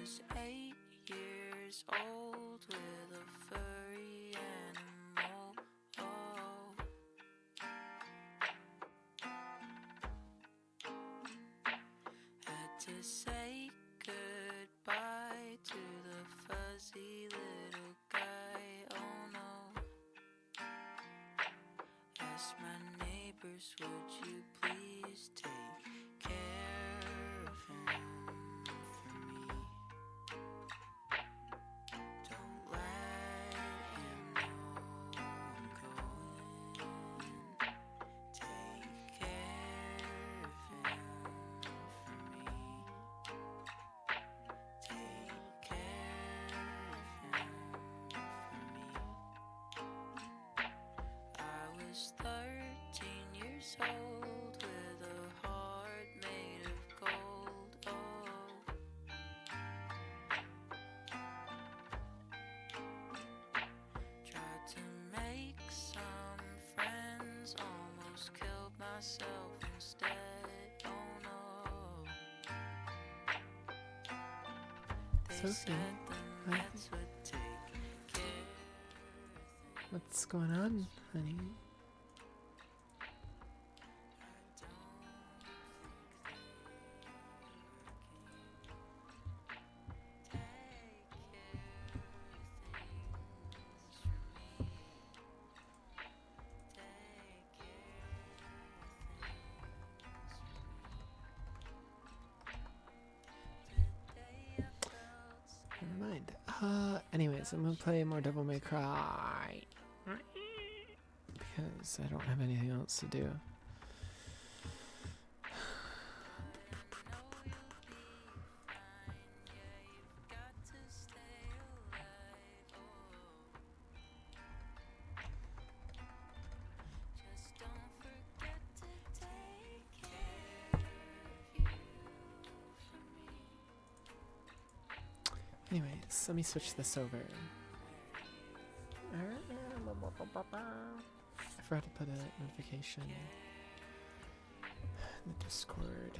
was 8 years old with a furry animal. Had to say goodbye to the fuzzy little guy. Oh no. Ask my neighbors, would you please take care of him for me? Don't let him know I'm going. Take care of him for me. Take care of him for me. I was 13 years old with a heart made of gold. Tried to make some friends, almost killed myself instead. Oh no. They Sophie, said the hi. meds would take care of things. What's going on, honey? Never mind. Anyways, I'm gonna play more Devil May Cry. Because I don't have anything else to do. Anyways, let me switch this over. I forgot to put a notification in the Discord.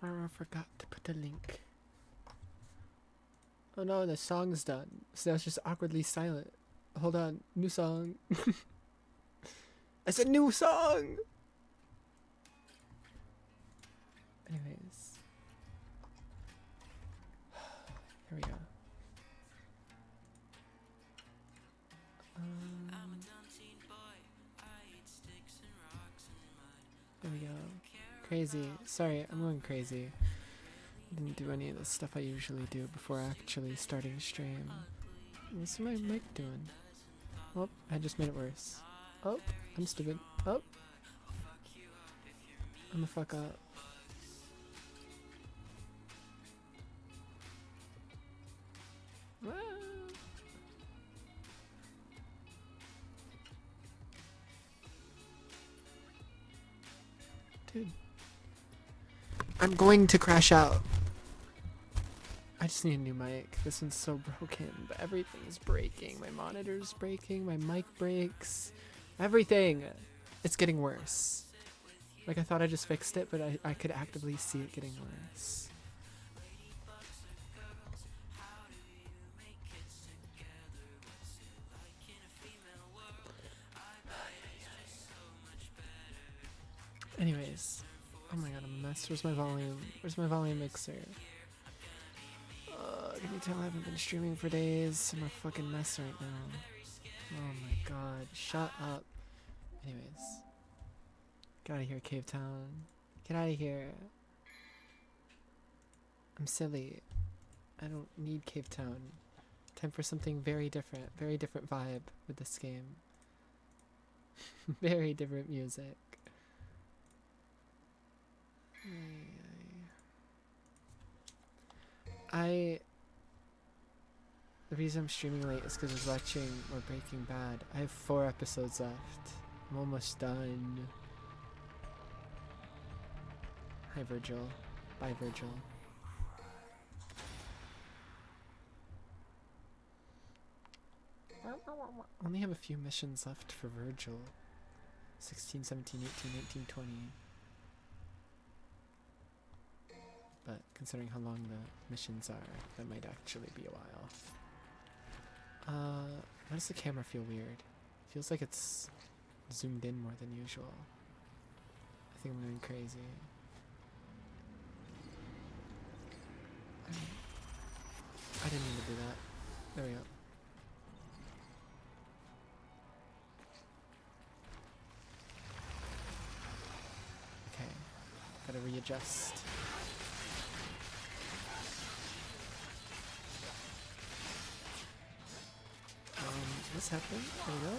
I forgot to put the link. Oh no, the song's done. So now it's just awkwardly silent. Hold on, new song. It's a new song! Anyways. Here we go. There we go. Crazy. Sorry, I'm going crazy. I didn't do any of the stuff I usually do before actually starting stream. What's my mic doing? Oh, I just made it worse. Oh, I'm stupid. Oh. I'm the fuck up. Ah. Dude. I'm going to crash out. I just need a new mic. This one's so broken, but everything's breaking. My monitor's breaking, my mic breaks. Everything! It's getting worse. Like, I thought I just fixed it, but I could actively see it getting worse. Anyways. Oh my god, I'm a mess. Where's my volume? Where's my volume mixer? Can you tell I haven't been streaming for days? I'm a fucking mess right now. Oh my god. Shut up. Anyways. Get out of here, Cave Town. Get out of here. I'm silly. I don't need Cave Town. Time for something very different. Very different vibe with this game. Very different music. The reason I'm streaming late is because I was watching more Breaking Bad. I have 4 episodes left. I'm almost done. Hi, Virgil. Bye, Virgil. Only have a few missions left for Virgil. 16, 17, 18, 19, 20. But considering how long the missions are, that might actually be a while. Why does the camera feel weird? Feels like it's zoomed in more than usual. I think I'm going crazy. I didn't mean to do that. There we go. Okay. Gotta readjust. What's happening? There we go.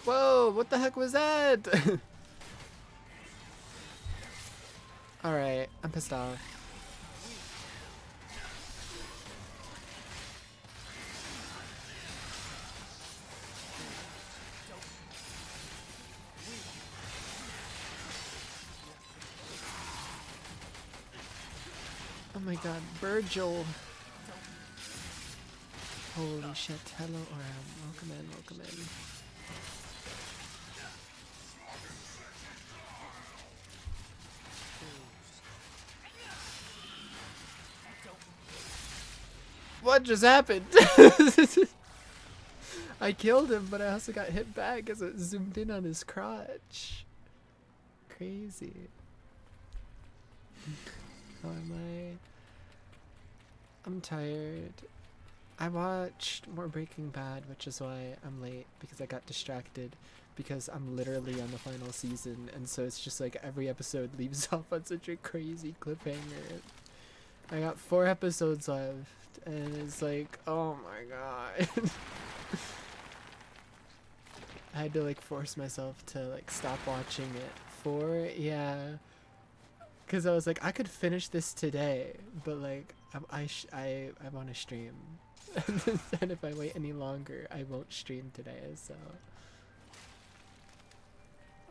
Whoa, what the heck was that? Alright, I'm pissed off. Oh my god, Virgil. Holy shit, hello Oram. Welcome in, welcome in. What just happened? I killed him, but I also got hit back as it zoomed in on his crotch. Crazy. How am I? I'm tired. I watched more Breaking Bad, which is why I'm late, because I got distracted, because I'm literally on the final season, and so it's just like every episode leaves off on such a crazy cliffhanger. I got 4 episodes left, and it's like, oh my god. I had to like force myself to like stop watching it. 4, yeah. Because I was like, I could finish this today, but like, I want to stream. And if I wait any longer, I won't stream today, so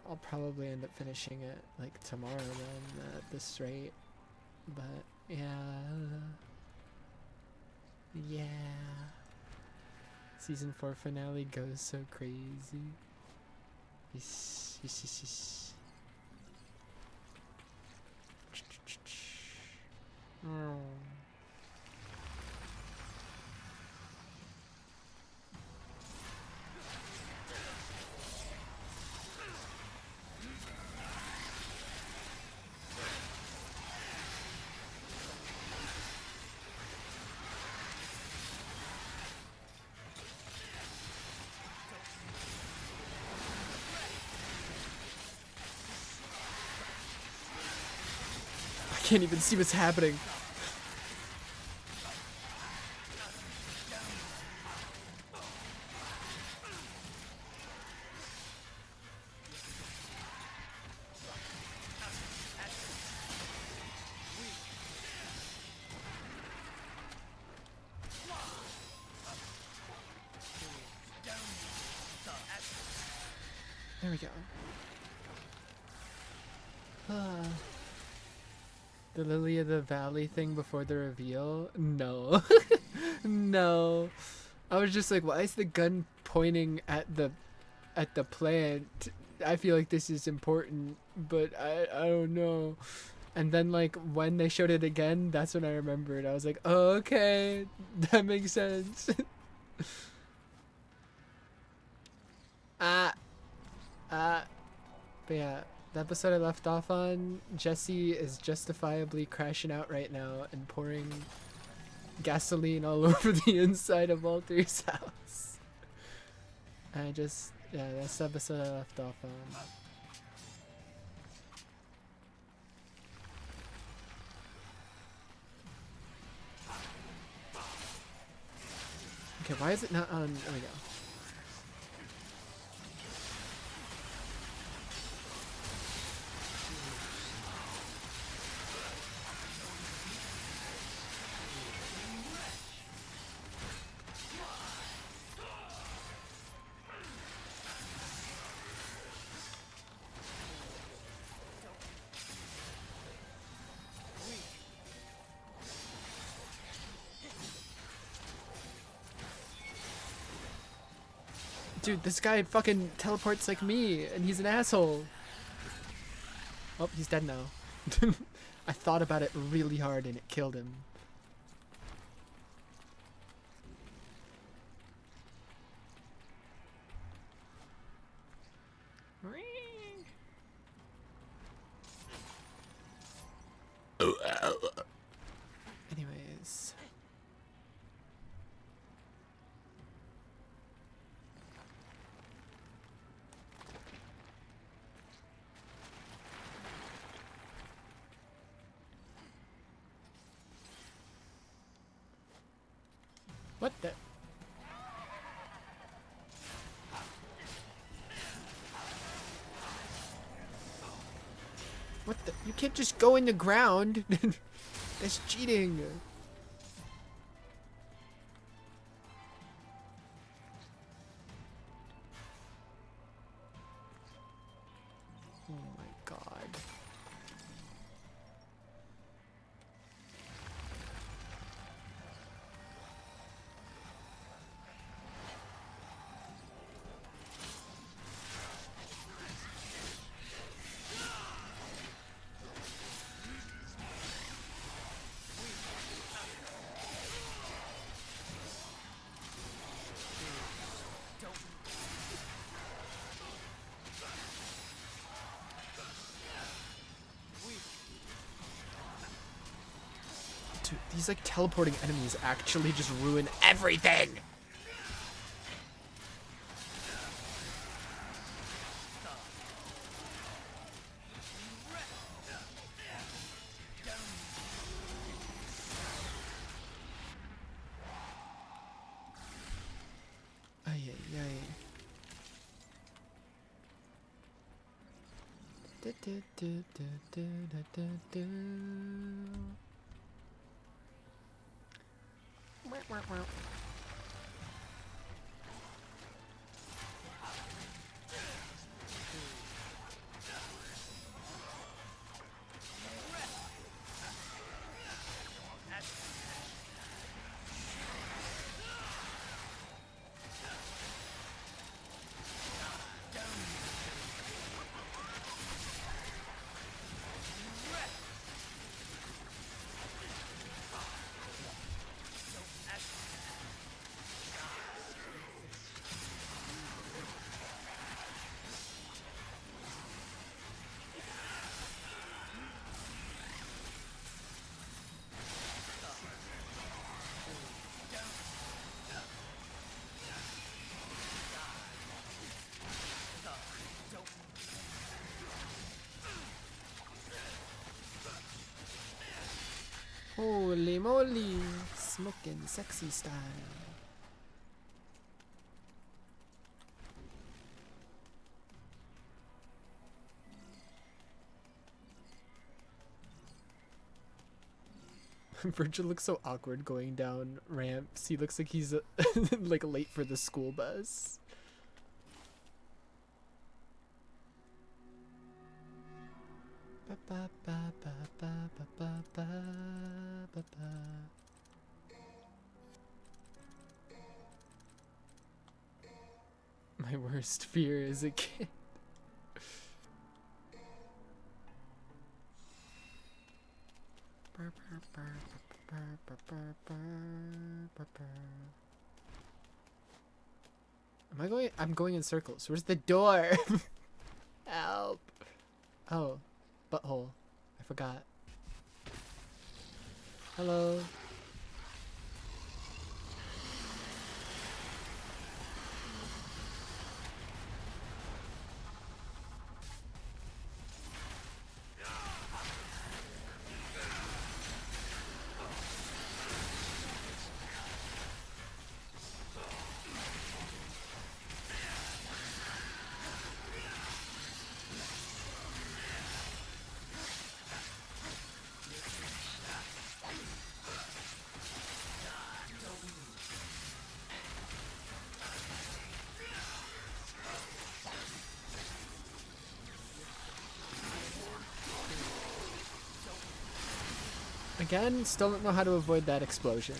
I'll probably end up finishing it like tomorrow then at this rate. But yeah. Yeah. Season 4 finale goes so crazy. Yes, yes, yes, yes. Oh. I can't even see what's happening. There we go. The Lily of the Valley thing before the reveal? No. No. I was just like, why is the gun pointing at the plant? I feel like this is important, but I don't know. And then like when they showed it again, that's when I remembered. I was like, oh, okay, that makes sense. But yeah, the episode I left off on, Jesse is justifiably crashing out right now and pouring gasoline all over the inside of Walter's house. Yeah, that's the episode I left off on. Okay, why is it not on? There we go. Dude, this guy fucking teleports like me, and he's an asshole. Oh, he's dead now. I thought about it really hard, and it killed him. Anyways. What the? What the? You can't just go in the ground. That's cheating. Oh my god. Dude, these like teleporting enemies actually just ruin everything. Ay, ay, ay. Du, du, du, du, du, du, du, du. Meow, meow, meow. Holy moly, smoking sexy style. Virgil looks so awkward going down ramps. He looks like he's like late for the school bus. My worst fear is a kid. Am I going? I'm going in circles. Where's the door? Help. Oh, butthole. I forgot. Hello. Again, still don't know how to avoid that explosion.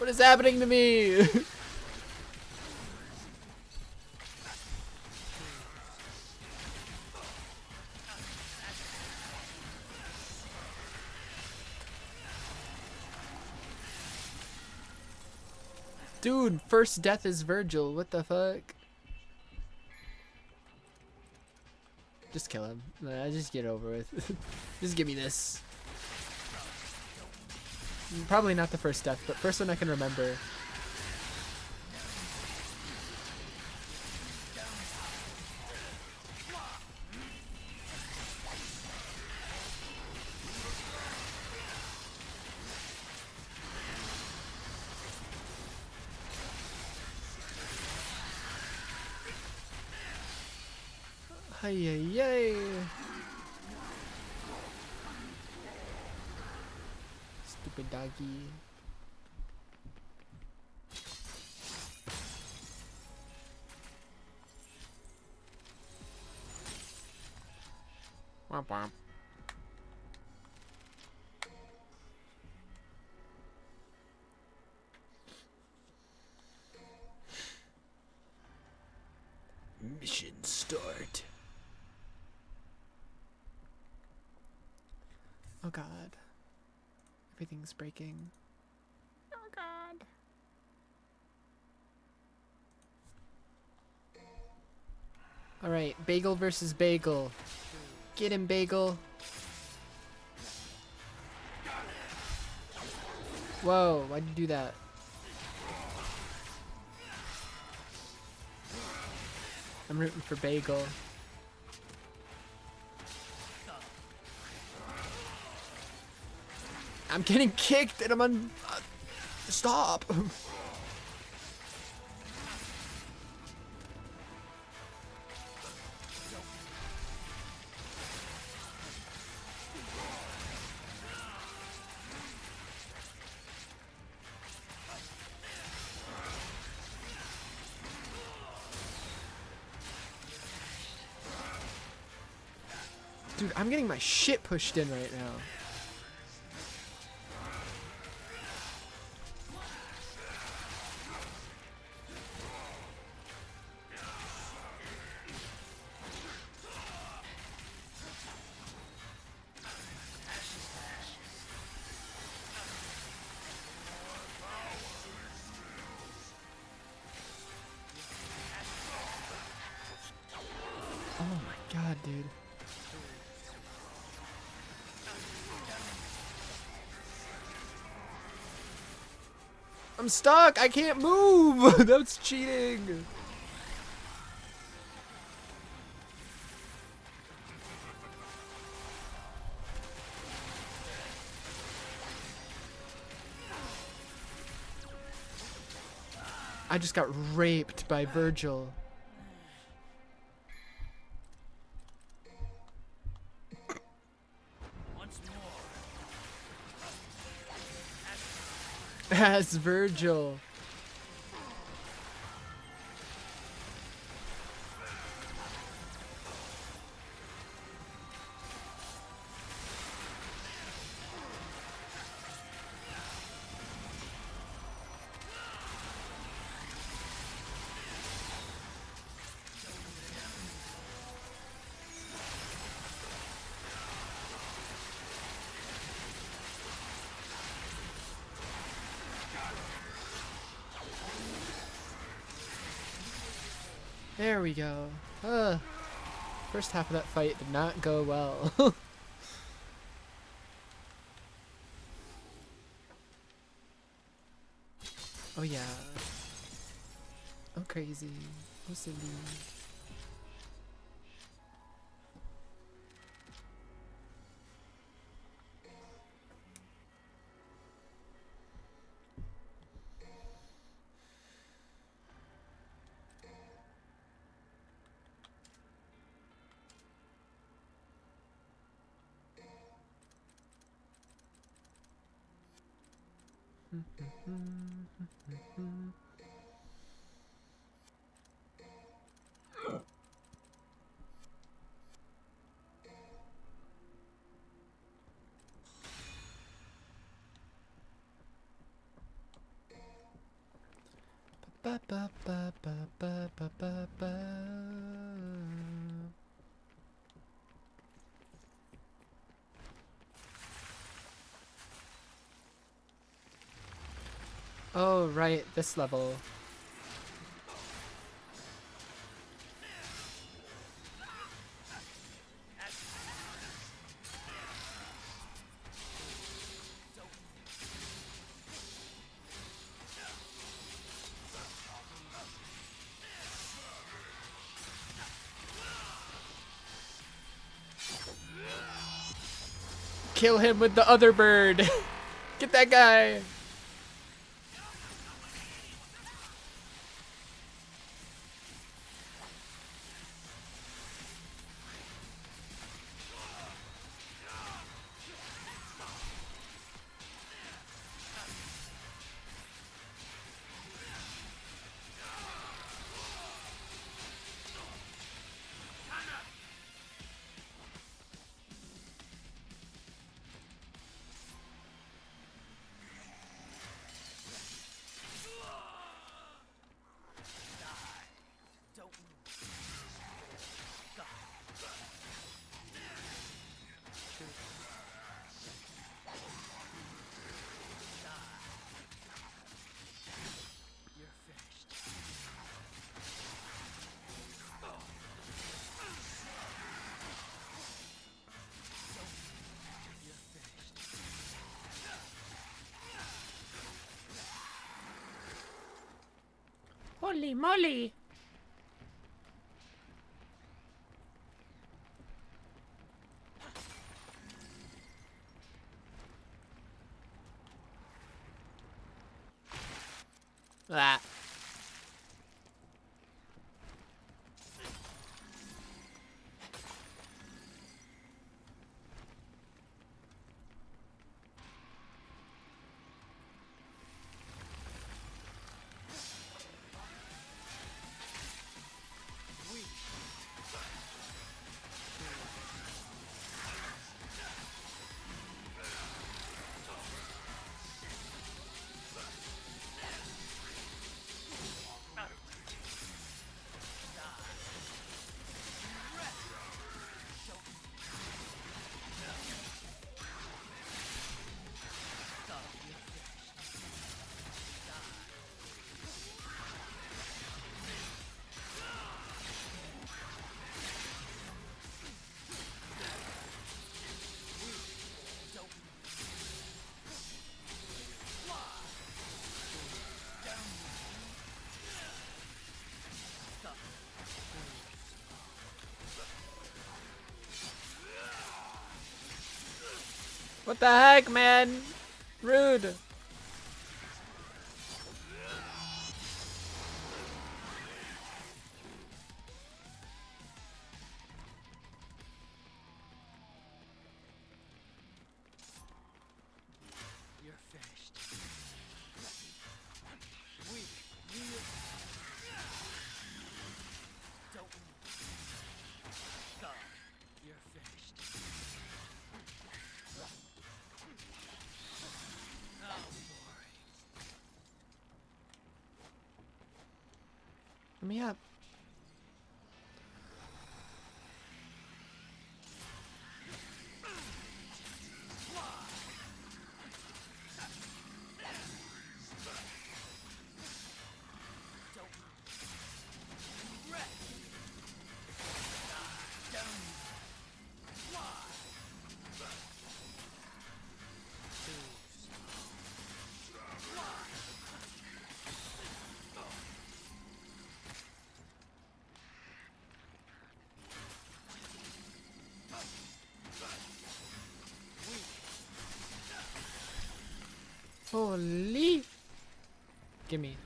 What is happening to me? Dude, first death is Virgil. What the fuck? Just kill him. Nah, just get over with. Just give me this. Probably not the first death, but first one I can remember. Ay, ay, ay. Stupid doggy. Womp womp. Mission start. Oh god. Everything's breaking. Oh god. Alright, bagel versus bagel. Get him, bagel. Whoa, why'd you do that? I'm rooting for bagel. I'm getting kicked and I'm on... stop! Dude, I'm getting my shit pushed in right now. Oh my god, dude. I'm stuck! I can't move! That's cheating! I just got raped by Virgil. As Virgil. There we go. First half of that fight did not go well. Oh yeah. Oh crazy. Oh silly. Ba, ba, ba, ba, ba, ba, ba, ba. Oh, right, this level. Kill him with the other bird. Get that guy. Holy moly! Ah. What the heck, man? Rude. Let me up. Holy. Gimme.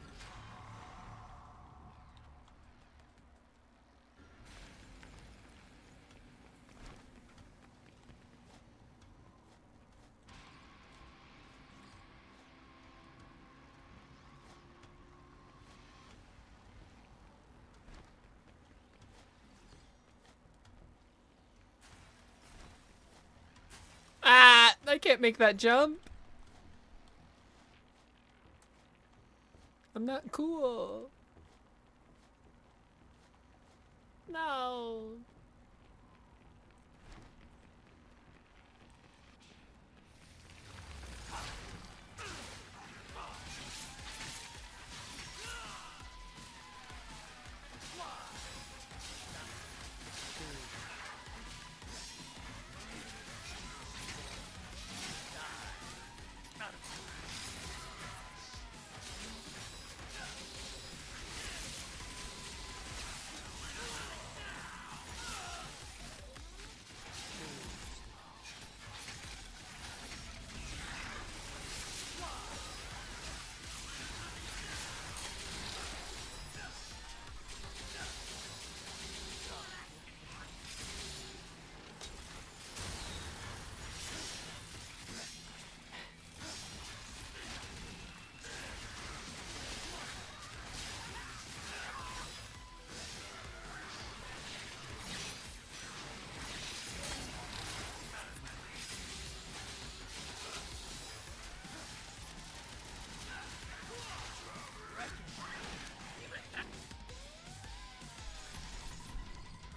Ah! I can't make that jump. I'm not cool. No.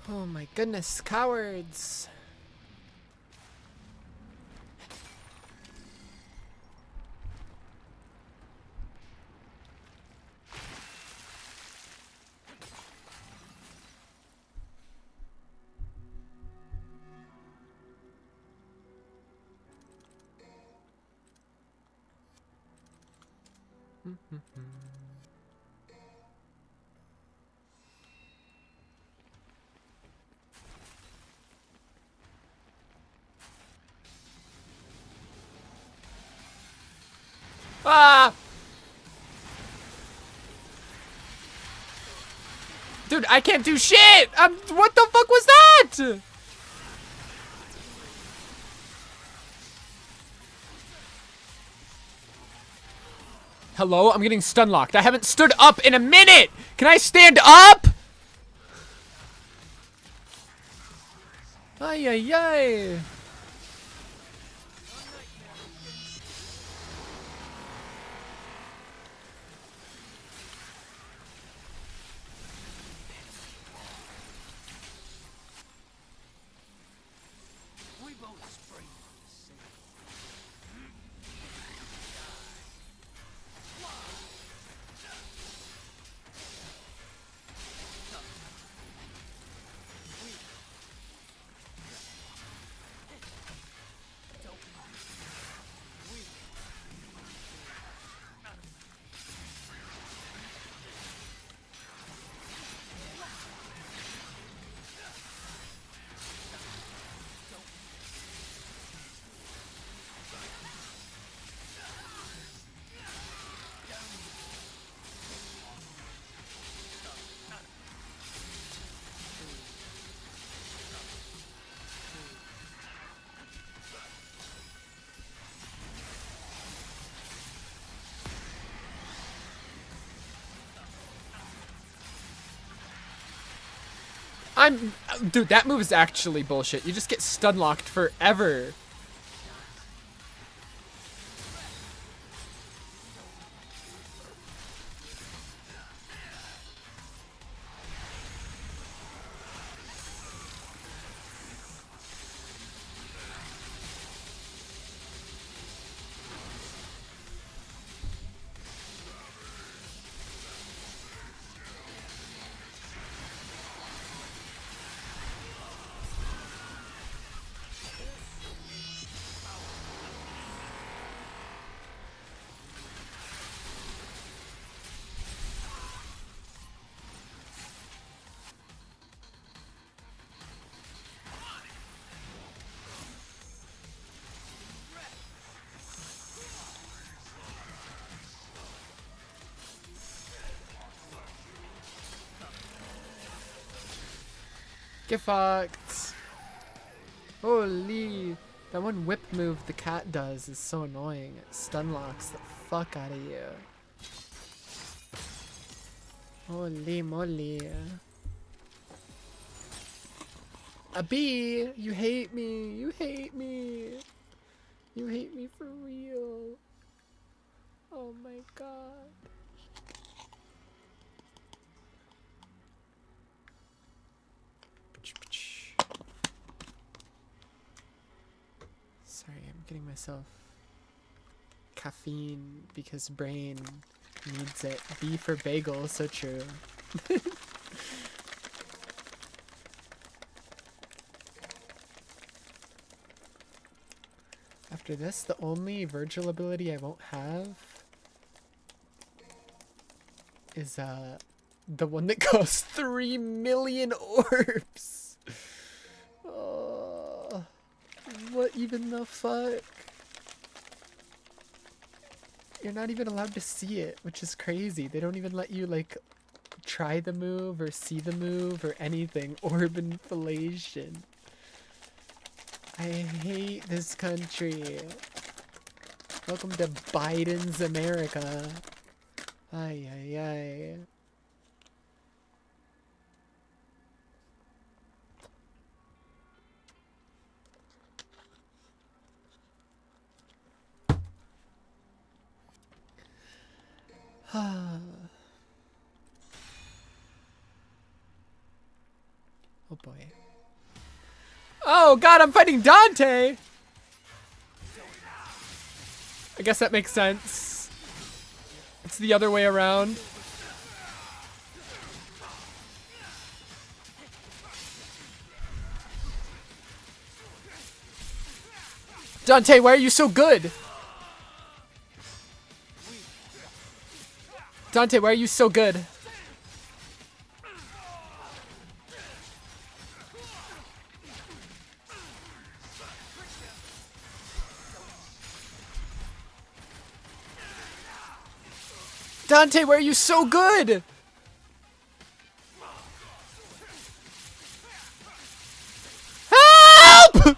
Oh my goodness, cowards. Ah! Dude, I can't do shit! What the fuck was that? Hello? I'm getting stun locked. I haven't stood up in a minute! Can I stand up? Ay, ay, ay. Dude, that move is actually bullshit. You just get stun locked forever. Get fucked. Holy. That one whip move the cat does is so annoying. It stun locks the fuck out of you. Holy moly. A bee! You hate me! You hate me! You hate me for real. Oh my god. getting myself caffeine because brain needs it. B for bagel, so true. After this, the only Virgil ability I won't have is the one that costs 3 million orbs. Oh, what even the fuck? You're not even allowed to see it, which is crazy. They don't even let you like try the move or see the move or anything. Orb inflation. I hate this country. Welcome to Biden's America. Ay, ay, ay. Oh boy. Oh god, I'm fighting Dante! I guess that makes sense. It's the other way around. Dante, why are you so good? Dante, why are you so good? Dante, why are you so good? Help!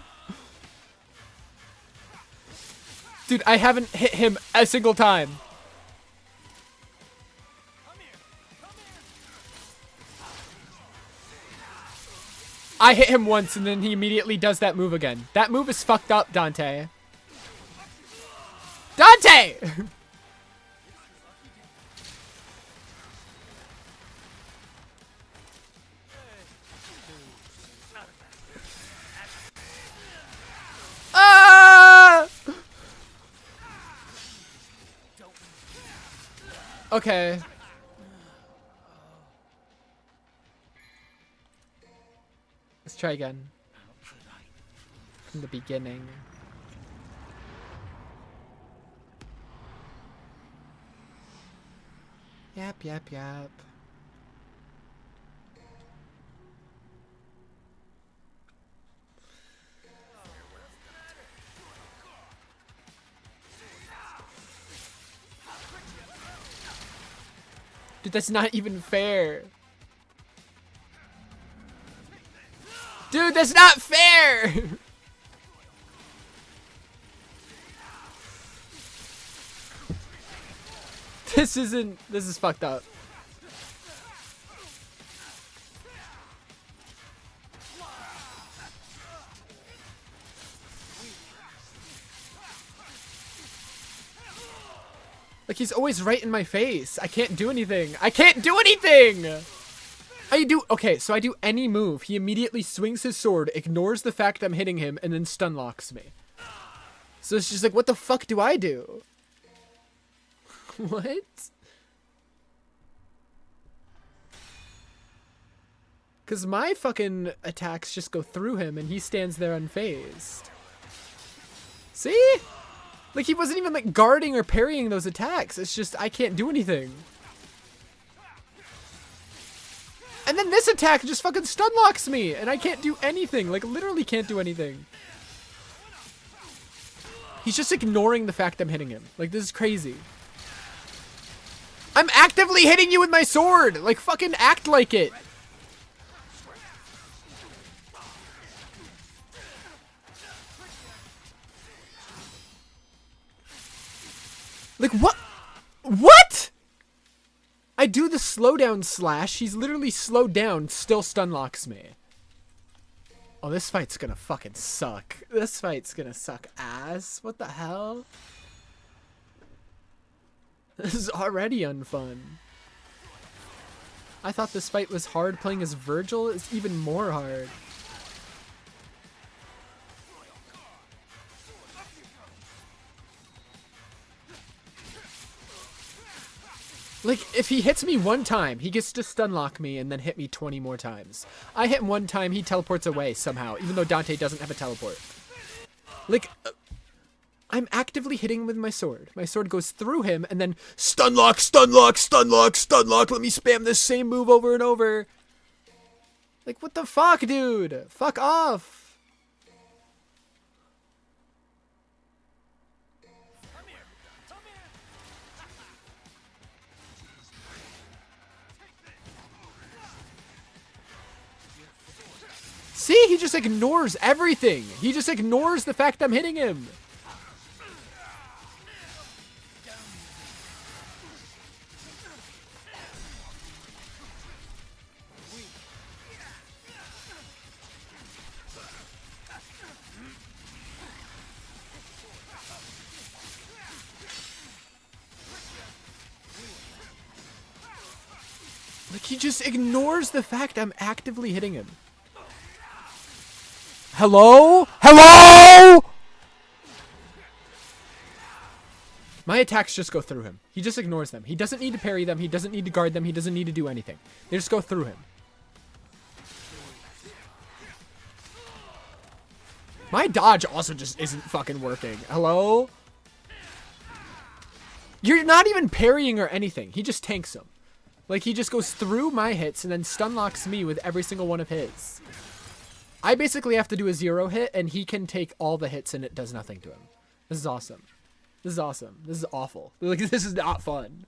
Dude, I haven't hit him a single time. I hit him once and then he immediately does that move again. That move is fucked up, Dante. Dante! Ah! Okay. Let's try again. From the beginning. Yap, yap, yap. Dude, that's not even fair. Dude, that's not fair! This is fucked up. Like, he's always right in my face. I can't do anything. I can't do anything! Okay, so I do any move. He immediately swings his sword, ignores the fact I'm hitting him, and then stun locks me. So it's just like, what the fuck do I do? What? Because my fucking attacks just go through him, and he stands there unfazed. See? Like, he wasn't even, like, guarding or parrying those attacks. It's just, I can't do anything. And then this attack just fucking stun locks me, and I can't do anything. Like, literally can't do anything. He's just ignoring the fact I'm hitting him. Like, this is crazy. I'm actively hitting you with my sword! Like, fucking act like it. Like, what? What? I do the slowdown slash. He's literally slowed down, still stun locks me. Oh, this fight's gonna fucking suck. This fight's gonna suck ass. What the hell? This is already unfun. I thought this fight was hard. Playing as Virgil is even more hard. Like, if he hits me one time, he gets to stun lock me and then hit me 20 more times. I hit him one time, he teleports away somehow, even though Dante doesn't have a teleport. Like, I'm actively hitting him with my sword. My sword goes through him and then stun lock, stun lock, stun lock, stun lock. Let me spam this same move over and over. Like, what the fuck, dude? Fuck off. See, he just ignores everything. He just ignores the fact I'm hitting him. Like, he just ignores the fact I'm actively hitting him. Hello? Hello? My attacks just go through him. He just ignores them. He doesn't need to parry them. He doesn't need to guard them. He doesn't need to do anything. They just go through him. My dodge also just isn't fucking working. Hello? You're not even parrying or anything. He just tanks them. Like, he just goes through my hits and then stun locks me with every single one of his. I basically have to do a 0 hit, and he can take all the hits, and it does nothing to him. This is awesome. This is awesome. This is awful. Like, this is not fun.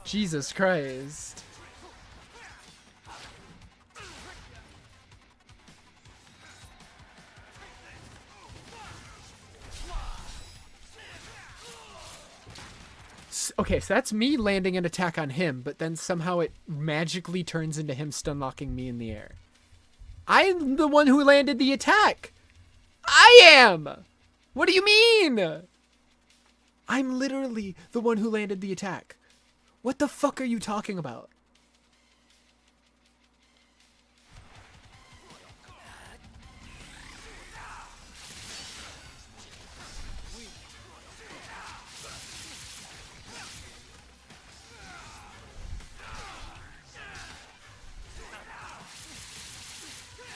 Jesus Christ. Okay, so that's me landing an attack on him, but then somehow it magically turns into him stun locking me in the air. I'm the one who landed the attack. I am. What do you mean? I'm literally the one who landed the attack. What the fuck are you talking about?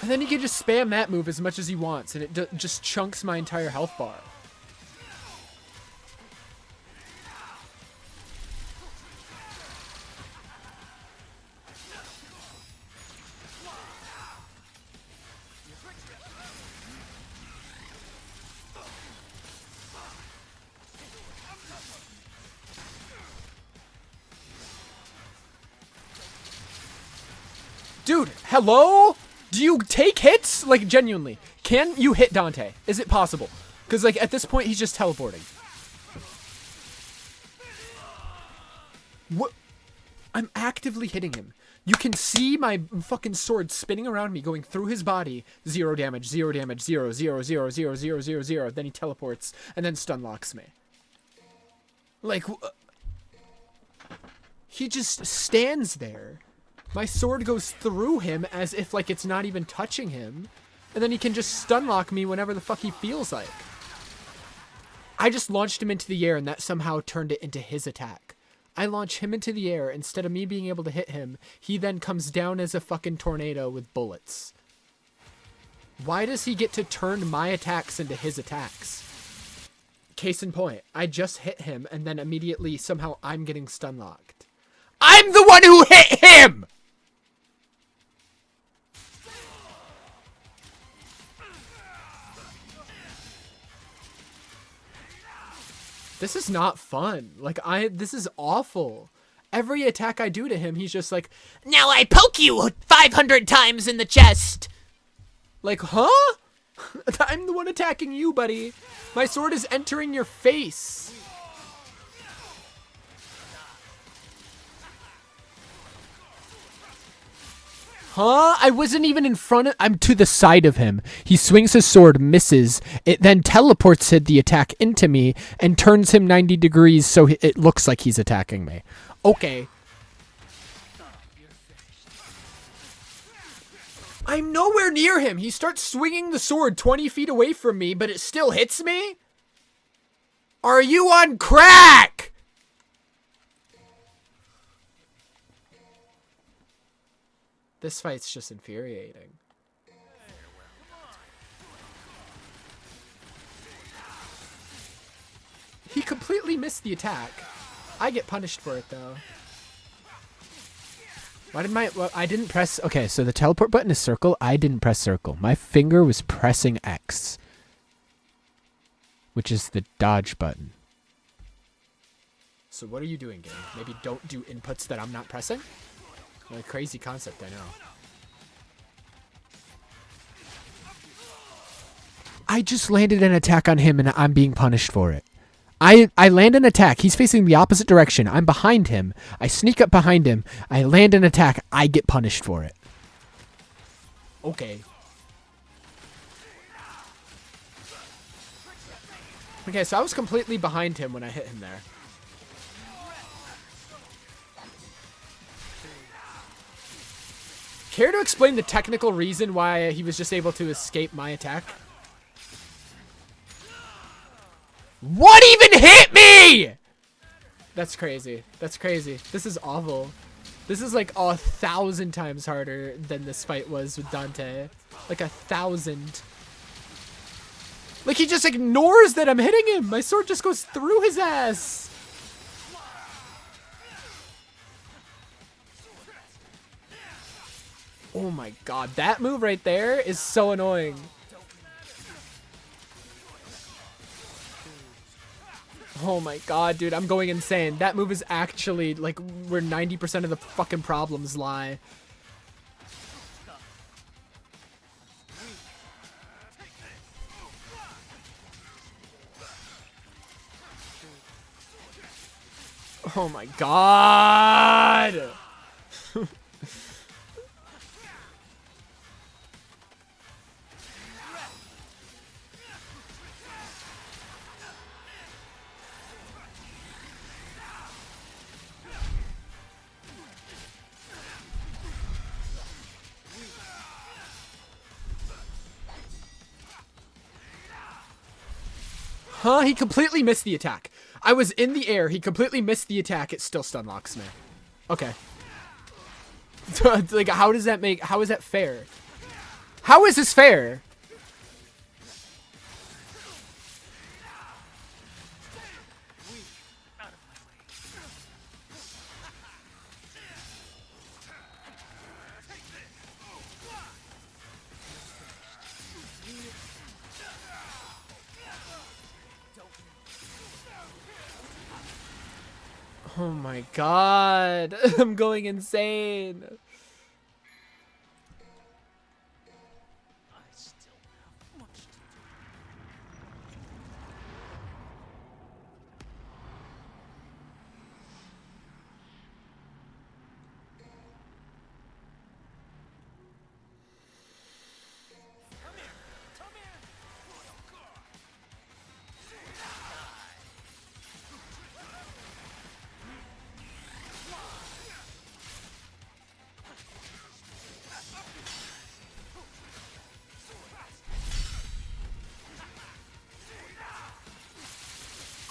And then he can just spam that move as much as he wants, and it just chunks my entire health bar. Dude, hello? Do you take hits? Like, genuinely. Can you hit Dante? Is it possible? Because, like, at this point, he's just teleporting. What? I'm actively hitting him. You can see my fucking sword spinning around me, going through his body. 0 damage, 0 damage, 0, 0, 0, 0, 0, 0, 0. Then he teleports, and then stun locks me. Like, he just stands there. My sword goes through him as if, like, it's not even touching him. And then he can just stun lock me whenever the fuck he feels like. I just launched him into the air, and that somehow turned it into his attack. I launch him into the air. Instead of me being able to hit him, he then comes down as a fucking tornado with bullets. Why does he get to turn my attacks into his attacks? Case in point, I just hit him, and then immediately somehow I'm getting stun locked. I'm the one who hit him! This is not fun. Like, this is awful. Every attack I do to him, he's just like, now I poke you 500 times in the chest. Like, huh? I'm the one attacking you, buddy. My sword is entering your face. Huh? I wasn't even in front of... I'm to the side of him. He swings his sword, misses. It then teleports the attack into me and turns him 90 degrees so it looks like he's attacking me. Okay. I'm nowhere near him. He starts swinging the sword 20 feet away from me, but it still hits me? Are you on crack? This fight's just infuriating. He completely missed the attack. I get punished for it, though. Why did I didn't press... Okay, so the teleport button is circle. I didn't press circle. My finger was pressing X, which is the dodge button. So what are you doing, game? Maybe don't do inputs that I'm not pressing? What a crazy concept, I know. I just landed an attack on him, and I'm being punished for it. I land an attack. He's facing the opposite direction. I'm behind him. I sneak up behind him. I land an attack. I get punished for it. Okay. Okay, so I was completely behind him when I hit him there. Care to explain the technical reason why he was just able to escape my attack? What even hit me? That's crazy. That's crazy. This is awful. This is like 1,000 times harder than this fight was with Dante. Like 1,000. Like he just ignores that I'm hitting him. My sword just goes through his ass. Oh my god. That move right there is so annoying. Oh my god, dude, I'm going insane. That move is actually, like, where 90% of the fucking problems lie. Oh my god! Huh? He completely missed the attack. I was in the air. He completely missed the attack. It still stun locks me. Okay. Like, how does that make... How is that fair? How is this fair? Oh my god. I'm going insane.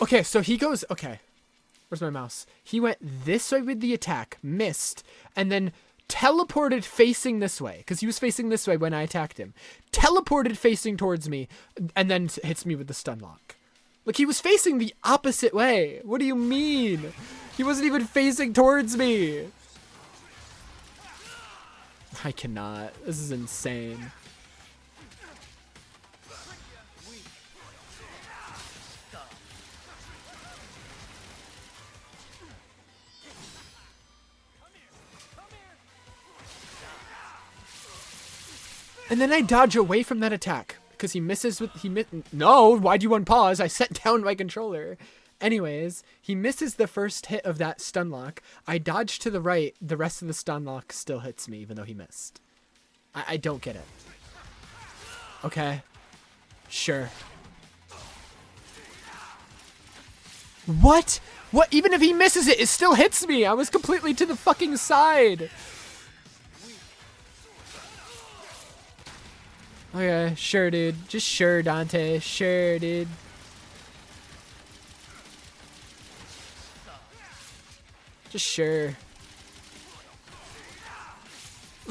Okay, so he goes... Okay. Where's my mouse? He went this way with the attack, missed, and then teleported facing this way, because he was facing this way when I attacked him. Teleported facing towards me, and then hits me with the stun lock. Like, he was facing the opposite way. What do you mean? He wasn't even facing towards me. I cannot. This is insane. And then I dodge away from that attack because he misses with no, why do you unpause? I set down my controller. Anyways, he misses the first hit of that stun lock. I dodge to the right. The rest of the stun lock still hits me even though he missed. I don't get it. Okay. Sure. What? What? Even if he misses it, it still hits me. I was completely to the fucking side. Okay, sure, dude. Just sure, Dante. Sure, dude. Just sure.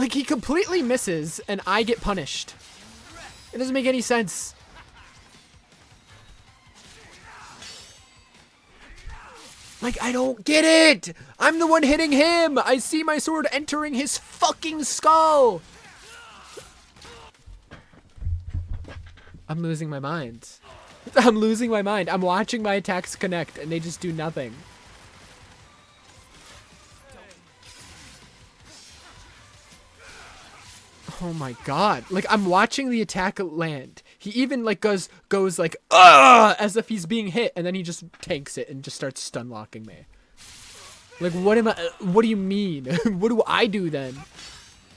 Like, he completely misses, and I get punished. It doesn't make any sense. Like, I don't get it! I'm the one hitting him! I see my sword entering his fucking skull! I'm losing my mind. I'm losing my mind. I'm watching my attacks connect, and they just do nothing. Oh my god. Like, I'm watching the attack land. He even, like, goes like, ugh, as if he's being hit, and then he just tanks it and just starts stun locking me. Like, what do you mean? What do I do then?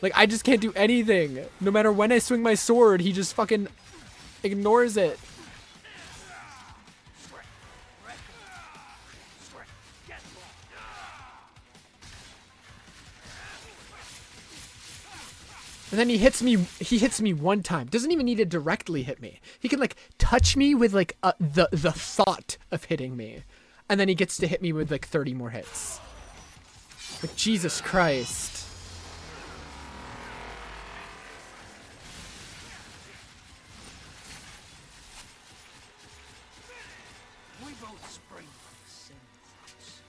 Like, I just can't do anything. No matter when I swing my sword, he just fucking ignores it. And then he hits me one time. Doesn't even need to directly hit me. He can, like, touch me with, like, the thought of hitting me. And then he gets to hit me with, like, 30 more hits. Like, Jesus Christ. We both spring from the same roots.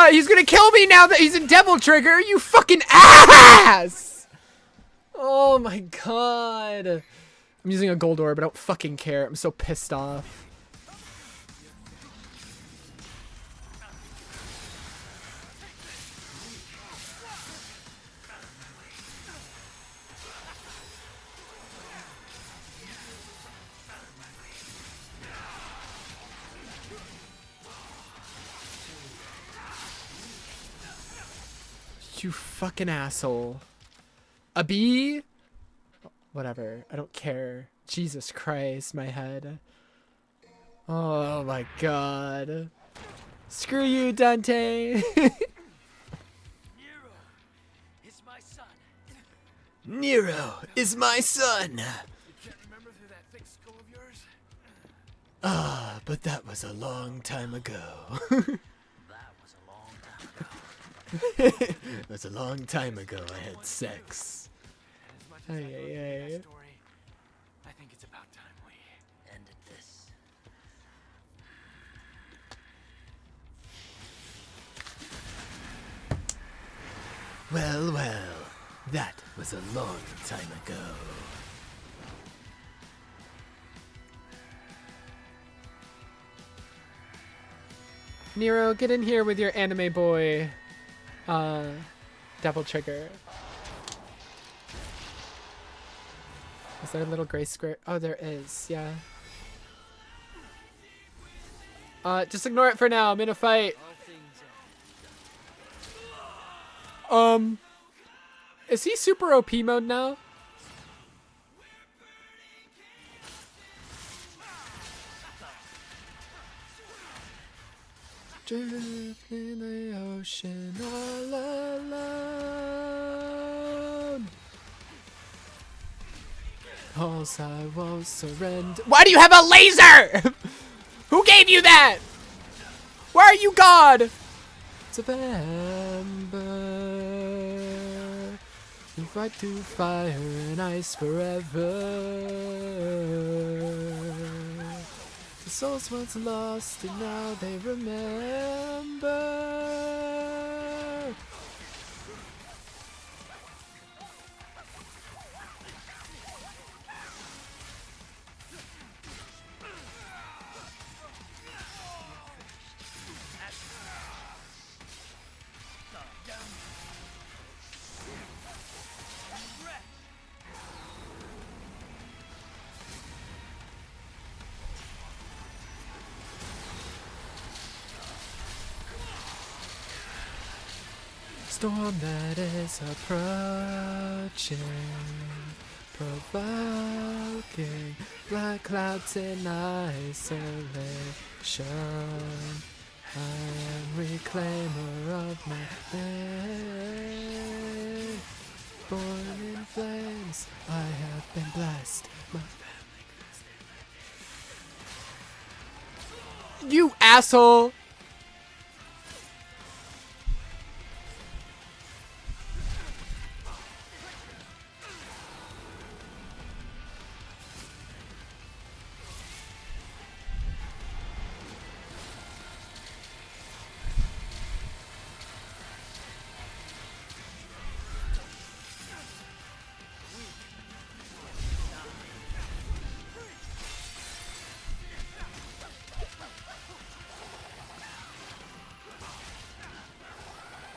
He's gonna kill me now that he's in Devil Trigger, you fucking ass! Oh my god. I'm using a gold orb, but I don't fucking care. I'm so pissed off. You fucking asshole. A bee? Whatever. I don't care. Jesus Christ, my head. Oh my god. Screw you, Dante. Nero is my son. Nero is my son. You can't remember through that thick skull of yours? Ah, but that was a long time ago. That was a long time ago. It was a long time ago I had sex. As much as I Ay, love ay, that ay. story, I think it's about time we ended this. Well, well, that was a long time ago. Nero, get in here with your anime boy, Devil Trigger. Is there a little gray square? Oh, there is, yeah. Just ignore it for now. I'm in a fight. Is he super OP mode now? Drift in the ocean all alone. Cause I won't surrender. Why do you have a laser? Who gave you that? Why are you God? It's a ember. We fight through fire and ice forever. The souls once lost and now they remember. Storm that is approaching, provoking black clouds in isolation. I am reclaimer of my land. Born in flames, I have been blessed. My family. You asshole!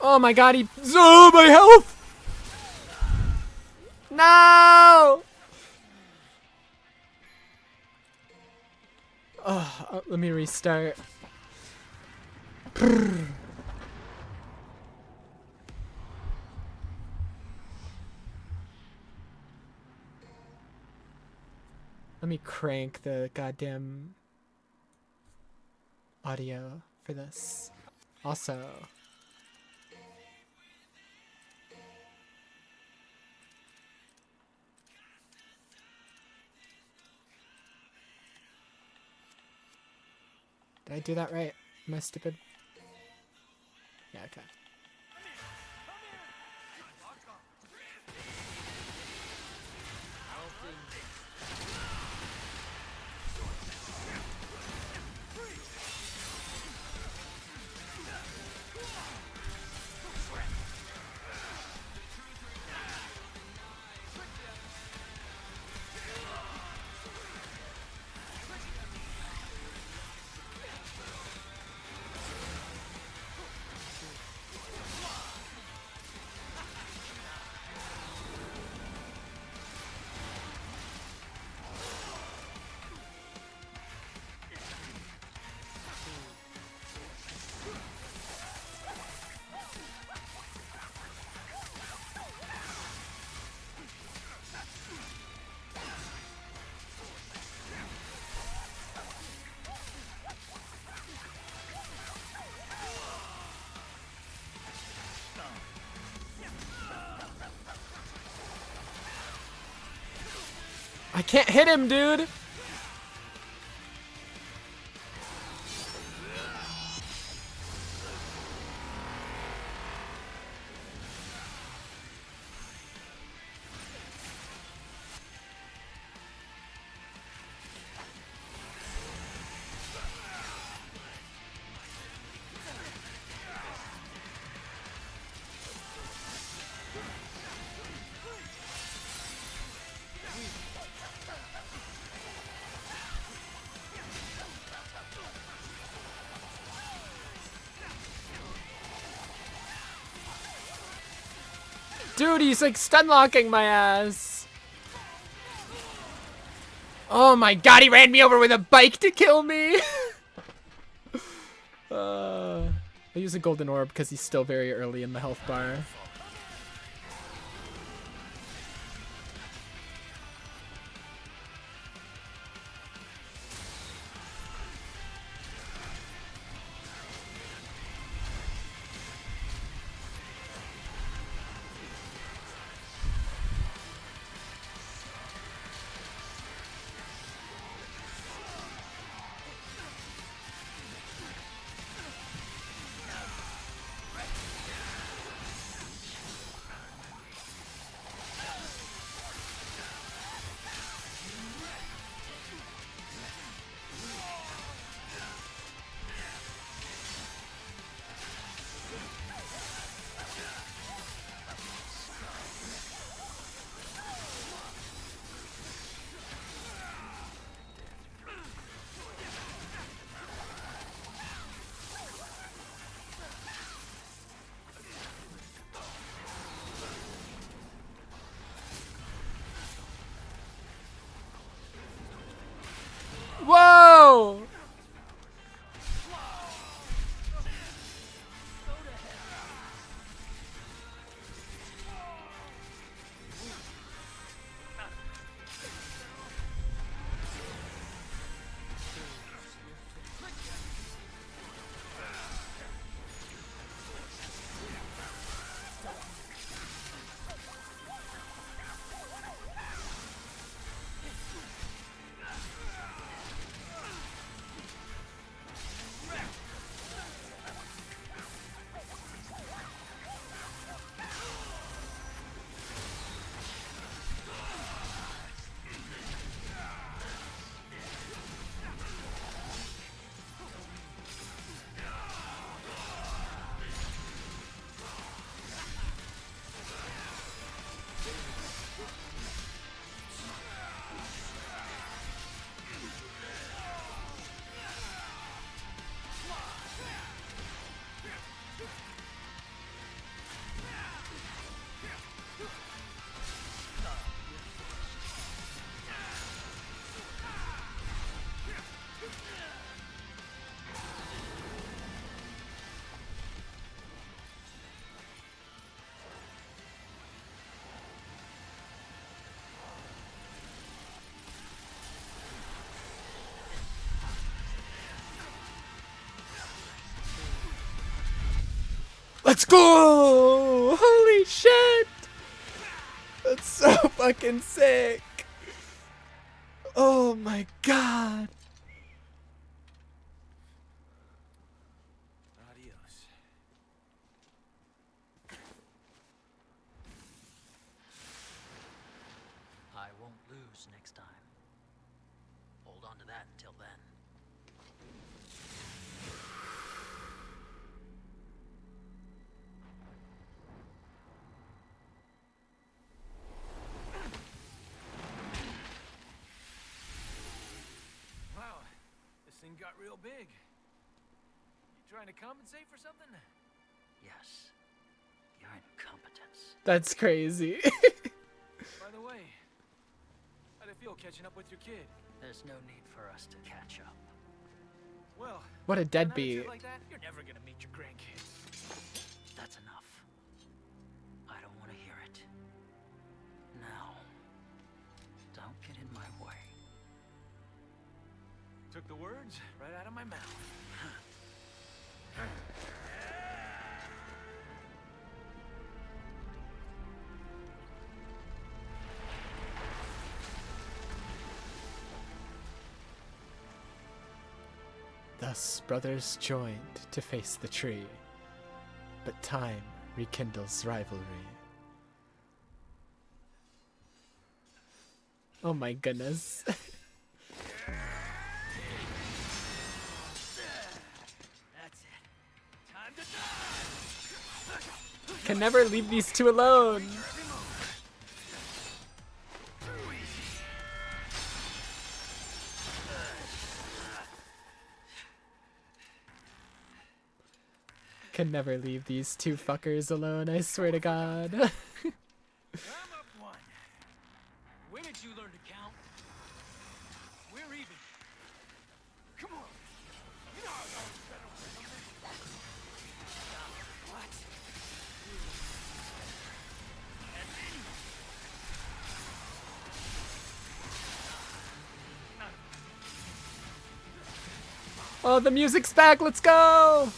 Oh my god, oh, my health! No! Oh, let me restart. Let me crank the goddamn audio for this. Also, did I do that right? Am I stupid? Yeah, okay. I can't hit him, dude! Dude, he's like stun locking my ass. Oh my god, he ran me over with a bike to kill me. I use a golden orb because he's still very early in the health bar. Let's go! Holy shit! That's so fucking sick. Oh my god. Adios. I won't lose next time. Hold on to that until then. Wow, this thing got real big. You trying to compensate for something? Yes, your incompetence. That's crazy. By the way, how'd it feel catching up with your kid? There's no need for us to catch up. Well, What a an deadbeat. attitude like that, you're never gonna meet your grandkids. That's enough. I don't want to hear it. Now, don't get in my way. Took the words right out of my mouth. Thus brothers joined to face the tree, but time rekindles rivalry. Oh my goodness. That's it. Time to die! Can never leave these two alone. Every move. Too easy. Can never leave these two fuckers alone, I swear to God. I'm up one. When did you learn to count? We're even. Come on. You know I was always better with something. What? And then. Oh, the music's back, let's go!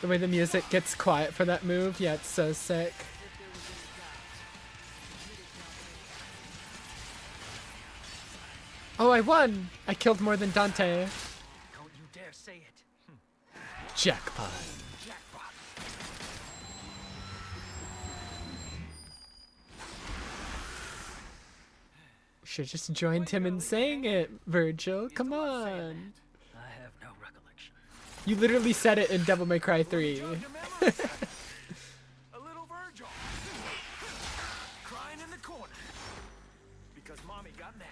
The way the music gets quiet for that move, yeah, it's so sick. Oh, I won! I killed more than Dante. Don't you dare say it. Jackpot. Jackpot. Should've just joined him in saying it, Virgil. Come on. I have no recollection. You literally said it in Devil May Cry 3. Jog your memory. A little Virgil. Crying in the corner. Because mommy got mad.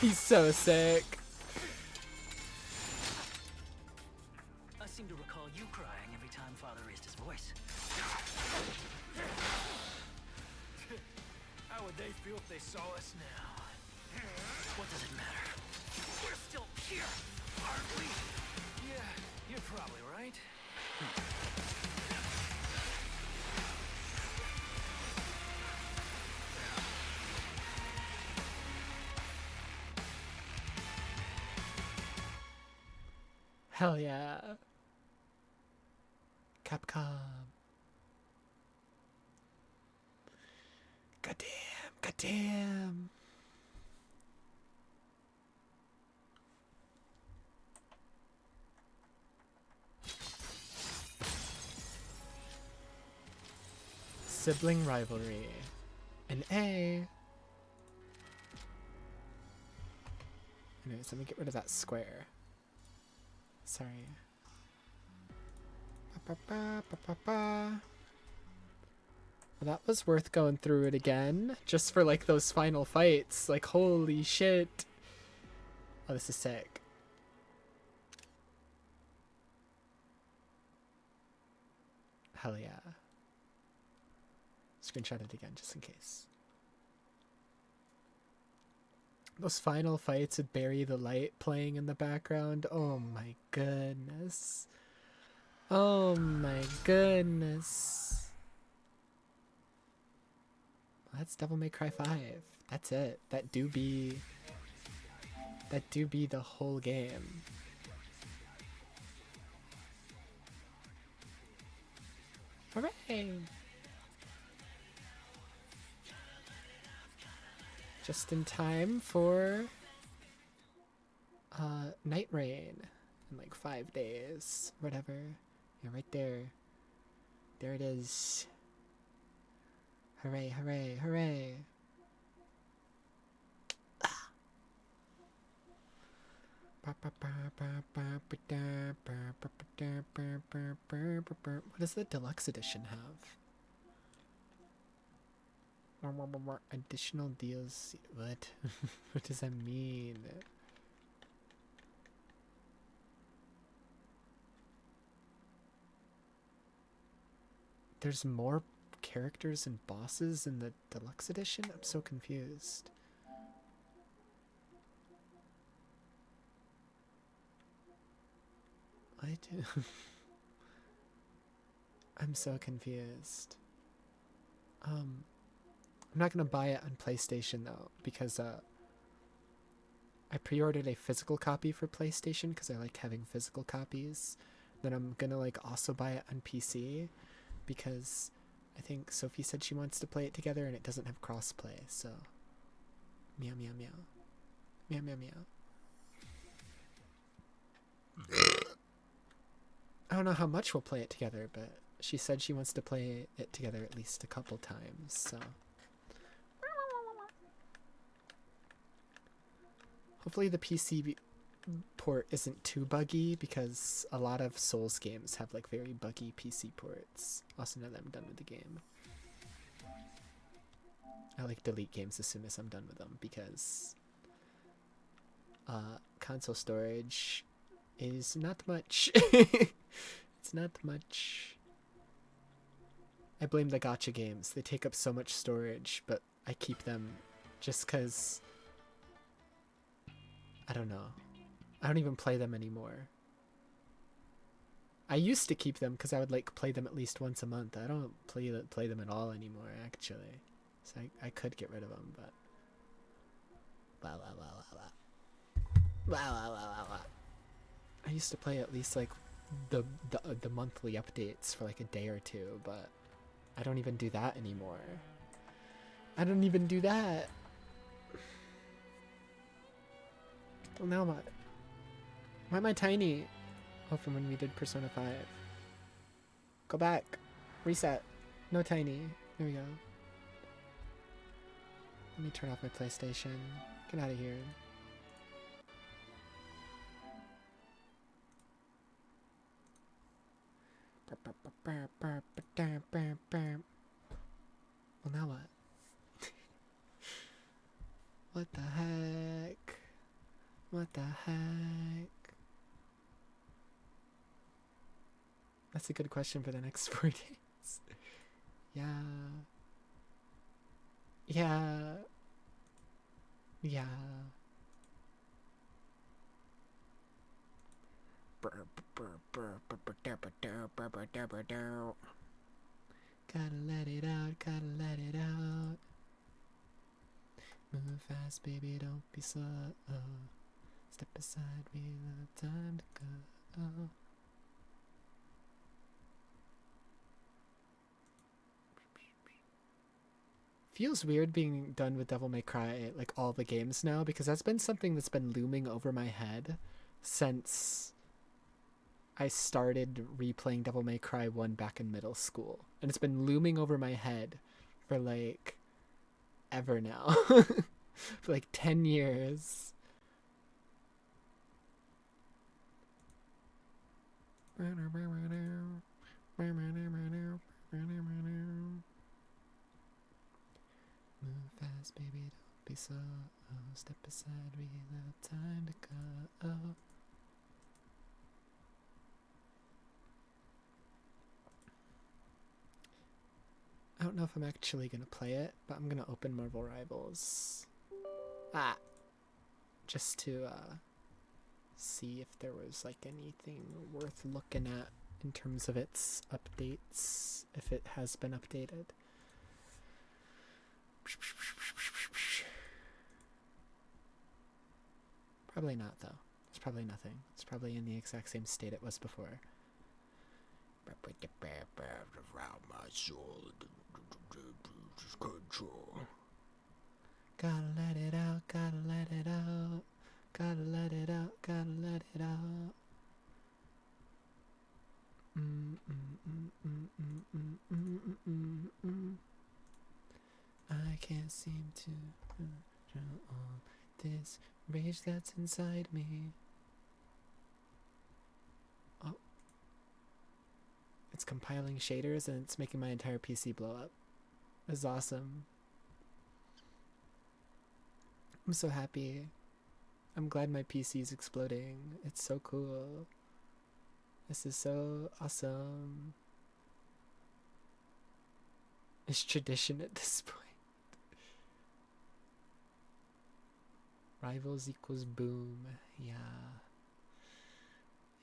He's so sick. I seem to recall you crying every time Father raised his voice. they feel if they saw us now? What does it matter? We're still here, aren't we? Yeah, you're probably right. Hell yeah. Capcom. Goddamn, goddamn. Sibling rivalry. An A. Anyways, let me get rid of that square. Sorry. Well, that was worth going through it again, just for like those final fights. Like, holy shit. Oh, this is sick. Hell yeah. Screenshot it again, just in case. Those final fights with Bury the Light playing in the background. Oh my goodness. Oh my goodness. That's Devil May Cry 5. That's it. That do be the whole game. Hooray! Just in time for Night Rain in like 5 days. Whatever. Yeah, right there. There it is. Hooray, hooray, hooray. What does the deluxe edition have? Additional deals. What? What does that mean? There's more characters and bosses in the deluxe edition? I'm so confused. What? I'm so confused. I'm not gonna buy it on PlayStation though, because I pre-ordered a physical copy for PlayStation because I like having physical copies. Then I'm gonna like also buy it on PC because I think Sophie said she wants to play it together and it doesn't have crossplay, so meow meow meow. Meow meow meow. I don't know how much we'll play it together, but she said she wants to play it together at least a couple times, so hopefully the PC port isn't too buggy, because a lot of Souls games have like very buggy PC ports. Also, now that I'm done with the game, I like delete games as soon as I'm done with them, because console storage is not much. It's not much. I blame the gacha games. They take up so much storage, but I keep them just because I don't know. I don't even play them anymore. I used to keep them because I would like play them at least once a month. I don't play them at all anymore, actually. So I could get rid of them, but I used to play at least like the monthly updates for like a day or two, but I don't even do that anymore. I don't even do that. Well, now what? Why am I tiny? Oh, from when we did Persona 5. Go back. Reset. No tiny. There we go. Let me turn off my PlayStation. Get out of here. Well, now what? What the heck? What the heck? That's a good question for the next 4 days. Yeah. Yeah. Yeah. Gotta let it out, gotta let it out. Move fast, baby, don't be slow. Step aside, we have time to go. Feels weird being done with Devil May Cry, like all the games now, because that's been something that's been looming over my head since I started replaying Devil May Cry 1 back in middle school. And it's been looming over my head for like ever now. For like 10 years. Move fast, baby, don't be slow. Step aside, we have time to go. I don't know if I'm actually gonna play it, but I'm gonna open Marvel Rivals. Just to see if there was like anything worth looking at in terms of its updates, if it has been updated. Probably not, though. It's probably nothing. It's probably in the exact same state it was before. Gotta let it out, gotta let it out. Gotta let it out, gotta let it out. I can't seem to control all this rage that's inside me. Oh. It's compiling shaders and it's making my entire PC blow up. It's awesome. I'm so happy. I'm glad my PC is exploding. It's so cool. This is so awesome. It's tradition at this point. Rivals equals boom. Yeah.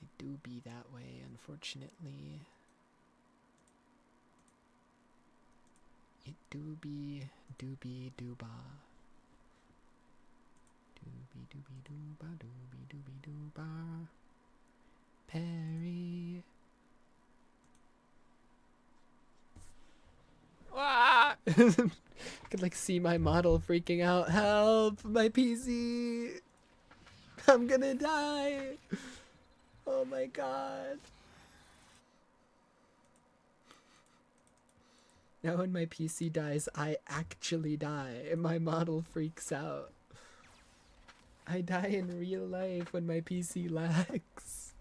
It do be that way, unfortunately. It do be dooby dooba. Dooby dooby dooba dooby dooby dooba. Perry. Ah! Could like see my model freaking out. Help! My PC! I'm gonna die! Oh my god. Now when my PC dies, I actually die and my model freaks out. I die in real life when my PC lags.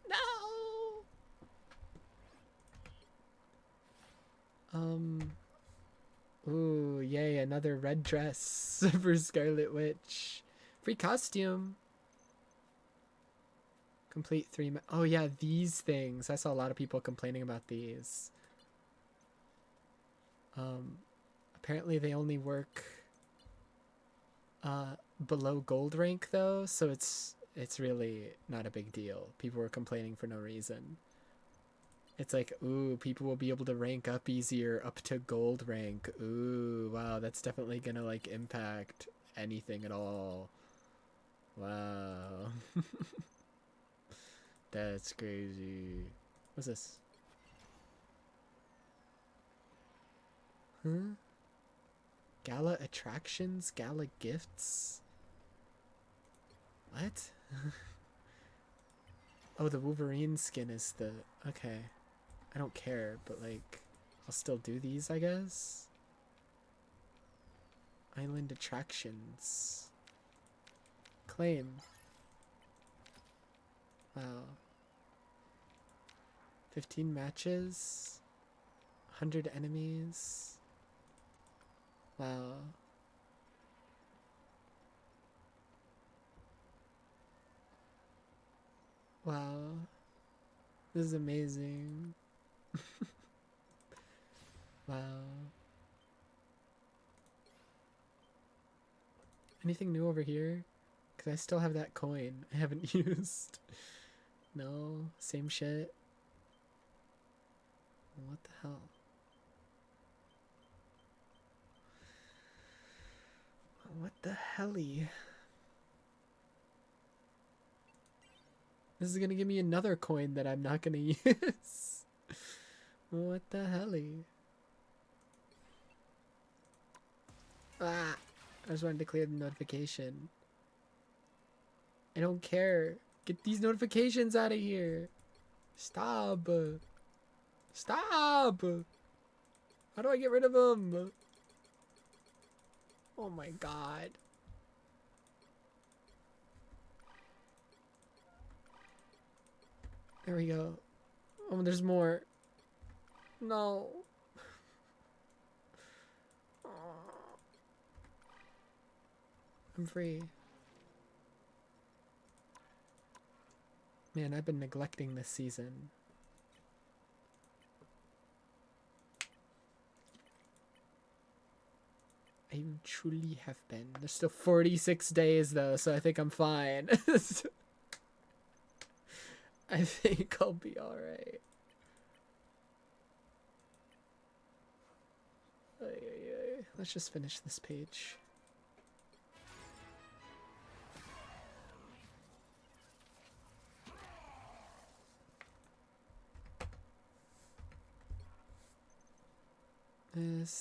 No! Ooh, yay, another red dress for Scarlet Witch. Free costume. Complete 3 oh yeah, these things. I saw a lot of people complaining about these. Apparently they only work below gold rank though, so it's really not a big deal. People were complaining for no reason. It's like, ooh, people will be able to rank up easier up to gold rank. Ooh, wow, that's definitely gonna like impact anything at all. Wow. That's crazy. What's this? Huh? Gala attractions? Gala gifts? What? Oh, the Wolverine skin is the... Okay. I don't care, but like... I'll still do these, I guess? Island attractions. Claim. Wow. 15 matches. 100 enemies. Wow. Wow. This is amazing. Wow. Anything new over here? Because I still have that coin I haven't used. No, same shit. What the hell? What the helly? This is gonna give me another coin that I'm not gonna use. What the helly? Ah! I just wanted to clear the notification. I don't care. Get these notifications out of here. Stop. Stop. How do I get rid of them? Oh my god. There we go. Oh, there's more. No. I'm free. Man, I've been neglecting this season. I truly have been. There's still 46 days though, so I think I'm fine. I think I'll be alright. Let's just finish this page.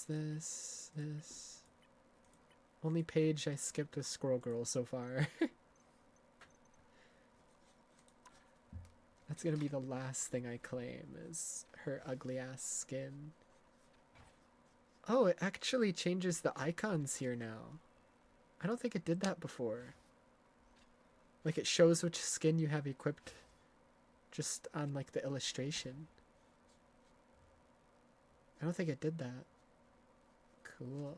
This. Only page I skipped was Squirrel Girl so far. That's gonna be the last thing I claim, is her ugly ass skin. Oh, it actually changes the icons here now. I don't think it did that before. Like, it shows which skin you have equipped just on, like, the illustration. I don't think it did that. Cool.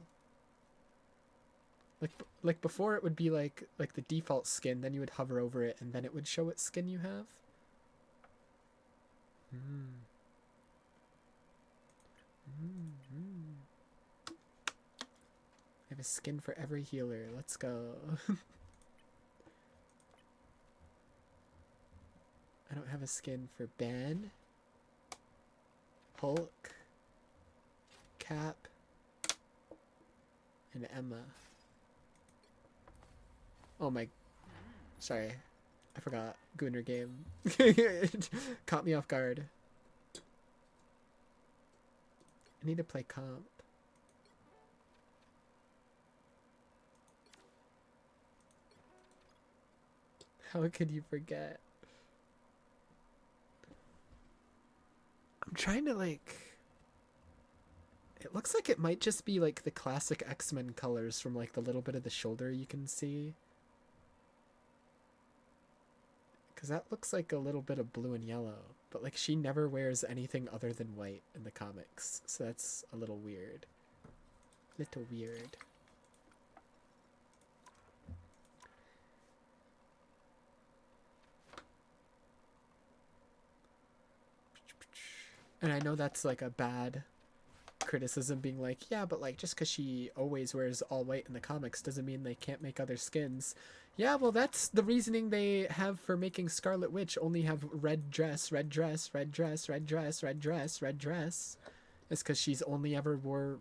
Like before it would be like the default skin, then you would hover over it and then it would show what skin you have. I have a skin for every healer. Let's go. I don't have a skin for Ben, Hulk, Cap, and Emma. Oh my... Sorry. I forgot. Gooner game. Caught me off guard. I need to play comp. How could you forget? I'm trying to, like... It looks like it might just be, like, the classic X-Men colors from, like, the little bit of the shoulder you can see. Because that looks like a little bit of blue and yellow. But, like, she never wears anything other than white in the comics. So that's a little weird. Little weird. And I know that's, like, a bad criticism, being like, yeah, but, like, just because she always wears all white in the comics doesn't mean they can't make other skins. Yeah, well, that's the reasoning they have for making Scarlet Witch only have red dress, red dress, red dress, red dress, red dress, red dress. It's because she's only ever wore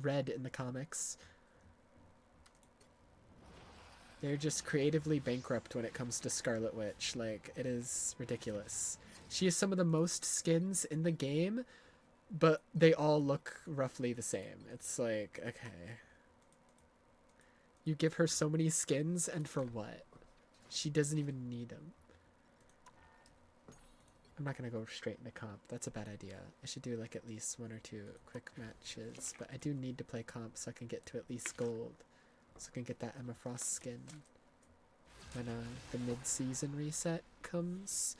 red in the comics. They're just creatively bankrupt when it comes to Scarlet Witch. Like, it is ridiculous. She has some of the most skins in the game, but they all look roughly the same. It's like, okay. You give her so many skins, and for what? She doesn't even need them. I'm not gonna go straight into comp. That's a bad idea. I should do, like, at least 1 or 2 quick matches. But I do need to play comp so I can get to at least gold. So I can get that Emma Frost skin when the mid-season reset comes.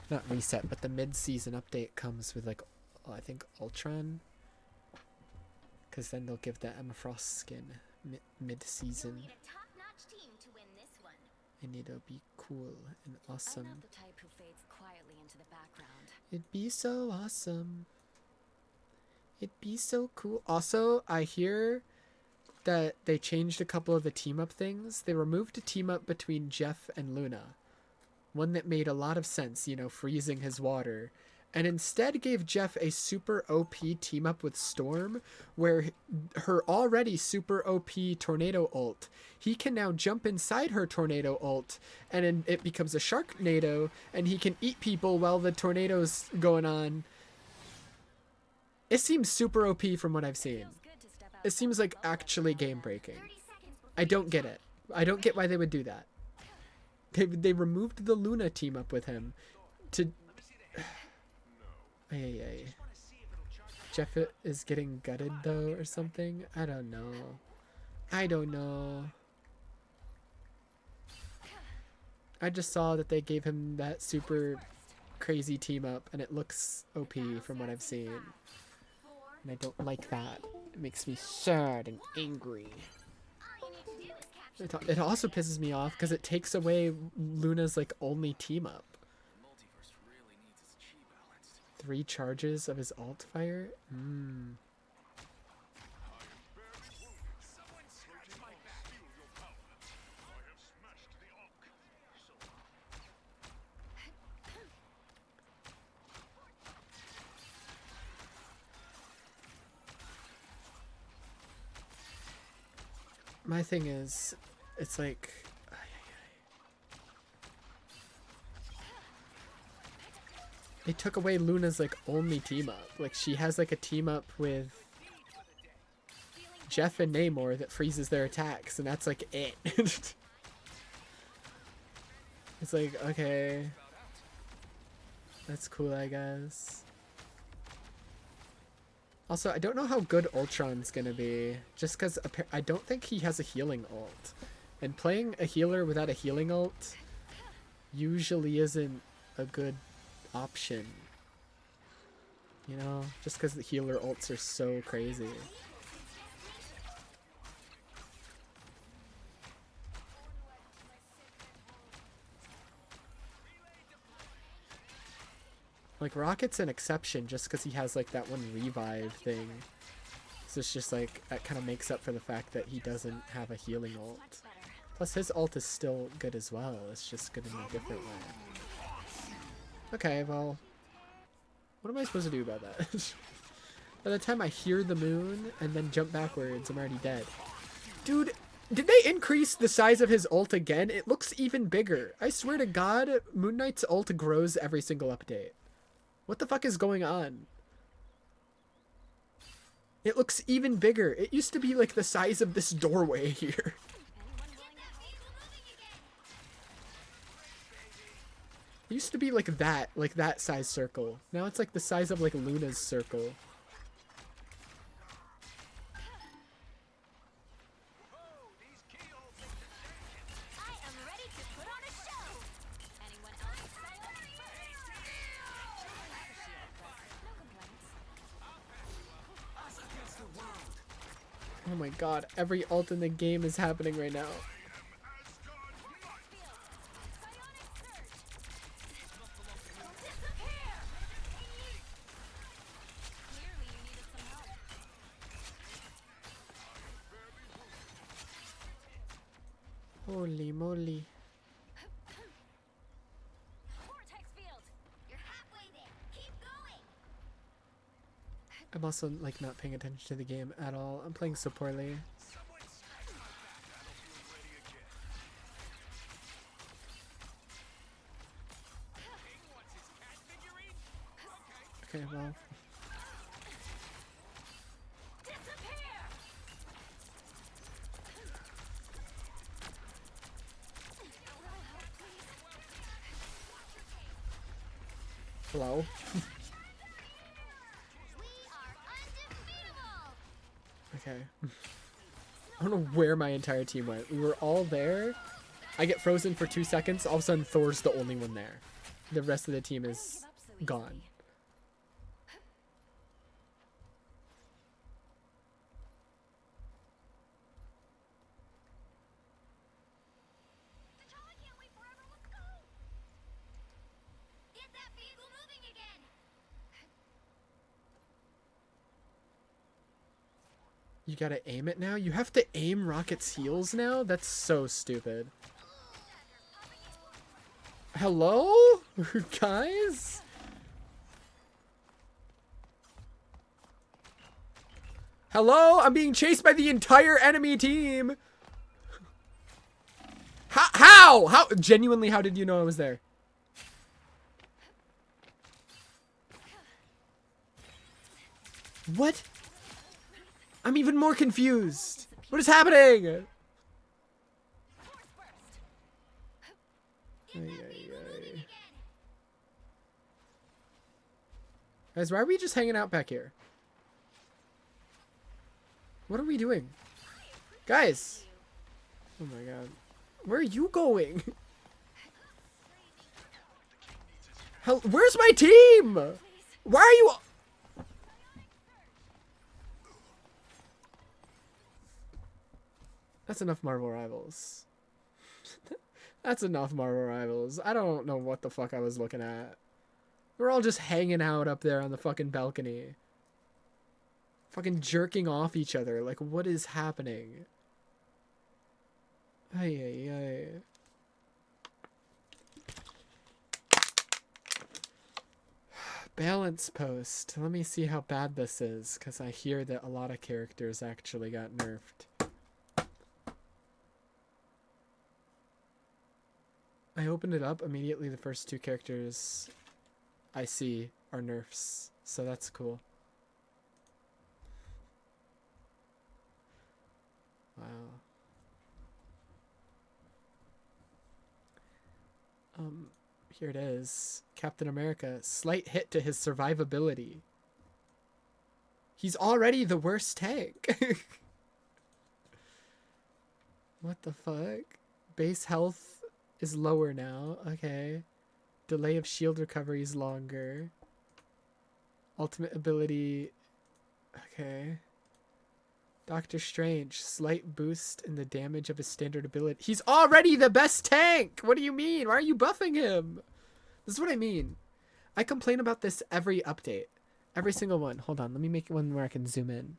Not reset, but the mid-season update comes with, like, I think Ultron. Because then they'll give the Emma Frost skin mid-season. You'll need a top-notch team to win this one. And it'll be cool and awesome. I'm not the type who fades quietly into the background. It'd be so awesome. It'd be so cool. Also, I hear that they changed a couple of the team up things. They removed a team up between Jeff and Luna. One that made a lot of sense, you know, freezing his water. And instead gave Jeff a super OP team up with Storm, where her already super OP tornado ult, he can now jump inside her tornado ult, and it becomes a Sharknado, and he can eat people while the tornado's going on. It seems super OP from what I've seen. It seems like actually game breaking. I don't get it. I don't get why they would do that. They removed the Luna team up with him to... Ay. Jeff is getting gutted though or something? I don't know. I just saw that they gave him that super crazy team up and it looks OP from what I've seen. And I don't like that. It makes me sad and angry. It also pisses me off because it takes away Luna's like only team up. 3 charges of his alt fire? My thing is, it's like... They took away Luna's like only team up. Like she has like a team up with Jeff and Namor that freezes their attacks, and that's like it. It's like, okay, that's cool, I guess. Also, I don't know how good Ultron's gonna be, just because I don't think he has a healing ult, and playing a healer without a healing ult usually isn't a good option, you know, just because the healer ults are so crazy. Like Rocket's an exception just because he has like that one revive thing, so it's just like that kind of makes up for the fact that he doesn't have a healing ult. Plus his ult is still good as well, it's just good in a different way. Okay, well, what am I supposed to do about that? By the time I hear the moon and then jump backwards, I'm already dead. Dude, did they increase the size of his ult again? It looks even bigger. I swear to God, Moon Knight's ult grows every single update. What the fuck is going on? It looks even bigger. It used to be like the size of this doorway here. It used to be like that size circle. Now it's like the size of like Luna's circle. I am ready to put on a show. Anyone else excited? No complaints. Oh my god, every ult in the game is happening right now. Holy moly. Vortex field. You're halfway there. Keep going. I'm also like not paying attention to the game at all. I'm playing so poorly. Okay, well. Hello? We are undefeatable. Okay. I don't know where my entire team went. We were all there. I get frozen for 2 seconds. All of a sudden, Thor's the only one there. The rest of the team is gone. T'Challa can't wait forever. Let's go. Get that vehicle moving again. You gotta aim it now? You have to aim Rocket's heels now? That's so stupid. Hello? Guys? Hello? I'm being chased by the entire enemy team. How? How? Genuinely, how did you know I was there? What? I'm even more confused. What is happening? Ay, ay, ay. Guys, why are we just hanging out back here? What are we doing? Guys! Oh my god. Where are you going? Hell, where's my team? Why are you... That's enough Marvel Rivals. That's enough Marvel Rivals. I don't know what the fuck I was looking at. We're all just hanging out up there on the fucking balcony. Fucking jerking off each other. Like, what is happening? Ay, ay, ay. Balance post. Let me see how bad this is, because I hear that a lot of characters actually got nerfed. I opened it up, immediately the first two characters I see are nerfs, so that's cool. Wow. Here it is. Captain America, slight hit to his survivability. He's already the worst tank. What the fuck? Base health is lower now. Okay. Delay of shield recovery is longer. Ultimate ability. Okay. Doctor Strange, slight boost in the damage of his standard ability. He's already the best tank! What do you mean? Why are you buffing him? This is what I mean. I complain about this every update. Every single one. Hold on, let me make one where I can zoom in.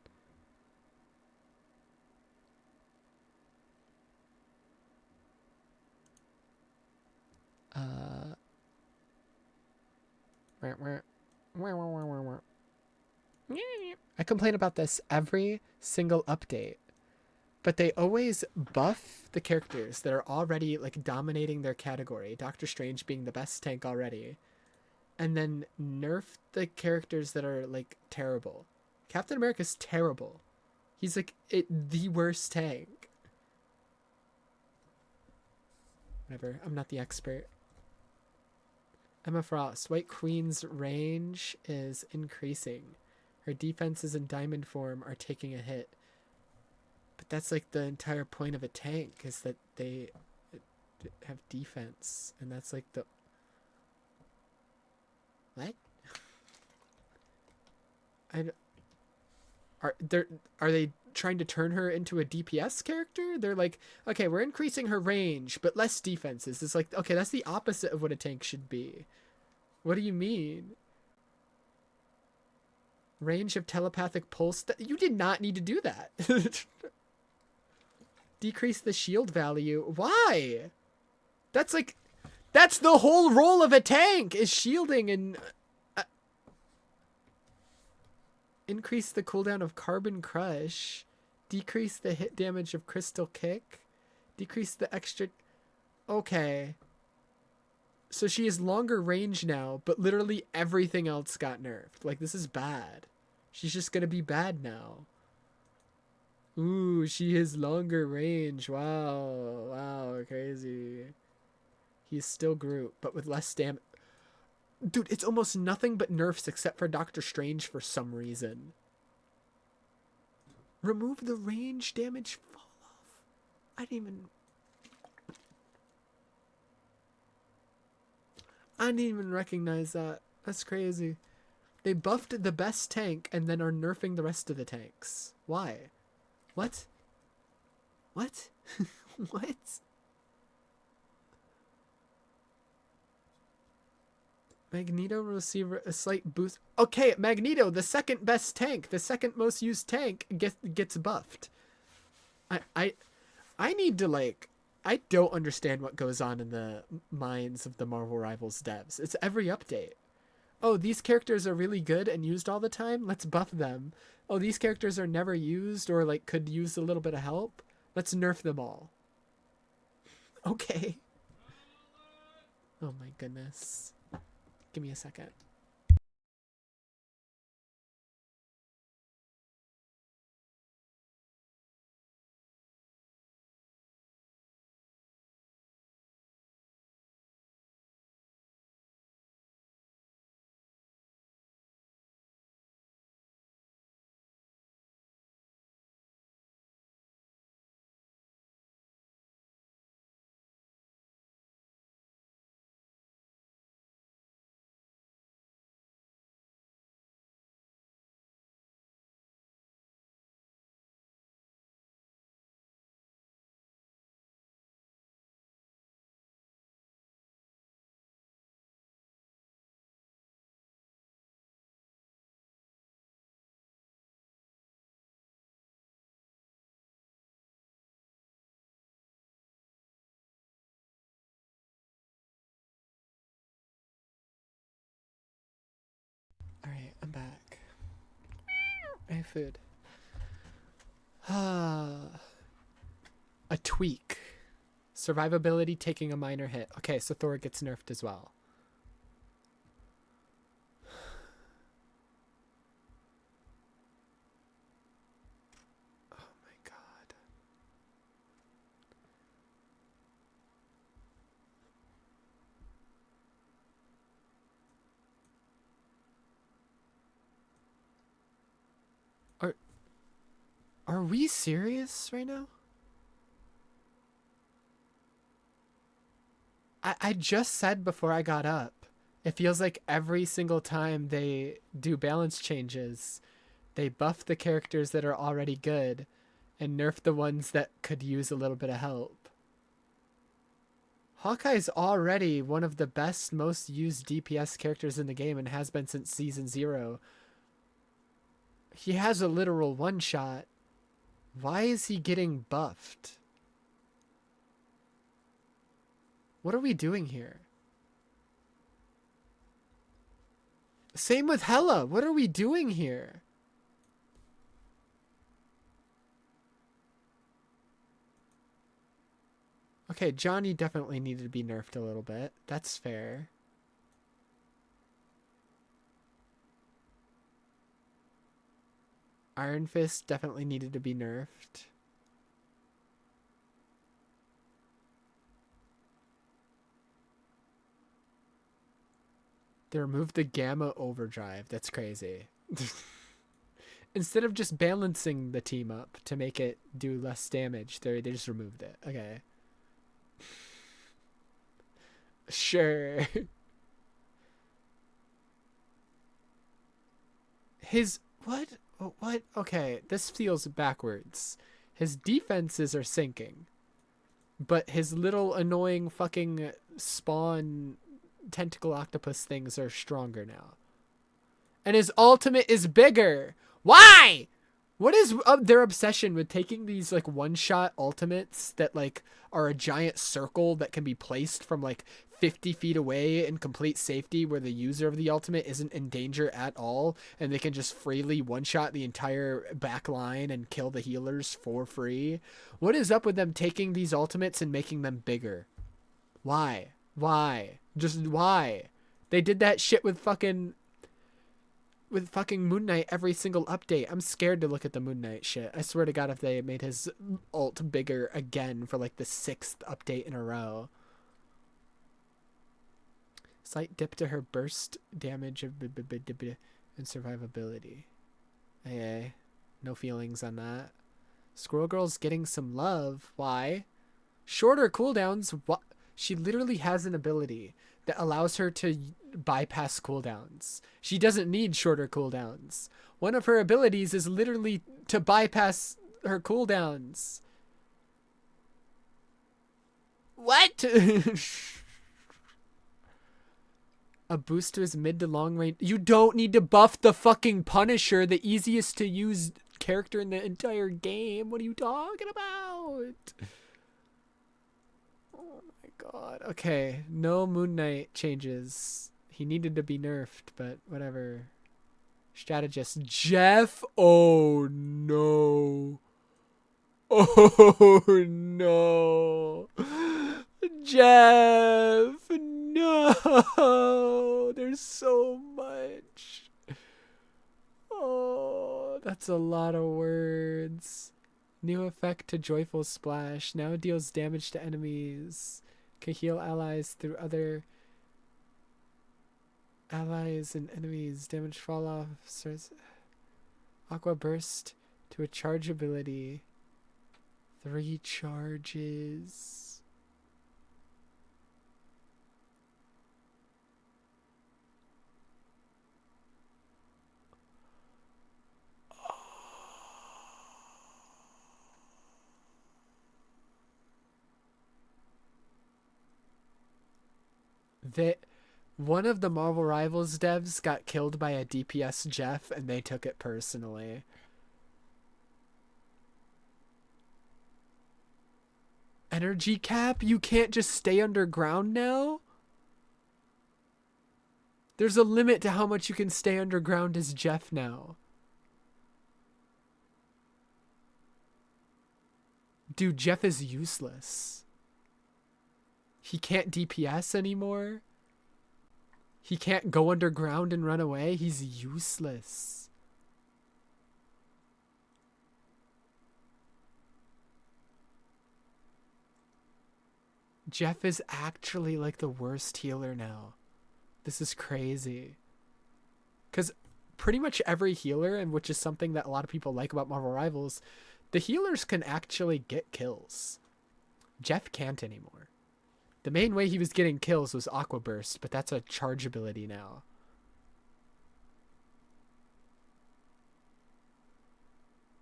I complain about this every single update, but they always buff the characters that are already like dominating their category, Doctor Strange being the best tank already, and then nerf the characters that are like terrible. Captain America's terrible. He's like the worst tank. Whatever, I'm not the expert. Emma Frost, White Queen's range is increasing. Her defenses in diamond form are taking a hit. But that's like the entire point of a tank, is that they have defense. And that's like the... What? Are they trying to turn her into a DPS character? They're like, okay, we're increasing her range, but less defenses. It's like, okay, that's the opposite of what a tank should be. What do you mean? Range of telepathic pulse. You did not need to do that. Decrease the shield value. Why? That's like, that's the whole role of a tank, is shielding and... Increase the cooldown of Carbon Crush. Decrease the hit damage of Crystal Kick. Decrease the extra... Okay. So she has longer range now, but literally everything else got nerfed. Like, this is bad. She's just gonna be bad now. Ooh, she has longer range. Wow. Wow, crazy. He's still Groot, but with less damage. Dude, it's almost nothing but nerfs except for Doctor Strange for some reason. Remove the range damage fall off. I didn't even recognize that. That's crazy. They buffed the best tank and then are nerfing the rest of the tanks. Why? What? What? What? Magneto will receive a slight boost. Okay, Magneto, the second best tank, the second most used tank, gets buffed. I need to like. I don't understand what goes on in the minds of the Marvel Rivals devs. It's every update. Oh, these characters are really good and used all the time. Let's buff them. Oh, these characters are never used or like could use a little bit of help. Let's nerf them all. Okay. Oh my goodness. Give me a second. Alright, I'm back. I have food. A tweak. Survivability taking a minor hit. Okay, so Thor gets nerfed as well. Oh my god. Are we serious right now? I just said before I got up, it feels like every single time they do balance changes, they buff the characters that are already good and nerf the ones that could use a little bit of help. Hawkeye's already one of the best, most used DPS characters in the game and has been since Season 0. He has a literal one-shot. Why is he getting buffed? What are we doing here? Same with Hela. What are we doing here? Okay, Johnny definitely needed to be nerfed a little bit. That's fair. Iron Fist definitely needed to be nerfed. They removed the Gamma Overdrive. That's crazy. Instead of just balancing the team up to make it do less damage, they just removed it. Okay. Sure. His... What? What? Okay, this feels backwards. His defenses are sinking. But his little annoying fucking spawn tentacle octopus things are stronger now. And his ultimate is bigger. Why? What is their obsession with taking these like one-shot ultimates that like are a giant circle that can be placed from like 50 feet away in complete safety where the user of the ultimate isn't in danger at all and they can just freely one-shot the entire back line and kill the healers for free? What is up with them taking these ultimates and making them bigger? Why? Why? Just why? They did that shit with fucking Moon Knight every single update. I'm scared to look at the Moon Knight shit. I swear to God, if they made his ult bigger again for like the 6th update in a row. Slight dip to her burst damage and survivability. Hey, no feelings on that. Squirrel Girl's getting some love. Why? Shorter cooldowns. What? She literally has an ability that allows her to bypass cooldowns. She doesn't need shorter cooldowns. One of her abilities is literally to bypass her cooldowns. What? A boost to his mid to long range. You don't need to buff the fucking Punisher, the easiest to use character in the entire game. What are you talking about? Oh my god. Okay, no Moon Knight changes. He needed to be nerfed, but whatever. Strategist Jeff. Oh no. Oh no. Jeff. No. There's so much. Oh, that's a lot of words. New effect to Joyful Splash. Now deals damage to enemies. Can heal allies through other allies and enemies. Damage fall off. Starts Aqua Burst to a charge ability. 3 charges. One of the Marvel Rivals devs got killed by a DPS Jeff, and they took it personally. Energy cap? You can't just stay underground now? There's a limit to how much you can stay underground as Jeff now. Dude, Jeff is useless. He can't DPS anymore. He can't go underground and run away. He's useless. Jeff is actually like the worst healer now. This is crazy. Because pretty much every healer, and which is something that a lot of people like about Marvel Rivals, the healers can actually get kills. Jeff can't anymore. The main way he was getting kills was Aqua Burst, but that's a charge ability now.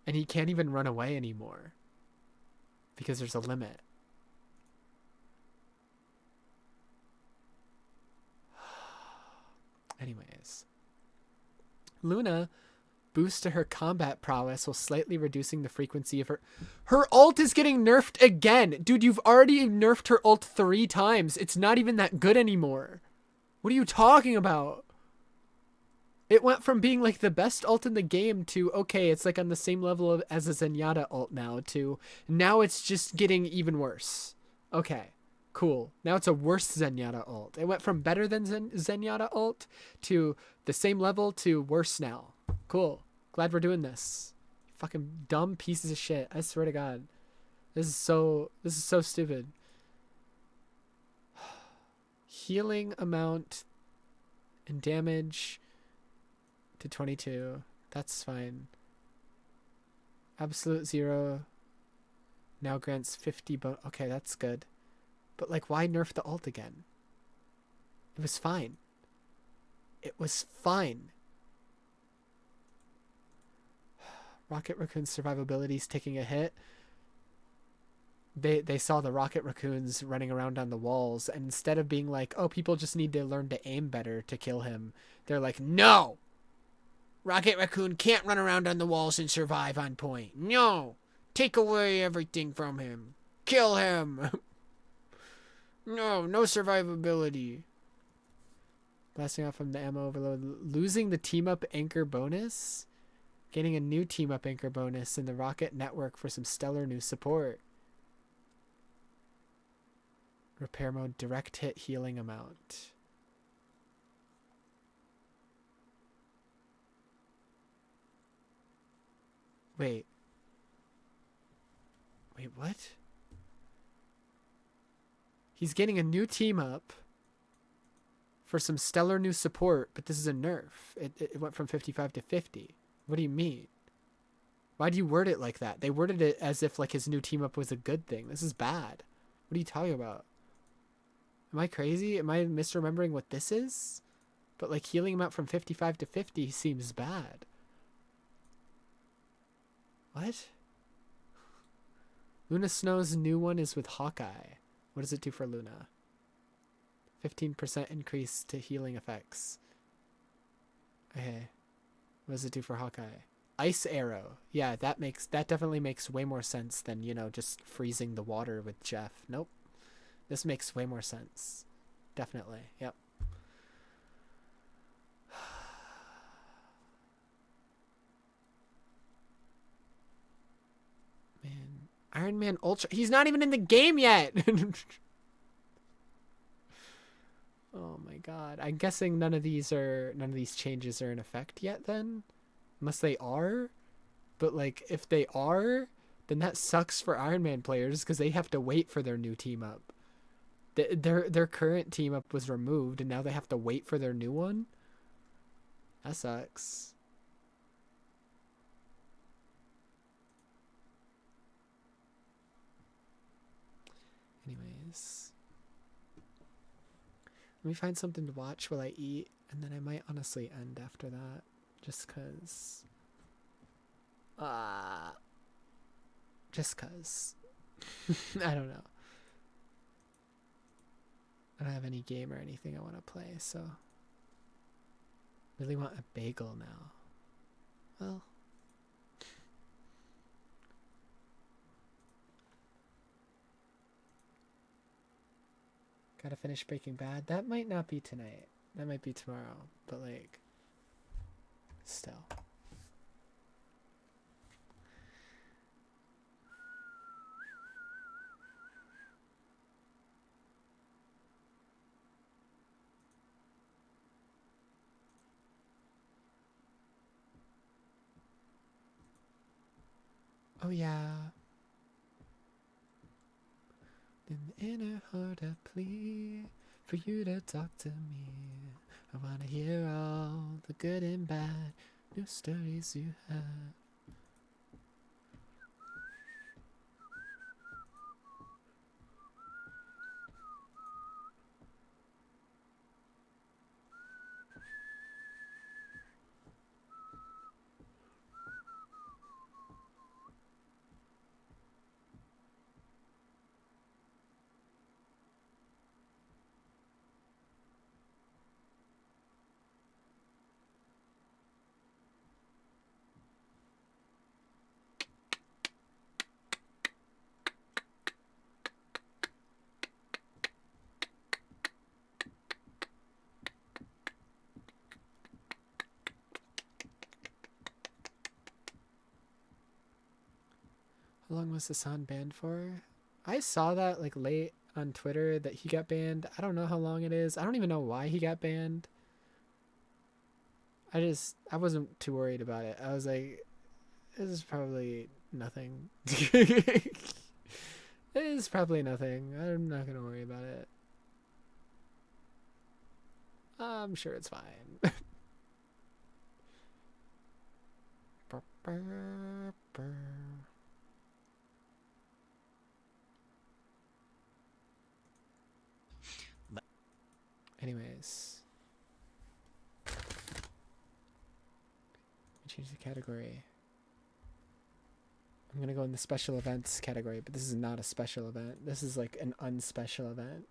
And he can't even run away anymore. Because there's a limit. Anyways. Luna boost to her combat prowess while slightly reducing the frequency of her ult is getting nerfed again. Dude, you've already nerfed her ult 3 times. It's not even that good anymore. What are you talking about? It went from being like the best ult in the game to, okay, it's like on the same level as a Zenyatta ult now, to now it's just getting even worse. Okay, cool. Now it's a worse Zenyatta ult. It went from better than Zenyatta ult to the same level to worse now. Cool. Glad we're doing this. Fucking dumb pieces of shit. I swear to God. This is so stupid. Healing amount and damage to 22. That's fine. Absolute 0 now grants 50 okay, that's good. But like, why nerf the ult again? It was fine. It was fine. Rocket Raccoon's survivability is taking a hit. They saw the Rocket Raccoons running around on the walls, and instead of being like, oh, people just need to learn to aim better to kill him, they're like, no! Rocket Raccoon can't run around on the walls and survive on point. No! Take away everything from him. Kill him! No survivability. Blasting off from the ammo overload. Losing the team-up anchor bonus? Getting a new team-up anchor bonus in the Rocket Network for some stellar new support. Repair mode, direct hit healing amount. Wait, what? He's getting a new team-up for some stellar new support, but this is a nerf. It went from 55 to 50. What do you mean? Why do you word it like that? They worded it as if like his new team up was a good thing. This is bad. What are you talking about? Am I crazy? Am I misremembering what this is? But like healing him out from 55 to 50 seems bad. What? Luna Snow's new one is with Hawkeye. What does it do for Luna? 15% increase to healing effects. Okay. What does it do for Hawkeye? Ice arrow. Yeah, that definitely makes way more sense than, you know, just freezing the water with Jeff. Nope. This makes way more sense. Definitely. Yep. Man, Iron Man Ultra. He's not even in the game yet. Oh my god. I'm guessing none of these changes are in effect yet then? Unless they are? But like if they are, then that sucks for Iron Man players because they have to wait for their new team up. Their current team up was removed and now they have to wait for their new one? That sucks. Anyways. Let me find something to watch while I eat, and then I might honestly end after that. Just cause. Just cause. I don't know. I don't have any game or anything I want to play, so. Really want a bagel now. Well. Gotta finish Breaking Bad. That might not be tonight. That might be tomorrow. But like, still. Oh yeah. In the inner heart a plea for you to talk to me. I wanna hear all the good and bad news stories you have. How long was Hassan banned for? I saw that like late on Twitter that he got banned. I don't know how long it is. I don't even know why he got banned. I wasn't too worried about it. I was like, this is probably nothing. It is probably nothing. I'm not gonna worry about it. I'm sure it's fine. Anyways. Change the category. I'm gonna go in the special events category, but this is not a special event. This is like an unspecial event.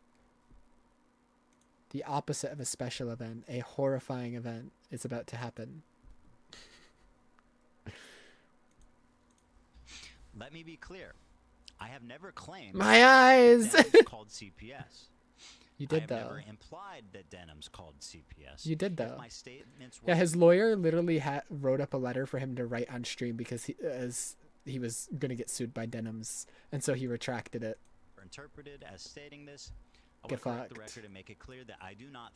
The opposite of a special event, a horrifying event is about to happen. Let me be clear. I have never claimed my eyes Denim's called CPS. You did I have though. never implied that Denim's called CPS. You did though. If my statements Yeah, were his lawyer literally wrote up a letter for him to write on stream because he was gonna get sued by Denims, and so he retracted it. interpreted as stating this, I Get will correct the fucked. record and make it clear that I do not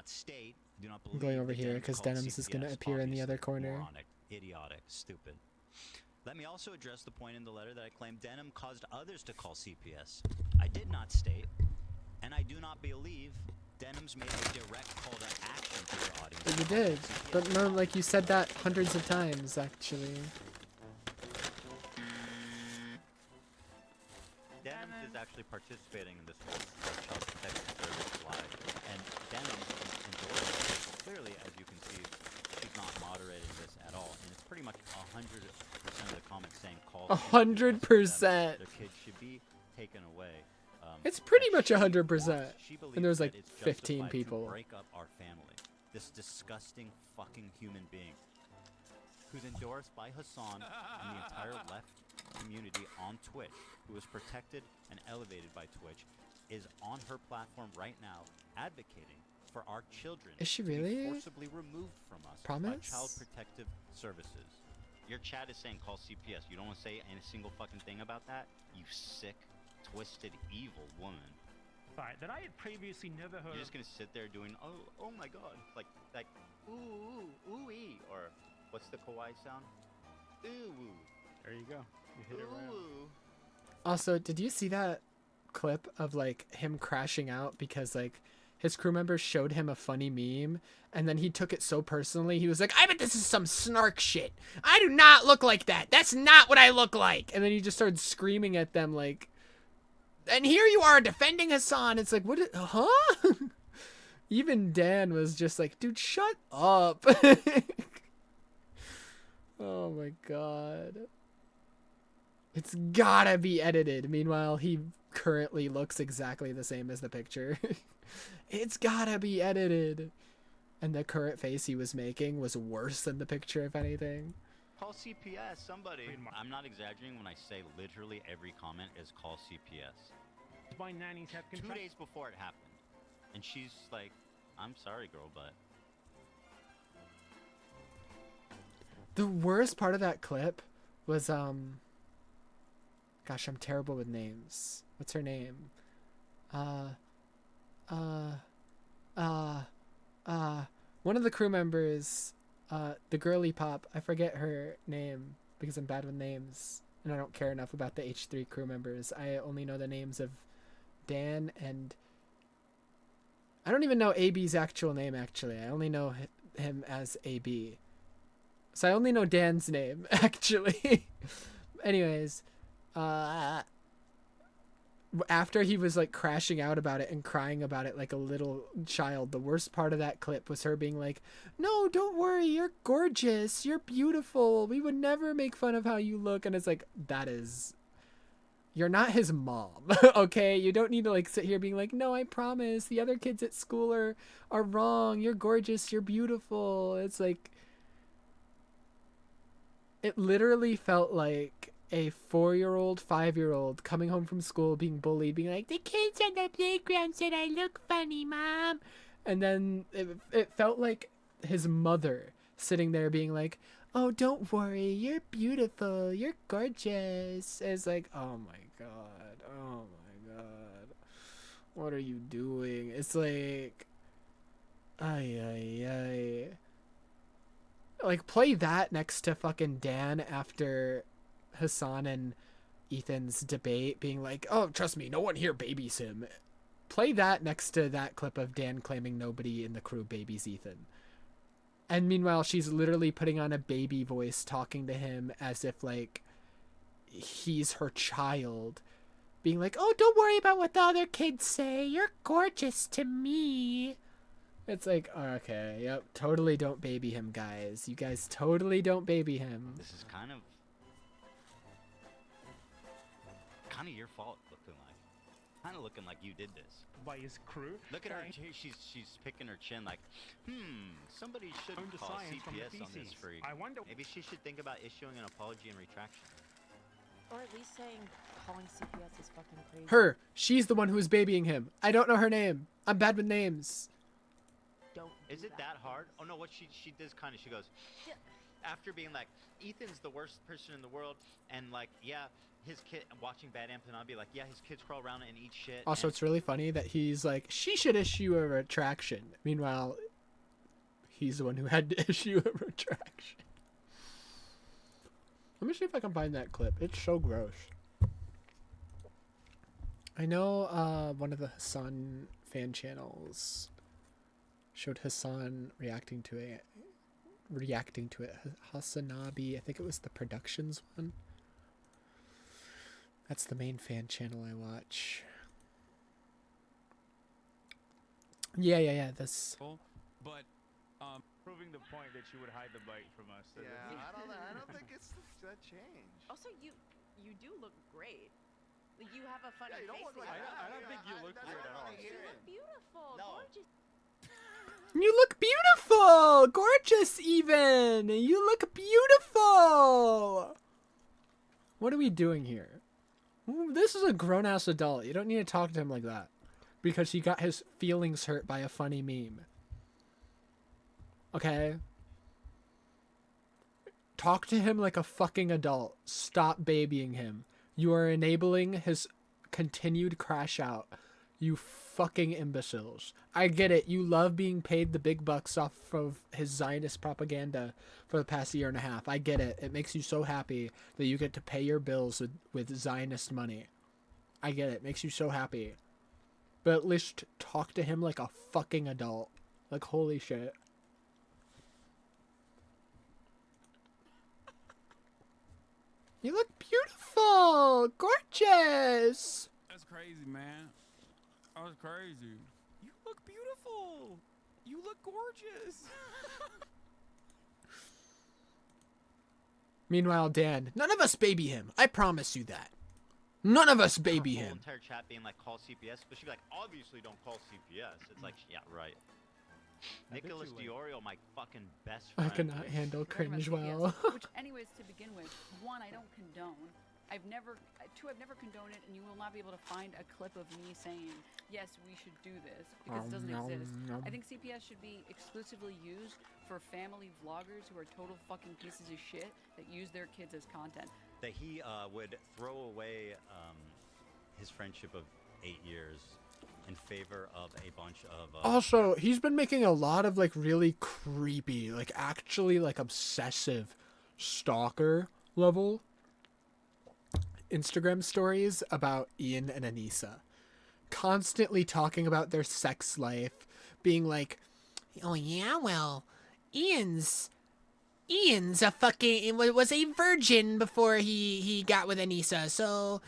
state, do not I'm believe going over that here Denim's because called Denims is gonna CPS. appear in the other Obviously, corner. moronic, idiotic, stupid. Let me also address the point in the letter that I claimed Denim caused others to call CPS. I did not state, and I do not believe Denim's made a direct call to action to their audience. But you did. But no, like you said that hundreds of times actually. Denims is actually participating in this whole child protection service live, and Denims enjoys it. Clearly, as you can see, she's not moderating this at all, and it's pretty much 100% of the comments saying call. 100%. Their kids should be taken away. It's pretty much She 100%. believes believe there was that like it's 15 justified people. to break up our family. This disgusting fucking human being who's endorsed by Hassan and the entire left community on Twitch, who is protected and elevated by Twitch, is on her platform right now advocating for our children Is she to be really? forcibly removed from us by Promise? Child Protective Services. Your chat is saying call CPS. You don't want to say any single fucking thing about that? You sick, twisted, evil woman. Right, that I had previously never heard You're of. just gonna sit there doing, oh my god, like, ooh-ee, or what's the kawaii sound? Ooh, There you go. You hit it right on. ooh. Also, did you see that clip of like him crashing out because like his crew members showed him a funny meme and then he took it so personally? He was like, I bet this is some snark shit. I do not look like that. That's not what I look like. And then he just started screaming at them like, and here you are defending Hassan. It's like, what? Huh? Even Dan was just like, dude, shut up. Oh my god. It's gotta be edited. Meanwhile, he currently looks exactly the same as the picture. It's gotta be edited. And the current face he was making was worse than the picture, if anything. Call CPS, somebody. Wait, Mark. I'm not exaggerating when I say literally every comment is call CPS. My nannies have 2 contracted. days before it happened. And she's like, I'm sorry, girl, but The worst part of that clip was, gosh, I'm terrible with names. What's her name? One of the crew members, the girly pop, I forget her name because I'm bad with names and I don't care enough about the H3 crew members. I only know the names of Dan and I don't even know AB's actual name, actually. I only know him as AB. So I only know Dan's name, actually. Anyways, after he was like crashing out about it and crying about it like a little child, the worst part of that clip was her being like, no, don't worry, you're gorgeous, you're beautiful, we would never make fun of how you look. And it's like, you're not his mom. Okay, you don't need to like sit here being like, no, I promise the other kids at school are wrong, you're gorgeous, you're beautiful. It's like, it literally felt like a 4-year-old, 5-year-old coming home from school being bullied, being like, the kids on the playground said I look funny, Mom. And then it felt like his mother sitting there being like, oh, don't worry, you're beautiful, you're gorgeous. It's like, oh my god, what are you doing? It's like, ay. Like, play that next to fucking Dan after Hassan and Ethan's debate being like, oh, trust me, no one here babies him. Play that next to that clip of Dan claiming nobody in the crew babies Ethan. And meanwhile, she's literally putting on a baby voice talking to him as if, like, he's her child. Being like, oh, don't worry about what the other kids say. You're gorgeous to me. It's like, okay, yep, totally don't baby him, guys. You guys totally don't baby him. this is kind of your fault looking like. Kind of looking like you did this. By his crew. Look at her. Sorry. She's picking her chin like, somebody should Owned to call science from the CPS on this feces. freak. I wonder. Maybe she should think about issuing an apology and retraction. Or at least saying calling CPS is fucking crazy. Her. She's the one who is babying him. I don't know her name. I'm bad with names. Don't Is do it that hard? Oh no, what she does kind of, she goes, after being like, Ethan's the worst person in the world, and like, yeah, his kid, watching Bad Amp, and I'll be like, yeah, his kids crawl around and eat shit. Also, and it's really funny that he's like, she should issue a retraction. Meanwhile, he's the one who had to issue a retraction. Let me see if I can find that clip. It's so gross. I know one of the Hassan fan channels showed Hassan reacting to it. Hassanabi, I think it was the Productions one. That's the main fan channel I watch. Yeah. This. But proving the point that you would hide the bite from us. That Yeah, I don't think it's that change. Also, you do look great. Like, you have a funny Yeah, you don't face. look like that that. I don't think you look that's weird what at I all. wanna hear You it. look beautiful, No. gorgeous. You look beautiful! Gorgeous, even! You look beautiful! What are we doing here? Ooh, this is a grown-ass adult. You don't need to talk to him like that. Because he got his feelings hurt by a funny meme. Okay? Talk to him like a fucking adult. Stop babying him. You are enabling his continued crash out. You fucking imbeciles. I get it. You love being paid the big bucks off of his Zionist propaganda for the past year and a half. I get it. It makes you so happy that you get to pay your bills with Zionist money. I get it. It makes you so happy. But at least talk to him like a fucking adult. Like, holy shit. You look beautiful! Gorgeous! That's crazy, man. That was crazy. You look beautiful. You look gorgeous. Meanwhile, Dan, none of us baby him. I promise you that. None of us baby Her whole him. entire chat being like, call CPS, but she'd be like, obviously don't call CPS. It's like, yeah, right. Nicholas Diorio, my fucking best I friend. cannot handle We're talking cringe about well. CPS, which, anyways, to begin with, one, I don't condone. I've never condoned it, and you will not be able to find a clip of me saying, yes, we should do this, because it doesn't exist. I think CPS should be exclusively used for family vloggers who are total fucking pieces of shit that use their kids as content. That he would throw away his friendship of 8 years in favor of a bunch of... Also, he's been making a lot of, like, really creepy, like, actually, like, obsessive stalker level Instagram stories about Ian and Anissa. Constantly talking about their sex life, being like, oh yeah, well, Ian's a fucking, was a virgin before he got with Anissa, so,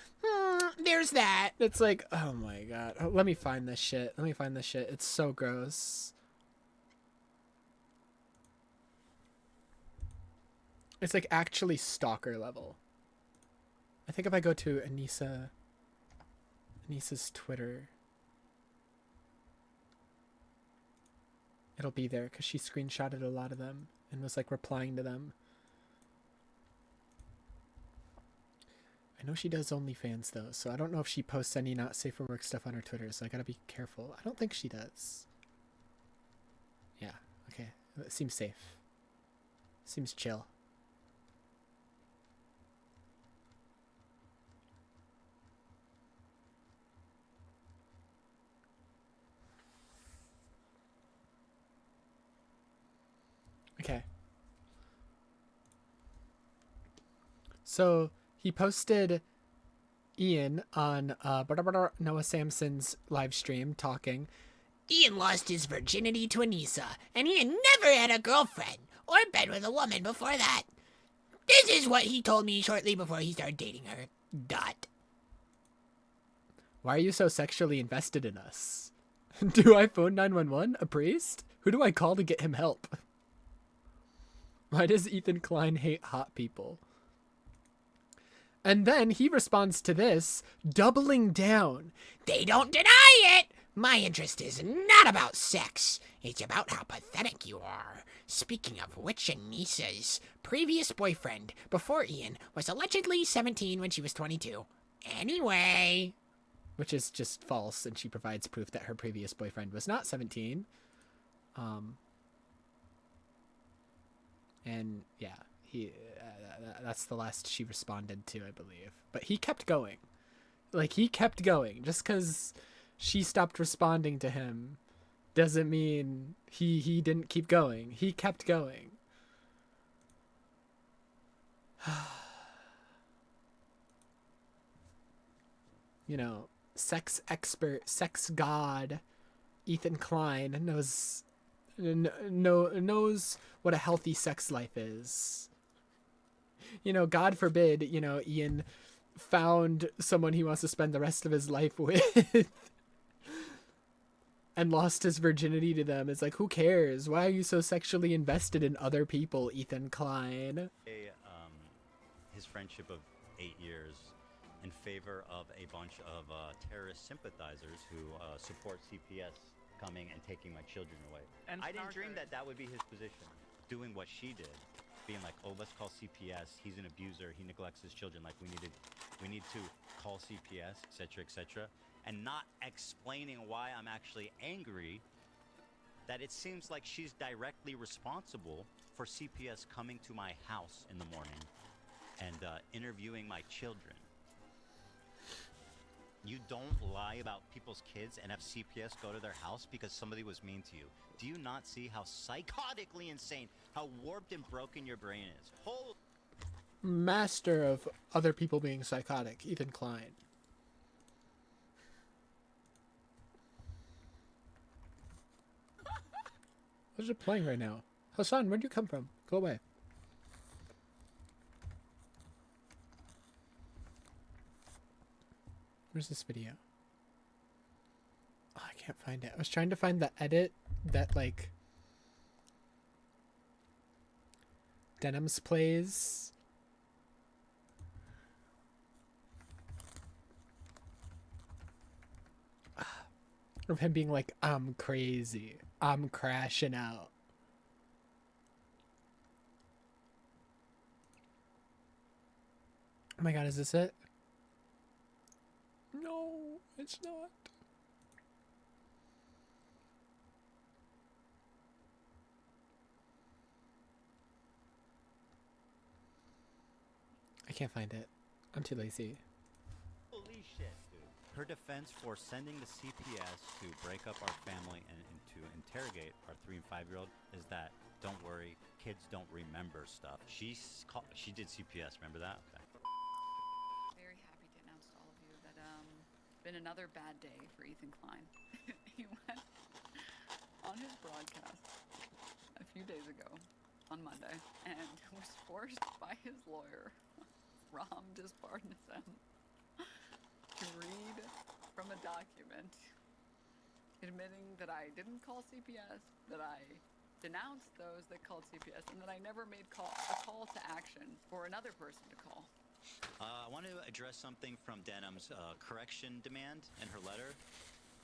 there's that. It's like, oh my god. Oh, let me find this shit. It's so gross. It's like actually stalker level. I think if I go to Anissa's Twitter, it'll be there because she screenshotted a lot of them and was like replying to them. I know she does OnlyFans though, so I don't know if she posts any not safe for work stuff on her Twitter, so I gotta be careful. I don't think she does. Yeah, okay. It seems safe. Seems chill. Okay. So he posted Ian on Noah Samson's live stream talking. Ian lost his virginity to Anissa, and he had never had a girlfriend or been with a woman before that. This is what he told me shortly before he started dating her. Dot. Why are you so sexually invested in us? Do I phone 911? A priest? Who do I call to get him help? Why does Ethan Klein hate hot people? And then he responds to this, doubling down. They don't deny it! My interest is not about sex. It's about how pathetic you are. Speaking of which, Anissa's previous boyfriend, before Ian, was allegedly 17 when she was 22. Anyway. Which is just false, and she provides proof that her previous boyfriend was not 17. And yeah, that's the last she responded to, I believe. But he kept going. Like, he kept going. Just because she stopped responding to him doesn't mean he didn't keep going. He kept going. You know, sex expert, sex god, Ethan Klein knows what a healthy sex life is. You know, God forbid, you know, Ian found someone he wants to spend the rest of his life with and lost his virginity to them. It's like, who cares? Why are you so sexually invested in other people, Ethan Klein? His friendship of 8 years in favor of a bunch of terrorist sympathizers who support CPS coming and taking my children away. And I didn't dream snarkers. that would be his position, doing what she did, being like, oh, let's call CPS. He's an abuser. He neglects his children. Like, we need to call CPS, etc., and not explaining why I'm actually angry. That it seems like she's directly responsible for CPS coming to my house in the morning and interviewing my children. You don't lie about people's kids and have CPS go to their house because somebody was mean to you. Do you not see how psychotically insane, how warped and broken your brain is? Holy... Master of other people being psychotic, Ethan Klein. What's it playing right now? Hassan, where'd you come from? Go away. Where's this video? Oh, I can't find it. I was trying to find the edit that, like, Denims plays. Of him being like, I'm crazy. I'm crashing out. Oh my god, is this it? No, it's not. I can't find it. I'm too lazy. Holy shit, dude. Her defense for sending the CPS to break up our family and to interrogate our 3 and 5-year-old is that, don't worry, kids don't remember stuff. She did CPS, remember that? Okay. Very happy to announce to all of you that been another bad day for Ethan Klein. He went on his broadcast a few days ago on Monday and was forced by his lawyer, Ram Disparnasem, to read from a document admitting that I didn't call CPS, that I denounced those that called CPS, and that I never made a call to action for another person to call. I want to address something from Denham's correction demand in her letter.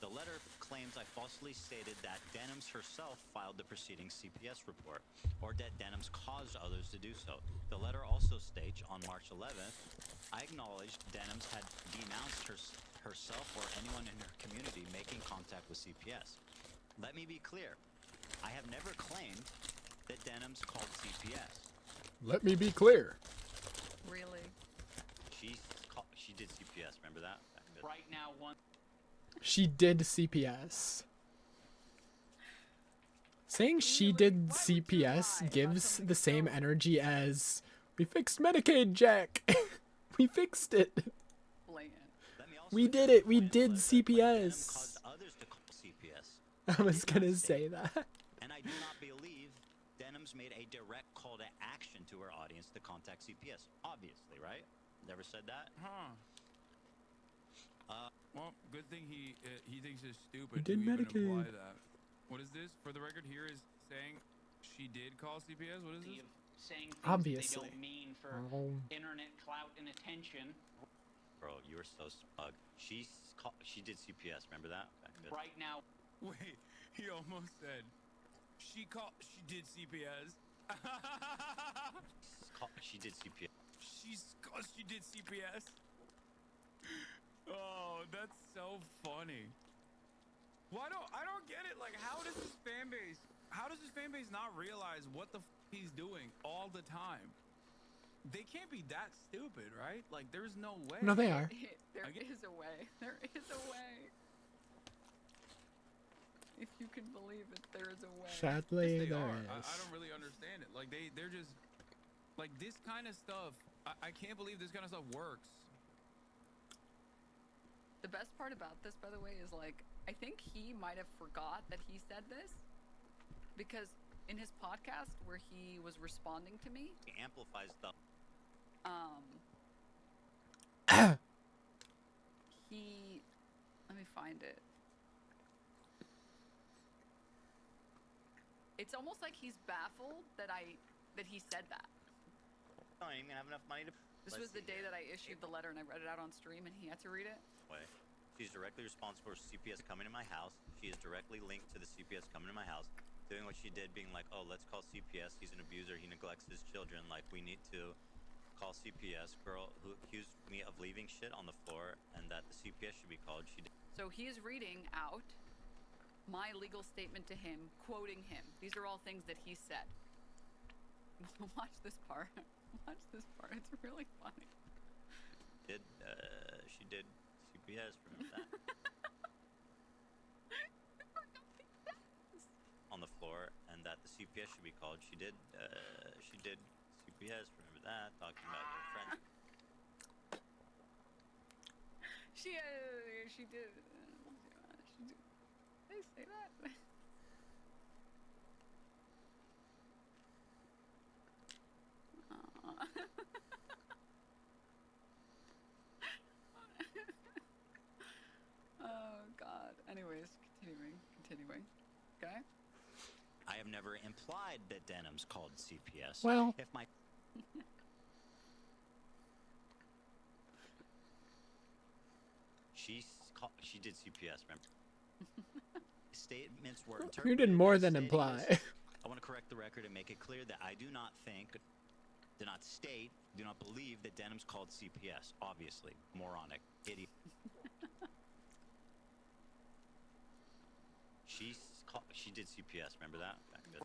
The letter claims I falsely stated that Denham's herself filed the preceding CPS report, or that Denham's caused others to do so. The letter also states, on March 11th, I acknowledged Denham's had denounced herself or anyone in her community making contact with CPS. Let me be clear. I have never claimed that Denham's called CPS. Let me be clear. Really? She did CPS, remember that? Right now, one. She did CPS. Saying she did CPS gives the same energy as, we fixed Medicaid, Jack. We fixed it. Blatant. We did it. We did Denham CPS. caused others to call CPS. I was gonna say that. And I do not believe Denham's made a direct call to action to her audience to contact CPS. Obviously, right? Never said that? Huh. Well, good thing he thinks it's We stupid did to even Medicaid. imply that. What is this? For the record, here is saying she did call CPS. What is this? Saying things Obviously. they don't mean for internet clout and attention. Bro, you were so smug. She did CPS, remember that? Okay, good. Right now, Wait, he almost said she did CPS. She did CPS. She did CPS. Oh, that's so funny. I don't get it. Like, how does this fan base not realize what the he's doing all the time? They can't be that stupid, right? Like, there's no way. No, they are. There is a way. There is a way. If you can believe it, there is a way. Sadly, Yes, they there are. is. I don't really understand it. Like, they're just like this kind of stuff. I can't believe this kind of stuff works. The best part about this, by the way, is like, I think he might have forgot that he said this, because in his podcast where he was responding to me, He amplifies stuff. let me find it. It's almost like he's baffled that he said that. I ain't gonna have enough money to... This was the day that I issued the letter and I read it out on stream and he had to read it. Way. She's directly responsible for CPS coming to my house. She is directly linked to the CPS coming to my house, doing what she did, being like, oh, let's call CPS. He's an abuser. He neglects his children. Like, we need to call CPS. Girl who accused me of leaving shit on the floor and that the CPS should be called. She did. So he is reading out my legal statement to him, quoting him. These are all things that he said. Watch this part. Watch this part. It's really funny. She did CPS, remember that? On the floor, and that the CPS should be called. She did CPS, remember that? Talking about your friends. She did. She did. Did I say that? Oh God. Anyways, continuing. Okay. I have never implied that Denham's called CPS. Well. If my she did CPS, remember? Statements were interpreted. You did more as than stating imply. this. I want to correct the record and make it clear that I do not believe that Denham's called CPS. Obviously, moronic, idiot. She did CPS. Remember that? Okay, good.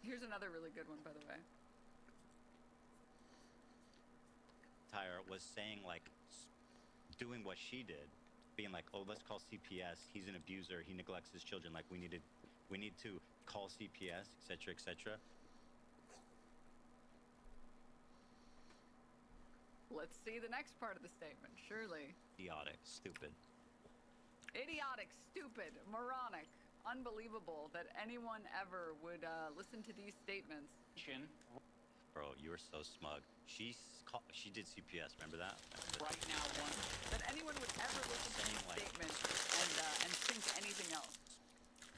Here's another really good one, by the way. Tyre was saying, like, doing what she did, being like, oh, let's call CPS. He's an abuser. He neglects his children. Like, we need to call CPS, etc., etc. Let's see the next part of the statement. Surely. Idiotic, stupid. Idiotic, stupid, moronic, unbelievable that anyone ever would listen to these statements. Bro, you were so smug. She did CPS. Remember that? Right now, one. That anyone would ever listen to these statements and think anything else.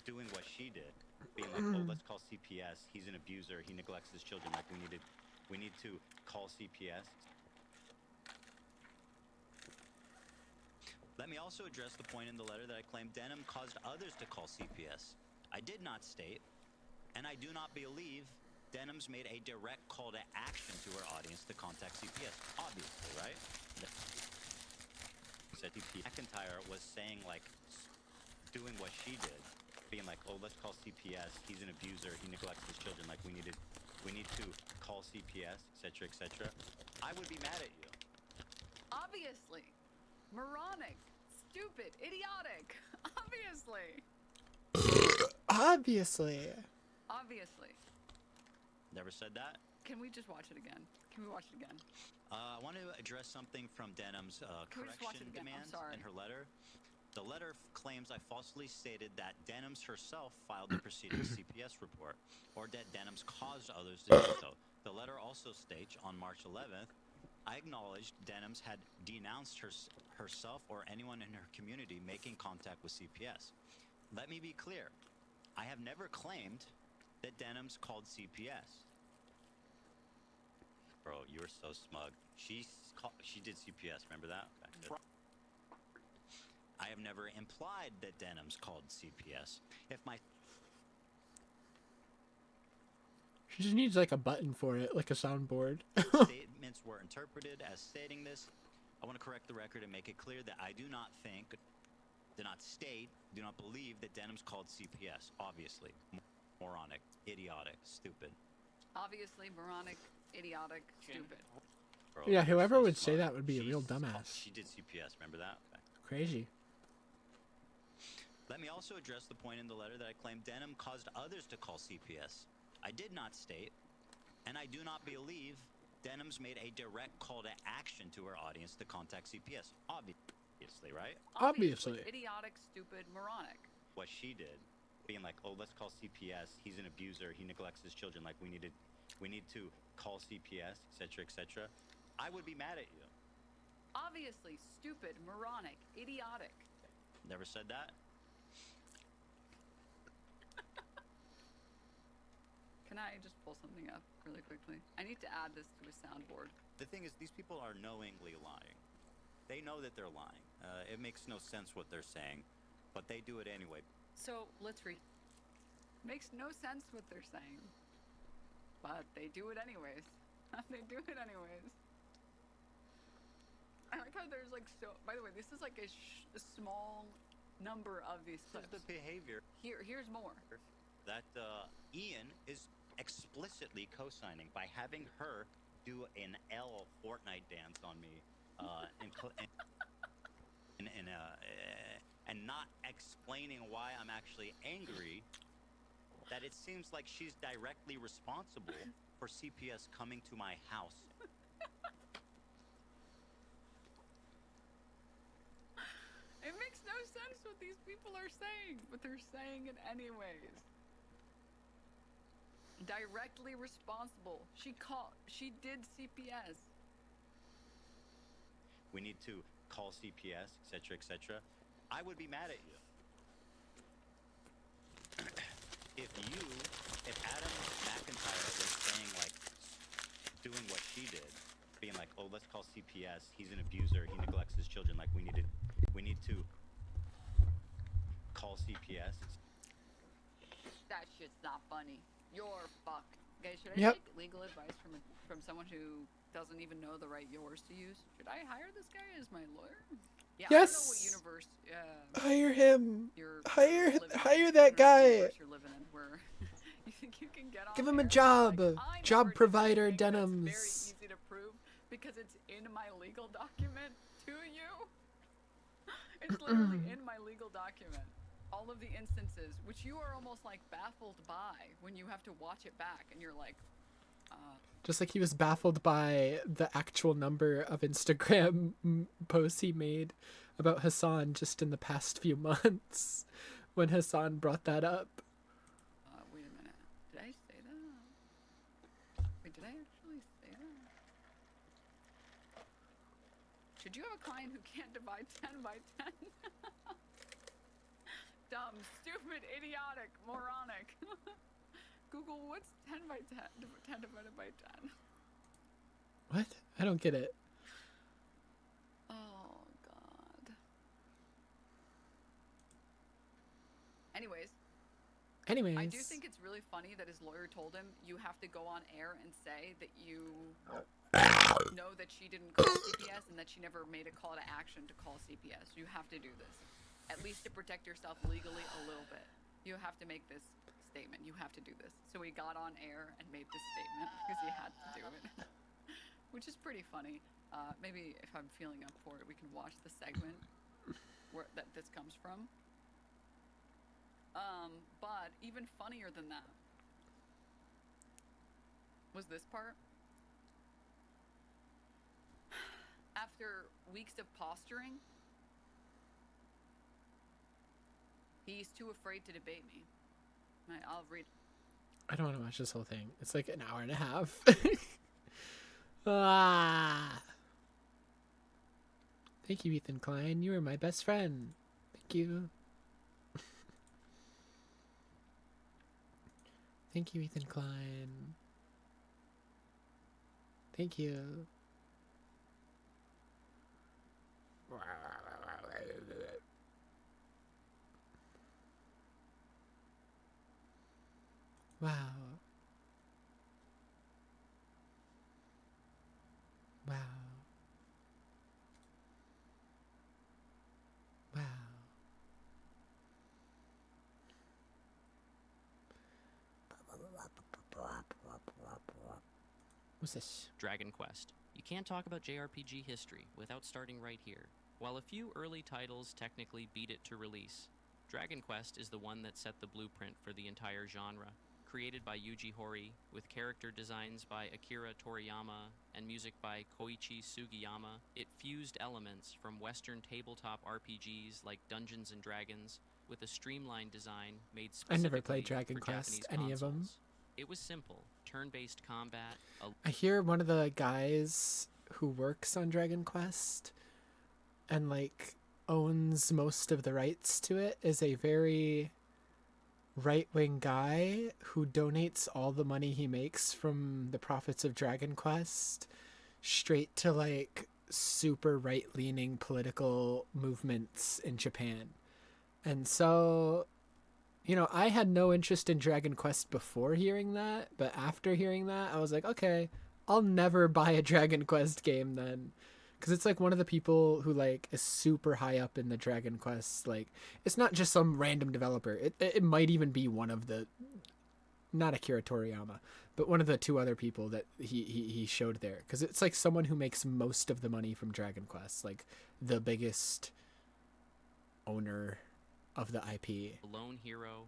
Doing what she did, being like, oh, let's call CPS. He's an abuser. He neglects his children. Like, we need to call CPS. Let me also address the point in the letter that I claimed Denham caused others to call CPS. I did not state, and I do not believe, Denham's made a direct call to action to her audience to contact CPS. Obviously, right? McIntyre was saying, like, doing what she did, being like, oh, let's call CPS. He's an abuser. He neglects his children. Like, we need to call CPS, etc., etc. I would be mad at you. Obviously. Moronic. Stupid. Idiotic. Obviously. Obviously. Obviously. Never said that? Can we just watch it again? Can we watch it again? I want to address something from Denham's correction demands in her letter. The letter claims I falsely stated that Denham's herself filed the preceding CPS report, or that Denham's caused others to do so. The letter also states, on March 11th, I acknowledged Denham's had denounced herself or anyone in her community making contact with CPS. Let me be clear. I have never claimed that Denham's called CPS. Bro, you were so smug. She did CPS, remember that? Okay, good. I have never implied that Denham's called CPS. If my She just needs like a button for it, like a soundboard. statements were interpreted as stating this, I want to correct the record and make it clear that I do not believe that Denham's called CPS. Obviously. Moronic, idiotic, stupid. Obviously, moronic, idiotic, stupid. Bro, Yeah, whoever so would say smug. that would be a real dumbass. She did CPS, remember that? Okay. Crazy. Let me also address the point in the letter that I claimed Denham caused others to call CPS. I did not state, and I do not believe, Denham's made a direct call to action to her audience to contact CPS. Obviously, right? Obviously. Idiotic, stupid, moronic. What she did, being like, oh, let's call CPS. He's an abuser. He neglects his children. Like, we need to call CPS, etc., etc. I would be mad at you. Obviously, stupid, moronic, idiotic. Never said that. Can I just pull something up really quickly? I need to add this to a soundboard. The thing is, these people are knowingly lying. They know that they're lying. It makes no sense what they're saying, but they do it anyway. So let's read. Makes no sense what they're saying, but they do it anyways. They do it anyways. I like how there's like so. By the way, this is like a small number of these clips. This is the behavior Here's more. that Ian is explicitly co-signing by having her do an L Fortnite dance on me, and not explaining why I'm actually angry. That it seems like she's directly responsible for CPS coming to my house. It makes no sense what these people are saying, but they're saying it anyways. Directly responsible. She did CPS. We need to call CPS, etc., etc. I would be mad at you. If Adam McIntyre was saying, like, doing what she did, being like, oh, let's call CPS, he's an abuser, he neglects his children, like, we need to call CPS. That shit's not funny. You're fucked. Okay, should I Yep. take legal advice from someone who doesn't even know the right yours to use? Should I hire this guy as my lawyer? Yeah, I don't know what Yes. universe Hire him. you're Hire living in. hire I that don't know what guy. universe you're living in where you think you can get on Give him a air and be job. like, "I Job never did provider, anything that's Denims. Very easy to prove because it's in my legal document to you. It's literally in my legal document. All of the instances, which you are almost like baffled by when you have to watch it back and you're like, Just like he was baffled by the actual number of Instagram posts he made about Hassan just in the past few months when Hassan brought that up. wait a minute. Did I say that? Wait, did I actually say that? Should you have a client who can't divide 10 by 10? Dumb, stupid, idiotic, moronic. Google, what's 10 by 10? 10 divided by 10. What? I don't get it. Oh, God. Anyways, Anyways. I do think it's really funny that his lawyer told him you have to go on air and say that you know that she didn't call CPS and that she never made a call to action to call CPS. You have to do this. At least to protect yourself legally a little bit. You have to make this statement. You have to do this. So he got on air and made this statement because he had to do it. Which is pretty funny. Maybe if I'm feeling up for it, we can watch the segment where this comes from. But even funnier than that was this part. After weeks of posturing, he's too afraid to debate me. I'll read. I don't want to watch this whole thing. It's like an hour and a half. Ah. Thank you, Ethan Klein. You are my best friend. Thank you. Thank you, Ethan Klein. Thank you. Wow. Wow. Wow. What's this? Dragon Quest. You can't talk about JRPG history without starting right here. While a few early titles technically beat it to release, Dragon Quest is the one that set the blueprint for the entire genre. Created by Yuji Horii, with character designs by Akira Toriyama and music by Koichi Sugiyama, it fused elements from Western tabletop RPGs like Dungeons & Dragons with a streamlined design made I never specifically played Dragon for Quest, Japanese any of them. consoles. It was simple, turn-based combat. I hear one of the guys who works on Dragon Quest and like owns most of the rights to it, is a very right-wing guy who donates all the money he makes from the profits of Dragon Quest straight to like super right-leaning political movements in Japan. And so, you know, I had no interest in Dragon Quest before hearing that, but after hearing that, I was like, okay, I'll never buy a Dragon Quest game then. Because it's like one of the people who like is super high up in the Dragon Quest. Like, it's not just some random developer. It might even be one of the, not Akira Toriyama, but one of the two other people that he showed there. Because it's like someone who makes most of the money from Dragon Quest. Like, the biggest owner of the IP. A lone hero,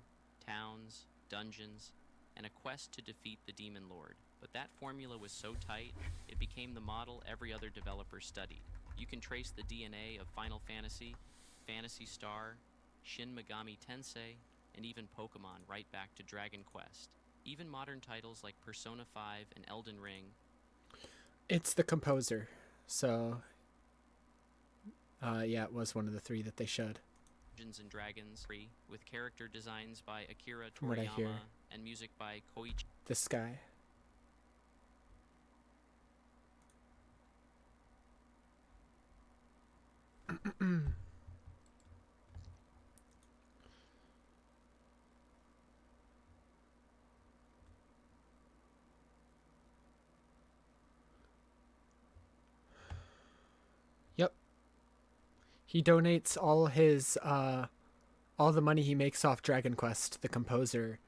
towns, dungeons, and a quest to defeat the Demon Lord. But that formula was so tight, it became the model every other developer studied. You can trace the DNA of Final Fantasy, Phantasy Star, Shin Megami Tensei, and even Pokemon right back to Dragon Quest. Even modern titles like Persona 5 and Elden Ring. It's the composer. So, yeah, it was one of the three that they showed. Dungeons and Dragons, with character designs by Akira From what I hear. Toriyama and music by Koichi. This guy. Yep. He donates all his all the money he makes off Dragon Quest, the composer,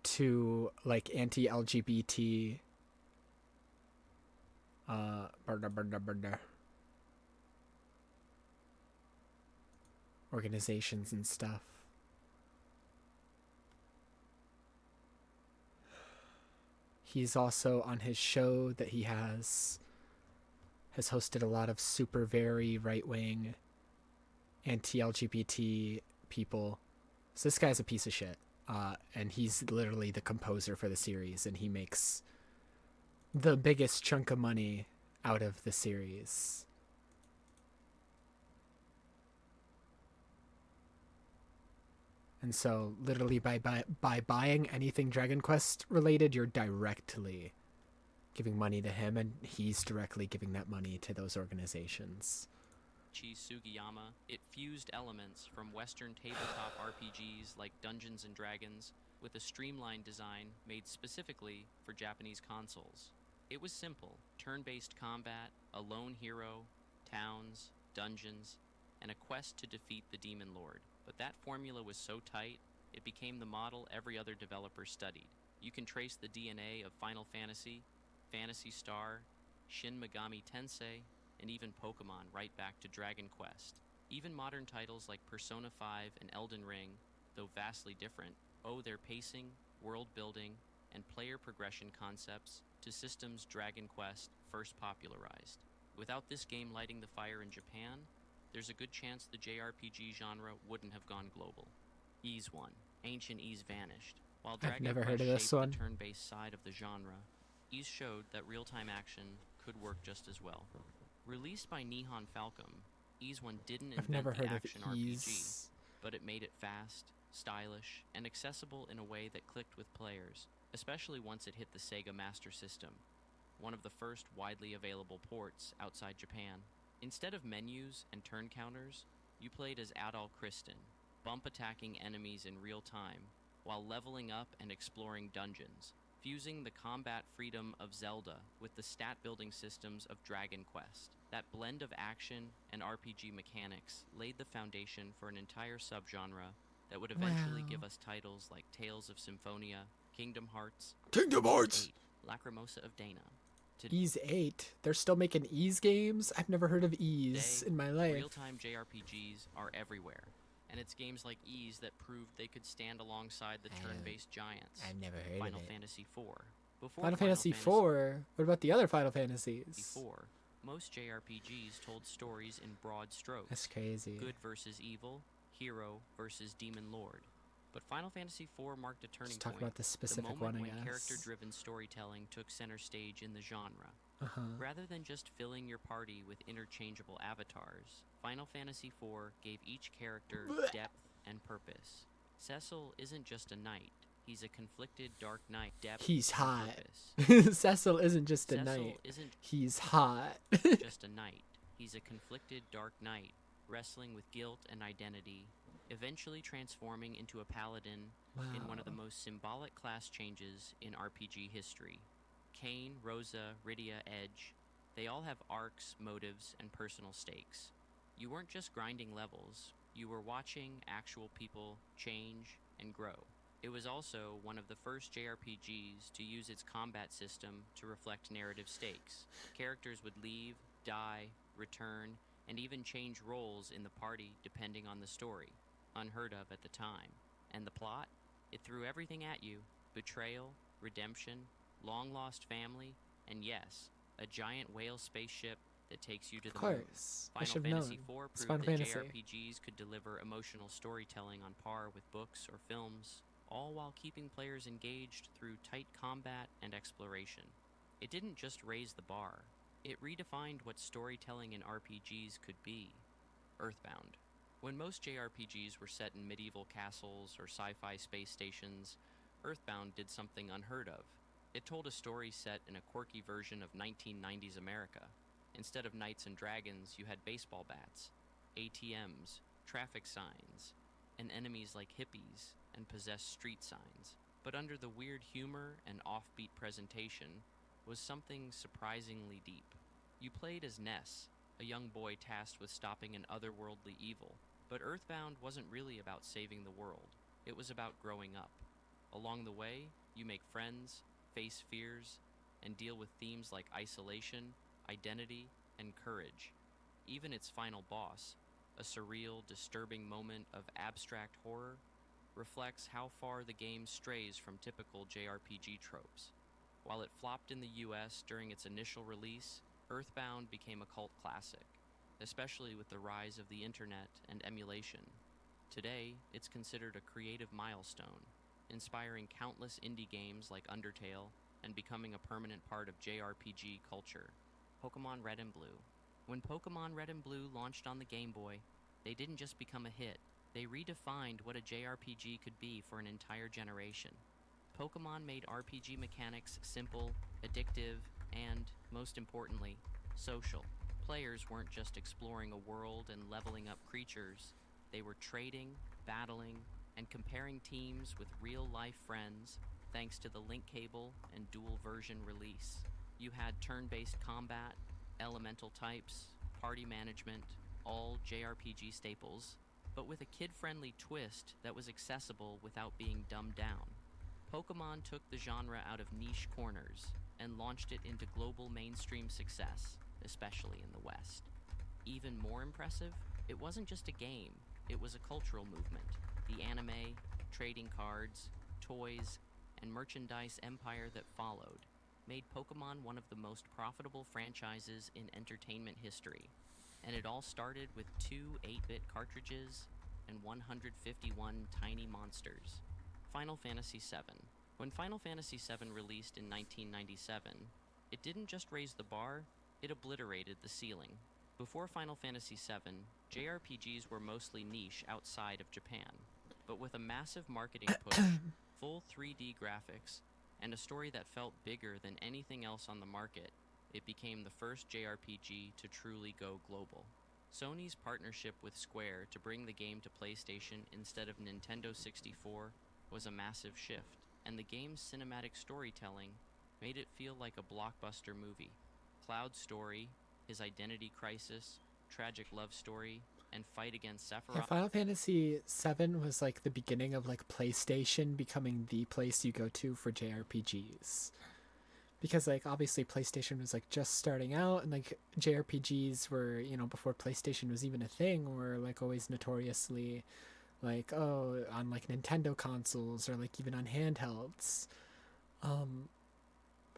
to like anti-LGBT organizations and stuff. He's also on his show that he has hosted a lot of super very right-wing anti-LGBT people. So this guy's a piece of shit. And he's literally the composer for the series, and he makes the biggest chunk of money out of the series. And so literally by buying anything Dragon Quest related, you're directly giving money to him, and he's directly giving that money to those organizations. Sugiyama, it fused elements from Western tabletop RPGs like Dungeons and Dragons with a streamlined design made specifically for Japanese consoles. It was simple: turn-based combat, a lone hero, towns, dungeons, and a quest to defeat the Demon Lord. But that formula was so tight, it became the model every other developer studied. You can trace the DNA of Final Fantasy, Phantasy Star, Shin Megami Tensei, and even Pokemon right back to Dragon Quest. Even modern titles like Persona 5 and Elden Ring, though vastly different, owe their pacing, world building, and player progression concepts to systems Dragon Quest first popularized. Without this game lighting the fire in Japan, there's a good chance the JRPG genre wouldn't have gone global. Ys 1. Ancient Ys vanished. While Dragon never Quest heard of this shaped one. the turn-based side of the genre, Ys showed that real-time action could work just as well. Released by Nihon Falcom, Ys 1 didn't I've invent never the heard action of RPG, Ys. but it made it fast, stylish, and accessible in a way that clicked with players, especially once it hit the Sega Master System, one of the first widely available ports outside Japan. Instead of menus and turn counters, you played as Adol Kristen, bump attacking enemies in real time, while leveling up and exploring dungeons, fusing the combat freedom of Zelda with the stat-building systems of Dragon Quest. That blend of action and RPG mechanics laid the foundation for an entire subgenre that would eventually give us titles like Tales of Symphonia, Kingdom Hearts, 8, Lacrimosa of Dana. Ys 8? They're still making Ys games? I've never heard of Ys in my life. Real-time JRPGs are everywhere, and it's games like Ys that proved they could stand alongside the turn-based giants. I've never heard Final of it. Fantasy IV. Before Final Fantasy IV? What about the other Final Fantasies? IV, most JRPGs told stories in broad strokes. That's crazy. Good versus evil, hero versus demon lord. But Final Fantasy IV marked a turning Let's talk point. about the specific the moment one, I when guess. character-driven storytelling took center stage in the genre. Rather than just filling your party with interchangeable avatars, Final Fantasy IV gave each character depth and purpose. Cecil isn't just a knight, he's a conflicted dark knight. Depth He's and hot. purpose. Cecil isn't just a Cecil knight. isn't He's hot. just a knight, he's a conflicted dark knight, wrestling with guilt and identity, eventually transforming into a paladin in one of the most symbolic class changes in RPG history. Kain, Rosa, Rydia, Edge, they all have arcs, motives, and personal stakes. You weren't just grinding levels, you were watching actual people change and grow. It was also one of the first JRPGs to use its combat system to reflect narrative stakes. Characters would leave, die, return, and even change roles in the party depending on the story, unheard of at the time. And the plot? It threw everything at you: betrayal, redemption, long-lost family, and yes, a giant whale spaceship that takes you to the moon. Final Fantasy IV proved that JRPGs could deliver emotional storytelling on par with books or films, all while keeping players engaged through tight combat and exploration. It didn't just raise the bar, it redefined what storytelling in RPGs could be. Earthbound. When most JRPGs were set in medieval castles or sci-fi space stations, Earthbound did something unheard of. It told a story set in a quirky version of 1990s America. Instead of knights and dragons, you had baseball bats, ATMs, traffic signs, and enemies like hippies and possessed street signs. But under the weird humor and offbeat presentation was something surprisingly deep. You played as Ness, a young boy tasked with stopping an otherworldly evil. But Earthbound wasn't really about saving the world. It was about growing up. Along the way, you make friends, face fears, and deal with themes like isolation, identity, and courage. Even its final boss, a surreal, disturbing moment of abstract horror, reflects how far the game strays from typical JRPG tropes. While it flopped in the US during its initial release, Earthbound became a cult classic, especially with the rise of the internet and emulation. Today, it's considered a creative milestone, inspiring countless indie games like Undertale and becoming a permanent part of JRPG culture. Pokemon Red and Blue. When Pokemon Red and Blue launched on the Game Boy, they didn't just become a hit, they redefined what a JRPG could be for an entire generation. Pokemon made RPG mechanics simple, addictive, and, most importantly, social. Players weren't just exploring a world and leveling up creatures, they were trading, battling, and comparing teams with real-life friends thanks to the link cable and dual version release. You had turn-based combat, elemental types, party management, all JRPG staples, but with a kid-friendly twist that was accessible without being dumbed down. Pokemon took the genre out of niche corners and launched it into global mainstream success, especially in the West. Even more impressive, it wasn't just a game, it was a cultural movement. The anime, trading cards, toys, and merchandise empire that followed made Pokemon one of the most profitable franchises in entertainment history. And it all started with 2 8-bit cartridges and 151 tiny monsters. Final Fantasy VII. When Final Fantasy VII released in 1997, it didn't just raise the bar, it obliterated the ceiling. Before Final Fantasy VII, JRPGs were mostly niche outside of Japan. But with a massive marketing push, full 3D graphics, and a story that felt bigger than anything else on the market, it became the first JRPG to truly go global. Sony's partnership with Square to bring the game to PlayStation instead of Nintendo 64 was a massive shift, and the game's cinematic storytelling made it feel like a blockbuster movie. Cloud's story, his identity crisis, tragic love story, and fight against Sephiroth. Yeah, Final Fantasy VII was like the beginning of like PlayStation becoming the place you go to for JRPGs. Because like obviously PlayStation was like just starting out, and like JRPGs were, you know, before PlayStation was even a thing, were like always notoriously like, oh, on like Nintendo consoles or like even on handhelds.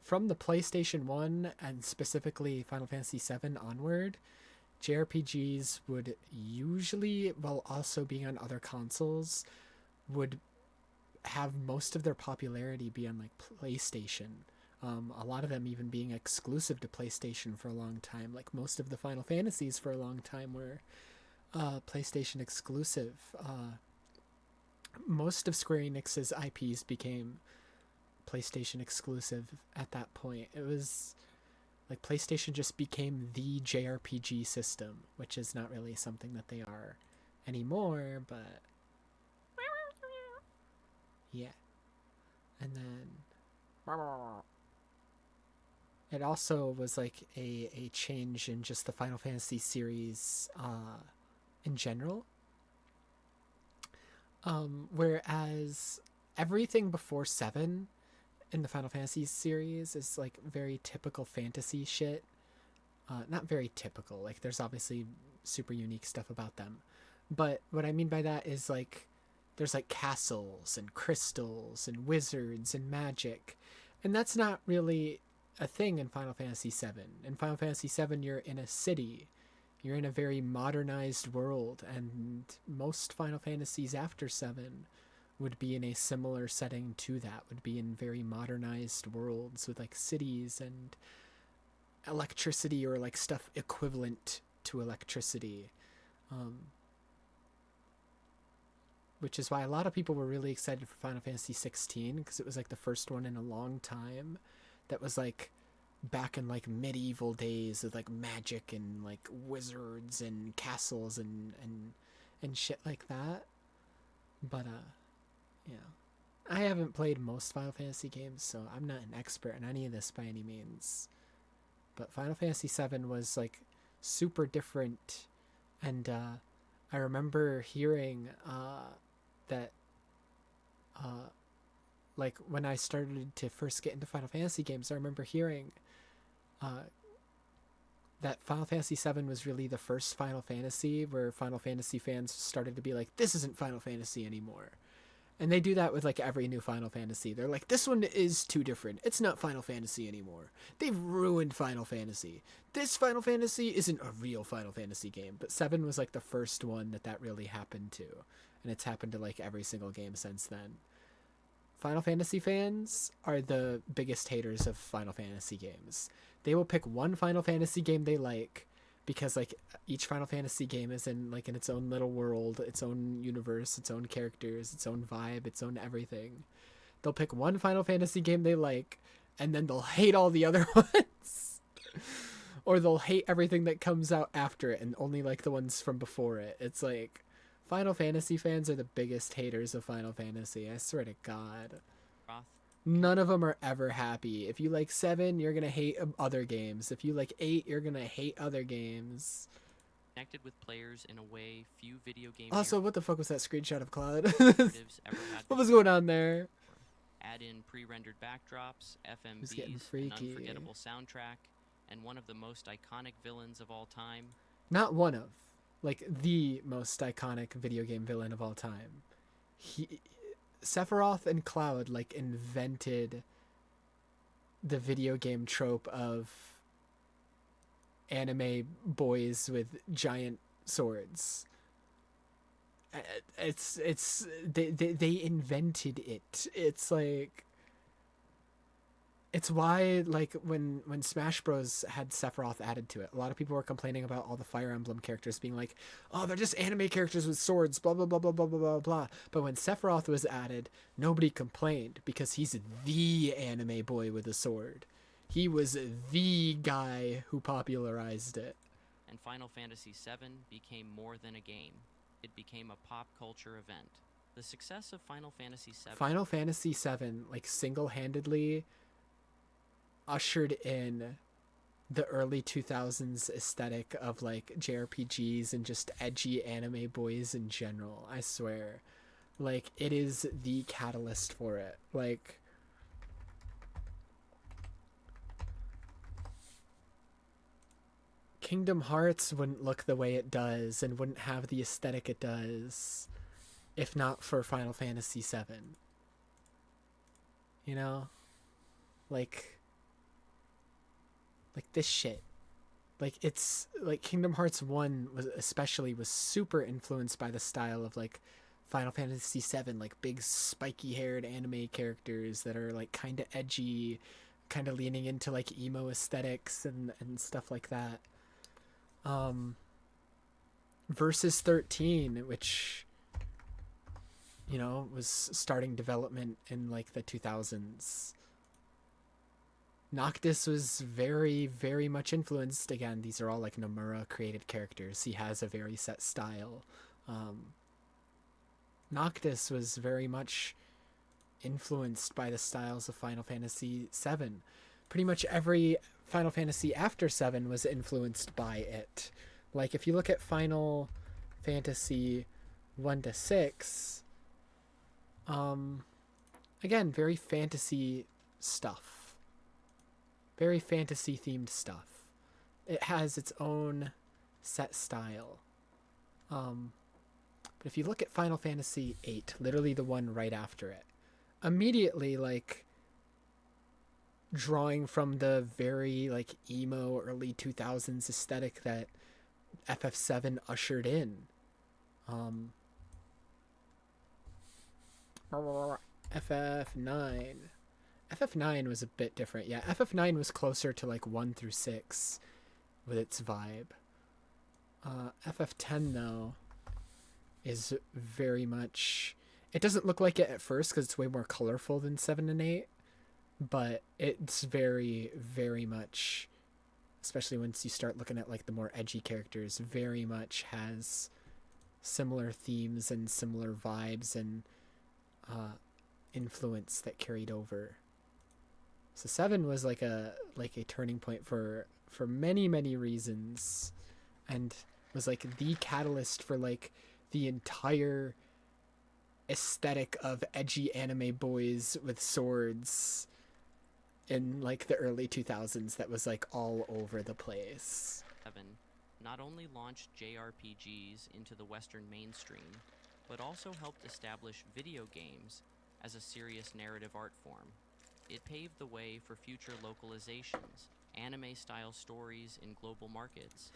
From the PlayStation 1 and specifically Final Fantasy VII onward, JRPGs would usually, while also being on other consoles, would have most of their popularity be on like PlayStation A lot of them even being exclusive to PlayStation for a long time. Like most of the Final Fantasies for a long time were PlayStation exclusive. Most of Square Enix's IPs became PlayStation exclusive at that point. It was like PlayStation just became the JRPG system, which is not really something that they are anymore, but yeah. And then it also was like a change in just the Final Fantasy series in general. Whereas everything before 7 in the Final Fantasy series is like very typical fantasy shit. Not very typical, like there's obviously super unique stuff about them. But what I mean by that is like there's like castles and crystals and wizards and magic. And that's not really a thing in Final Fantasy 7. In Final Fantasy 7 you're in a city. You're in a very modernized world, and most Final Fantasies after 7 would be in a similar setting to that, would be in very modernized worlds with like cities and electricity or like stuff equivalent to electricity. Which is why a lot of people were really excited for Final Fantasy 16 because it was like the first one in a long time that was like back in like medieval days with like magic and like wizards and castles and shit like that. But yeah, I haven't played most Final Fantasy games, so I'm not an expert in any of this by any means. But Final Fantasy 7 was like super different, and I remember hearing that like when I started to first get into Final Fantasy games, I remember hearing that Final Fantasy 7 was really the first Final Fantasy where Final Fantasy fans started to be like, this isn't Final Fantasy anymore. And they do that with like every new Final Fantasy. They're like, this one is too different. It's not Final Fantasy anymore. They've ruined Final Fantasy. This Final Fantasy isn't a real Final Fantasy game. But 7 was like the first one that really happened to. And it's happened to like every single game since then. Final Fantasy fans are the biggest haters of Final Fantasy games. They will pick one Final Fantasy game they like because like each Final Fantasy game is in like in its own little world, its own universe, its own characters, its own vibe, its own everything. They'll pick one Final Fantasy game they like and then they'll hate all the other ones. Or they'll hate everything that comes out after it and only like the ones from before it. It's like Final Fantasy fans are the biggest haters of Final Fantasy. I swear to God. None of them are ever happy. If you like 7, you're going to hate other games. If you like 8, you're going to hate other games. Connected with players in a way few video game Also, what the fuck was that screenshot of Cloud? narratives ever had What was going on there? Add in pre-rendered backdrops, It's getting FMVs, an freaky. unforgettable soundtrack, and one of the most iconic villains of all time. Not one of. Like, the most iconic video game villain of all time. Sephiroth and Cloud, like, invented the video game trope of anime boys with giant swords. They invented it. It's like, it's why like when Smash Bros had Sephiroth added to it, a lot of people were complaining about all the Fire Emblem characters being like, oh, they're just anime characters with swords, blah blah blah blah blah blah blah blah. But when Sephiroth was added, nobody complained because he's the anime boy with a sword. He was the guy who popularized it. And Final Fantasy VII became more than a game. It became a pop culture event. The success of Final Fantasy VII, like, single-handedly ushered in the early 2000s aesthetic of, like, JRPGs and just edgy anime boys in general. I swear. Like, it is the catalyst for it. Like, Kingdom Hearts wouldn't look the way it does and wouldn't have the aesthetic it does if not for Final Fantasy VII. You know? Like this shit. Like, it's like Kingdom Hearts 1 was super influenced by the style of like Final Fantasy VII, like big spiky haired anime characters that are like kind of edgy, kind of leaning into like emo aesthetics and stuff like that. Versus 13, which, you know, was starting development in like the 2000s. Noctis was very, very much influenced. Again, these are all like Nomura created characters. He has a very set style. Noctis was very much influenced by the styles of Final Fantasy VII. Pretty much every Final Fantasy after 7 was influenced by it. Like, if you look at Final Fantasy 1 to 6, again, very fantasy stuff. Very fantasy themed stuff. It has its own set style. But if you look at Final Fantasy VIII, literally the one right after it, immediately, like, drawing from the very, like, emo early 2000s aesthetic that FF7 ushered in. FF9. FF9 was a bit different. Yeah, FF9 was closer to like 1 through 6 with its vibe. FF10 though is very much, it doesn't look like it at first because it's way more colorful than 7 and 8, but it's very, very much, especially once you start looking at like the more edgy characters, very much has similar themes and similar vibes and influence that carried over. So 7 was like a turning point for many, many reasons, and was like the catalyst for like the entire aesthetic of edgy anime boys with swords in like the early 2000s that was like all over the place. 7 not only launched JRPGs into the Western mainstream, but also helped establish video games as a serious narrative art form. It paved the way for future localizations, anime-style stories in global markets.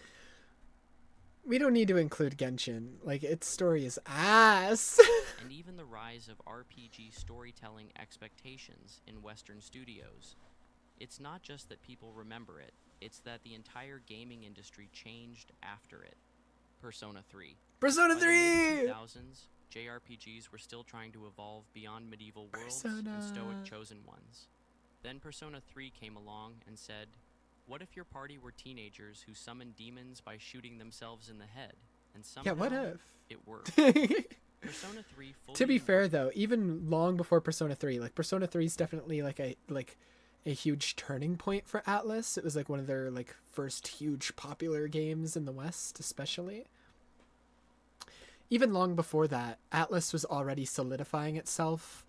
We don't need to include Genshin. Like, its story is ass. And even the rise of RPG storytelling expectations in Western studios. It's not just that people remember it, it's that the entire gaming industry changed after it. Persona 3. Persona 3! By the mid-2000s, JRPGs were still trying to evolve beyond medieval worlds and stoic chosen ones. Then Persona 3 came along and said, what if your party were teenagers who summoned demons by shooting themselves in the head? And somehow yeah, what if? It worked. Persona 3 fully... To be fair, though, even long before Persona 3, like, Persona 3 is definitely like a huge turning point for Atlus. It was like one of their like first huge popular games in the West, especially. Even long before that, Atlus was already solidifying itself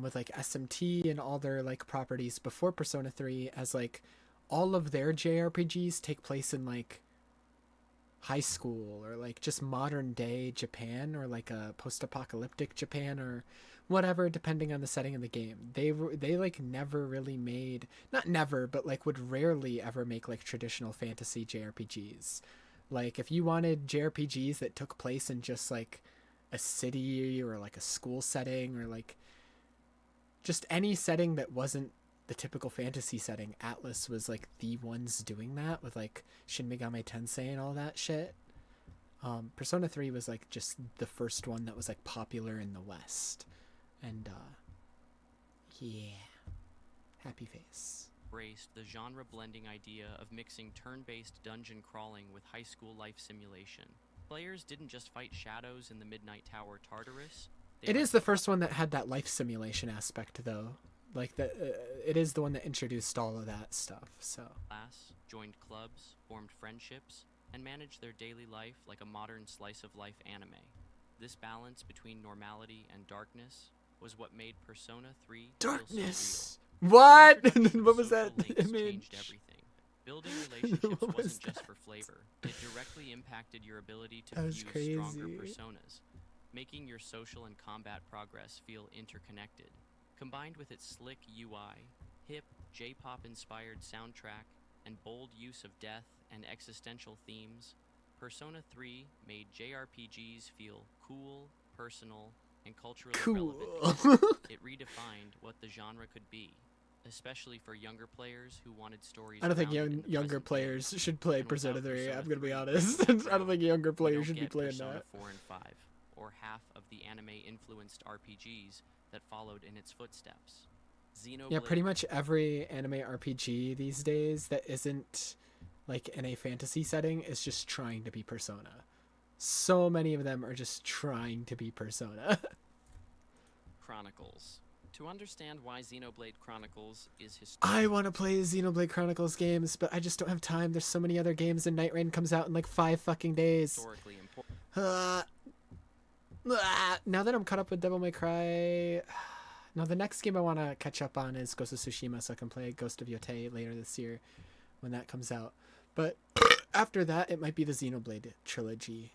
with like SMT and all their like properties before Persona 3, as like all of their JRPGs take place in like high school or like just modern day Japan or like a post-apocalyptic Japan or whatever, depending on the setting of the game. They like never really made, not never, but like would rarely ever make like traditional fantasy JRPGs. Like, if you wanted JRPGs that took place in just, like, a city or, like, a school setting or, like, just any setting that wasn't the typical fantasy setting, Atlus was, like, the ones doing that with, like, Shin Megami Tensei and all that shit. Persona 3 was, like, just the first one that was, like, popular in the West. And, yeah. Happy face. Embraced the genre-blending idea of mixing turn-based dungeon crawling with high school life simulation. Players didn't just fight shadows in the Midnight Tower Tartarus. It is the first one that had that life simulation aspect, though. Like, it is the one that introduced all of that stuff, so. Class, joined clubs, formed friendships, and managed their daily life like a modern slice-of-life anime. This balance between normality and darkness was what made Persona 3 darkness! feel so real. What? What was that image? Changed everything. Building relationships wasn't just for flavor. It directly impacted your ability to view stronger personas, making your social and combat progress feel interconnected. Combined with its slick UI, hip, J-pop inspired soundtrack, and bold use of death and existential themes, Persona 3 made JRPGs feel cool, personal, and culturally relevant. It redefined what the genre could be. especially for younger players who wanted stories. I don't think grounded in the younger present day. players should play And Persona without 3. I'm Persona gonna be 3 honest. breaking I don't think younger you players don't should be get playing Persona that. 4 and 5, or half of the anime-influenced RPGs that followed in its footsteps. Xenoblade. Yeah, pretty much every anime RPG these days that isn't like in a fantasy setting is just trying to be Persona. So many of them are just trying to be Persona. Chronicles. To understand why Xenoblade Chronicles is historic. I want to play Xenoblade Chronicles games, but I just don't have time. There's so many other games, and Night Rain comes out in like 5 fucking days. Historically important. Now that I'm caught up with Devil May Cry, now the next game I want to catch up on is Ghost of Tsushima, so I can play Ghost of Yotei later this year when that comes out. But after that, it might be the Xenoblade trilogy.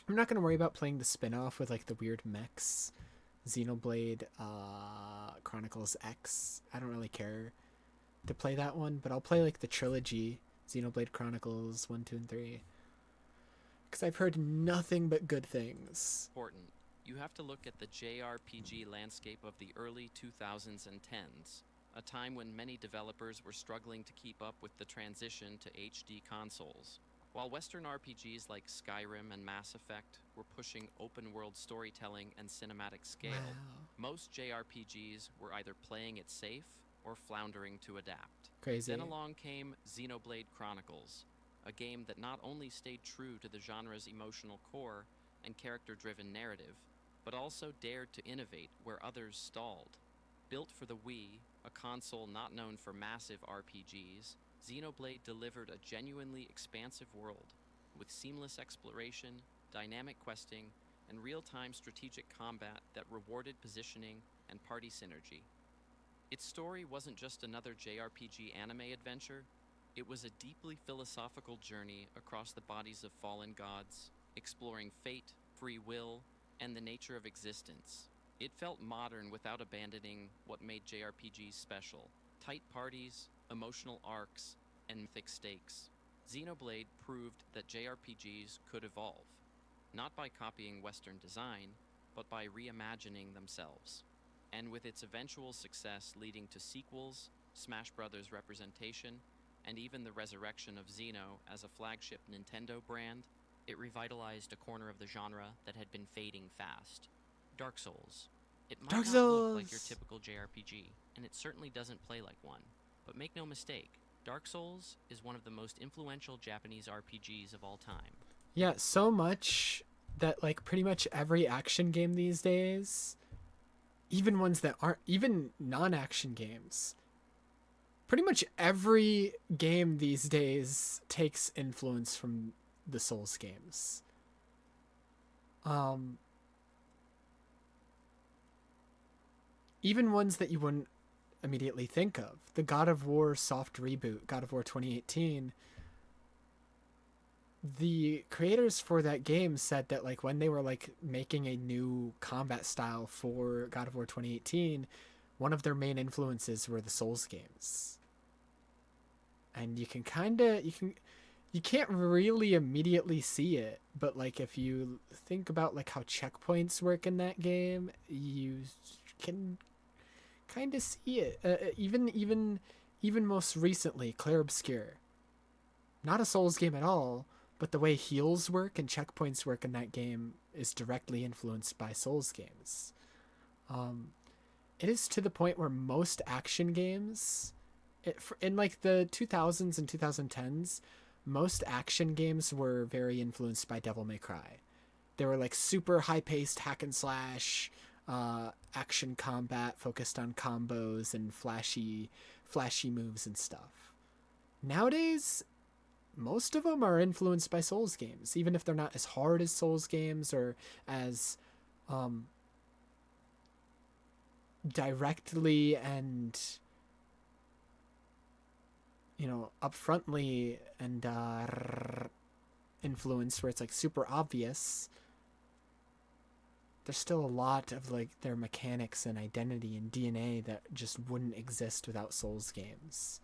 I'm not going to worry about playing the spin-off with like the weird mechs. Xenoblade Chronicles X. I don't really care to play that one, but I'll play like the trilogy, Xenoblade Chronicles 1, 2, and 3. Because I've heard nothing but good things. Important. You have to look at the JRPG landscape of the early 2000s and 10s, a time when many developers were struggling to keep up with the transition to HD consoles. While Western RPGs like Skyrim and Mass Effect were pushing open-world storytelling and cinematic scale, most JRPGs were either playing it safe or floundering to adapt. Crazy. Then along came Xenoblade Chronicles, a game that not only stayed true to the genre's emotional core and character-driven narrative, but also dared to innovate where others stalled. Built for the Wii, a console not known for massive RPGs, Xenoblade delivered a genuinely expansive world, with seamless exploration, dynamic questing, and real-time strategic combat that rewarded positioning and party synergy. Its story wasn't just another JRPG anime adventure, it was a deeply philosophical journey across the bodies of fallen gods, exploring fate, free will, and the nature of existence. It felt modern without abandoning what made JRPGs special. Tight parties, emotional arcs, and mythic stakes. Xenoblade proved that JRPGs could evolve, not by copying Western design, but by reimagining themselves. And with its eventual success leading to sequels, Smash Bros. Representation, and even the resurrection of Xeno as a flagship Nintendo brand, it revitalized a corner of the genre that had been fading fast. Dark Souls. It might Dark not look like Souls! your typical JRPG, and it certainly doesn't play like one. But make no mistake, Dark Souls is one of the most influential Japanese RPGs of all time. Yeah, so much that like pretty much every action game these days, even ones that aren't, even non-action games, pretty much every game these days takes influence from the Souls games. Even ones that you wouldn't immediately think of. The God of War soft reboot, God of War 2018, the creators for that game said that like when they were like making a new combat style for God of War 2018, one of their main influences were the Souls games. And you can't really immediately see it, but like if you think about like how checkpoints work in that game, you can kind of see it. Even most recently, Clair Obscur, not a Souls game at all, but the way heals work and checkpoints work in that game is directly influenced by Souls games. It is to the point where most action games, in like the 2000s and 2010s, most action games were very influenced by Devil May Cry. They were like super high-paced hack and slash, action combat focused on combos and flashy moves and stuff. Nowadays, most of them are influenced by Souls games, even if they're not as hard as Souls games or as directly and upfrontly and influenced where it's like super obvious. There's still a lot of like their mechanics and identity and DNA that just wouldn't exist without Souls games.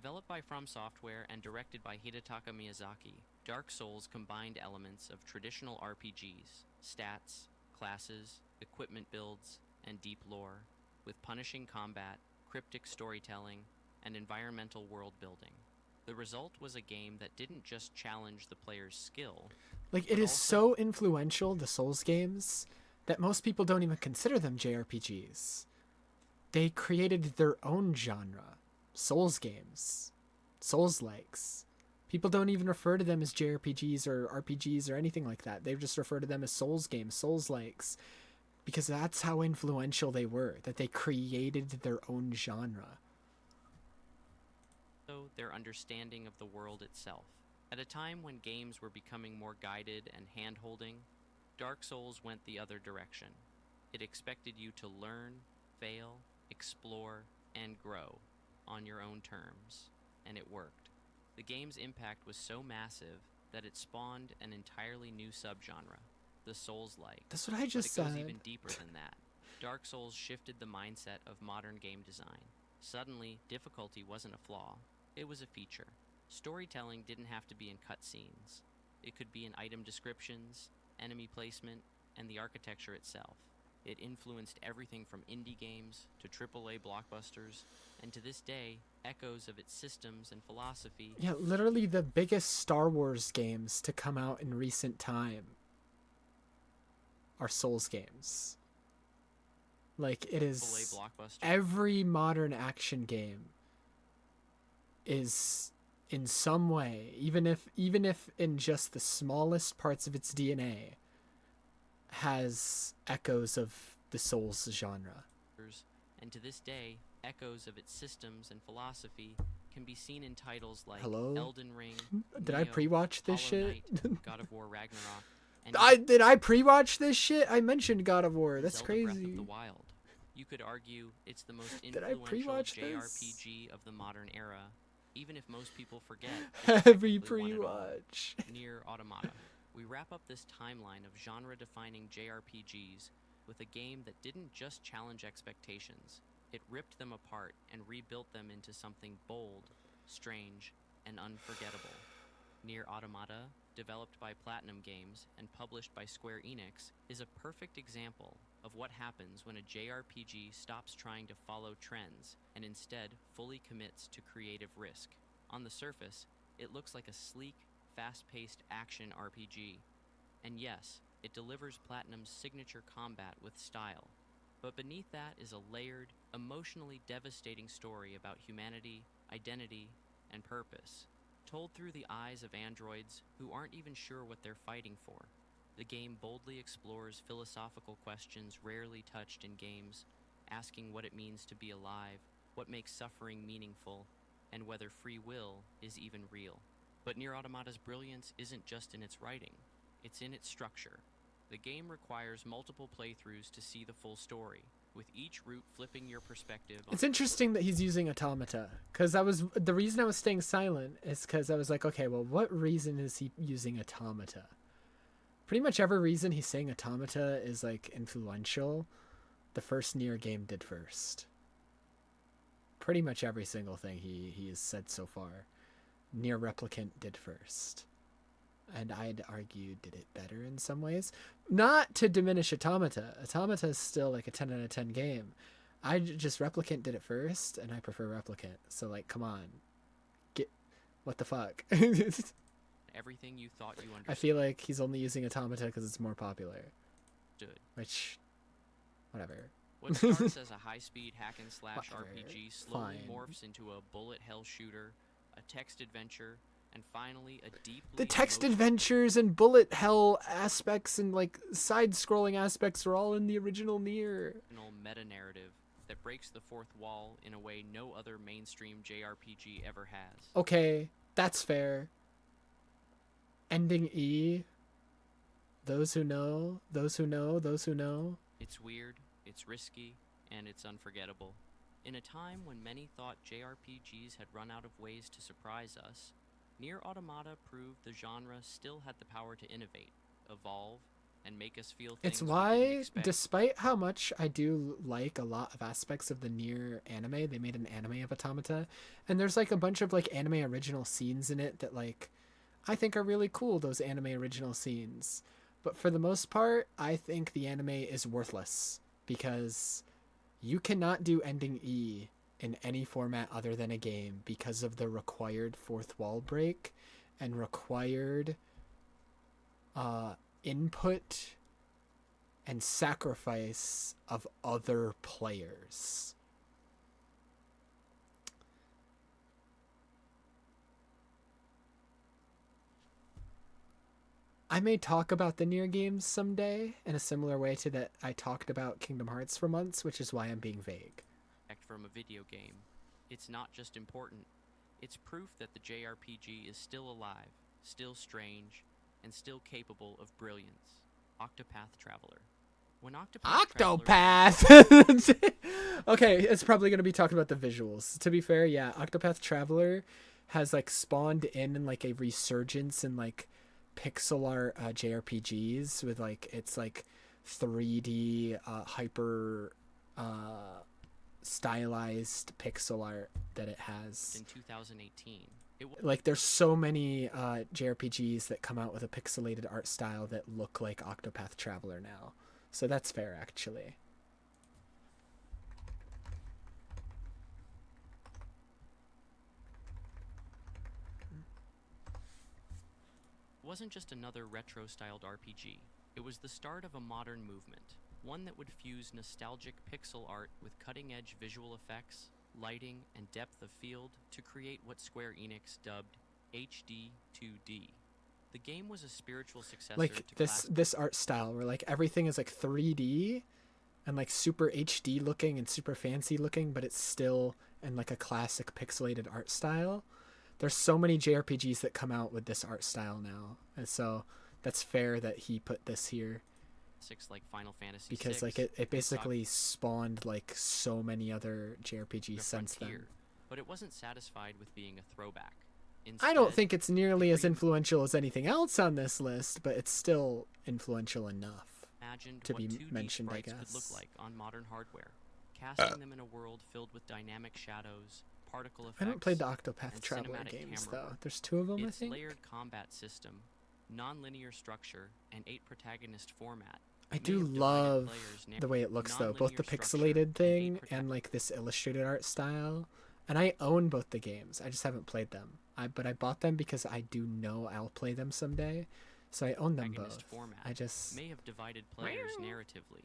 Developed by From Software and directed by Hidetaka Miyazaki, Dark Souls combined elements of traditional RPGs, stats, classes, equipment builds, and deep lore, with punishing combat, cryptic storytelling, and environmental world building. The result was a game that didn't just challenge the player's skill. Like, it but is also- so influential, the Souls games, that most people don't even consider them JRPGs. They created their own genre. Souls games. Souls-likes. People don't even refer to them as JRPGs or RPGs or anything like that. They just refer to them as Souls games, Souls-likes. Because that's how influential they were, that they created their own genre. Their understanding of the world itself. At a time when games were becoming more guided and hand-holding, Dark Souls went the other direction. It expected you to learn, fail, explore, and grow on your own terms, and it worked. The game's impact was so massive that it spawned an entirely new subgenre, the Souls-like. That's what I just But it goes said. even deeper than that. Dark Souls shifted the mindset of modern game design. Suddenly, difficulty wasn't a flaw, it was a feature. Storytelling didn't have to be in cutscenes. It could be in item descriptions, enemy placement, and the architecture itself. It influenced everything from indie games to AAA blockbusters, and to this day, echoes of its systems and philosophy. Yeah, literally the biggest Star Wars games to come out in recent time are Souls games. Like, it is... AAA blockbuster. Every modern action game is in some way, even if in just the smallest parts of its DNA, has echoes of the Souls genre. And to this day, echoes of its systems and philosophy can be seen in titles like Hello? Elden Ring, Did I Neo, pre-watch this Hollow shit? Knight, God of War Ragnarok, and Did I pre-watch this shit? I mentioned God of War. That's Zelda Breath crazy. of the Wild. You could argue it's the most Did I influential pre-watch this? JRPG of the modern era, even if most people forget. it's Heavy technically one at all. pre-watch. Near Automata. We wrap up this timeline of genre-defining JRPGs with a game that didn't just challenge expectations. It ripped them apart and rebuilt them into something bold, strange, and unforgettable. Near Automata, developed by Platinum Games and published by Square Enix, is a perfect example of what happens when a JRPG stops trying to follow trends and instead fully commits to creative risk. On the surface, it looks like a sleek, fast-paced action RPG. And yes, it delivers Platinum's signature combat with style. But beneath that is a layered, emotionally devastating story about humanity, identity, and purpose, told through the eyes of androids who aren't even sure what they're fighting for. The game boldly explores philosophical questions rarely touched in games, asking what it means to be alive, what makes suffering meaningful, and whether free will is even real. But Nier Automata's brilliance isn't just in its writing, it's in its structure. The game requires multiple playthroughs to see the full story, with each route flipping your perspective on It's interesting that he's using automata, because the reason I was staying silent is because I was like, okay, well, what reason is he using automata? Pretty much every reason he's saying automata is like influential, the first Nier game did first. Pretty much every single thing he has said so far, Nier Replicant did first. And I'd argue did it better in some ways. Not to diminish Automata. Automata is still like a 10 out of 10 game. Replicant did it first, and I prefer Replicant. So, like, come on. What the fuck? everything you thought you understood. I feel like he's only using Automata because it's more popular. Which, whatever. What starts as a high-speed hack-and-slash Whatever. RPG slowly Fine. morphs into a bullet hell shooter, a text adventure, and finally a deeply The text emotional adventures and bullet hell aspects and like side-scrolling aspects are all in the original Nier. meta-narrative that breaks the fourth wall in a way no other mainstream JRPG ever has. Okay, that's fair. Ending E. Those who know, those who know, those who know. It's weird, it's risky, and it's unforgettable. In a time when many thought JRPGs had run out of ways to surprise us, Nier Automata proved the genre still had the power to innovate, evolve, and make us feel things It's we why, didn't expect. despite how much I do like a lot of aspects of the Nier anime, they made an anime of Automata, and there's like a bunch of like anime original scenes in it that like I think are really cool, those anime original scenes. But for the most part, I think the anime is worthless because you cannot do ending E in any format other than a game because of the required fourth wall break and required input and sacrifice of other players. I may talk about the Nier games someday in a similar way to that I talked about Kingdom Hearts for months, which is why I'm being vague. From a video game. It's not just important, it's proof that the JRPG is still alive, still strange, and still capable of brilliance. Octopath Traveler. When Octopath! Okay, it's probably going to be talking about the visuals. To be fair, yeah, Octopath Traveler has like spawned in like a resurgence in like pixel art JRPGs with like it's like 3D hyper stylized pixel art that it has in 2018. Like there's so many JRPGs that come out with a pixelated art style that look like Octopath Traveler now. So that's fair, actually. Wasn't just another retro-styled RPG. It was the start of a modern movement, one that would fuse nostalgic pixel art with cutting-edge visual effects, lighting, and depth of field to create what Square Enix dubbed HD 2D. The game was a spiritual successor like to this art style where like everything is like 3D and like super HD looking and super fancy looking, but it's still in like a classic pixelated art style. There's so many JRPGs that come out with this art style now, and so that's fair that he put this here. Like Final Fantasy because VI, like it basically spawned like so many other JRPGs since then. But it wasn't satisfied with being a throwback. Instead, I don't think it's nearly as influential as anything else on this list, but it's still influential enough to be mentioned, I guess. Could look like on modern hardware, casting them in a world filled with dynamic shadows, particle effects. I haven't played the Octopath Traveler games though. There's 2 of them, I think. Its layered combat system, non-linear structure, and 8-protagonist format. I do love the way it looks though, both the pixelated thing and like this illustrated art style. And I own both the games. I just haven't played them. But I bought them because I do know I'll play them someday. So I own them both. I just may have divided players narratively,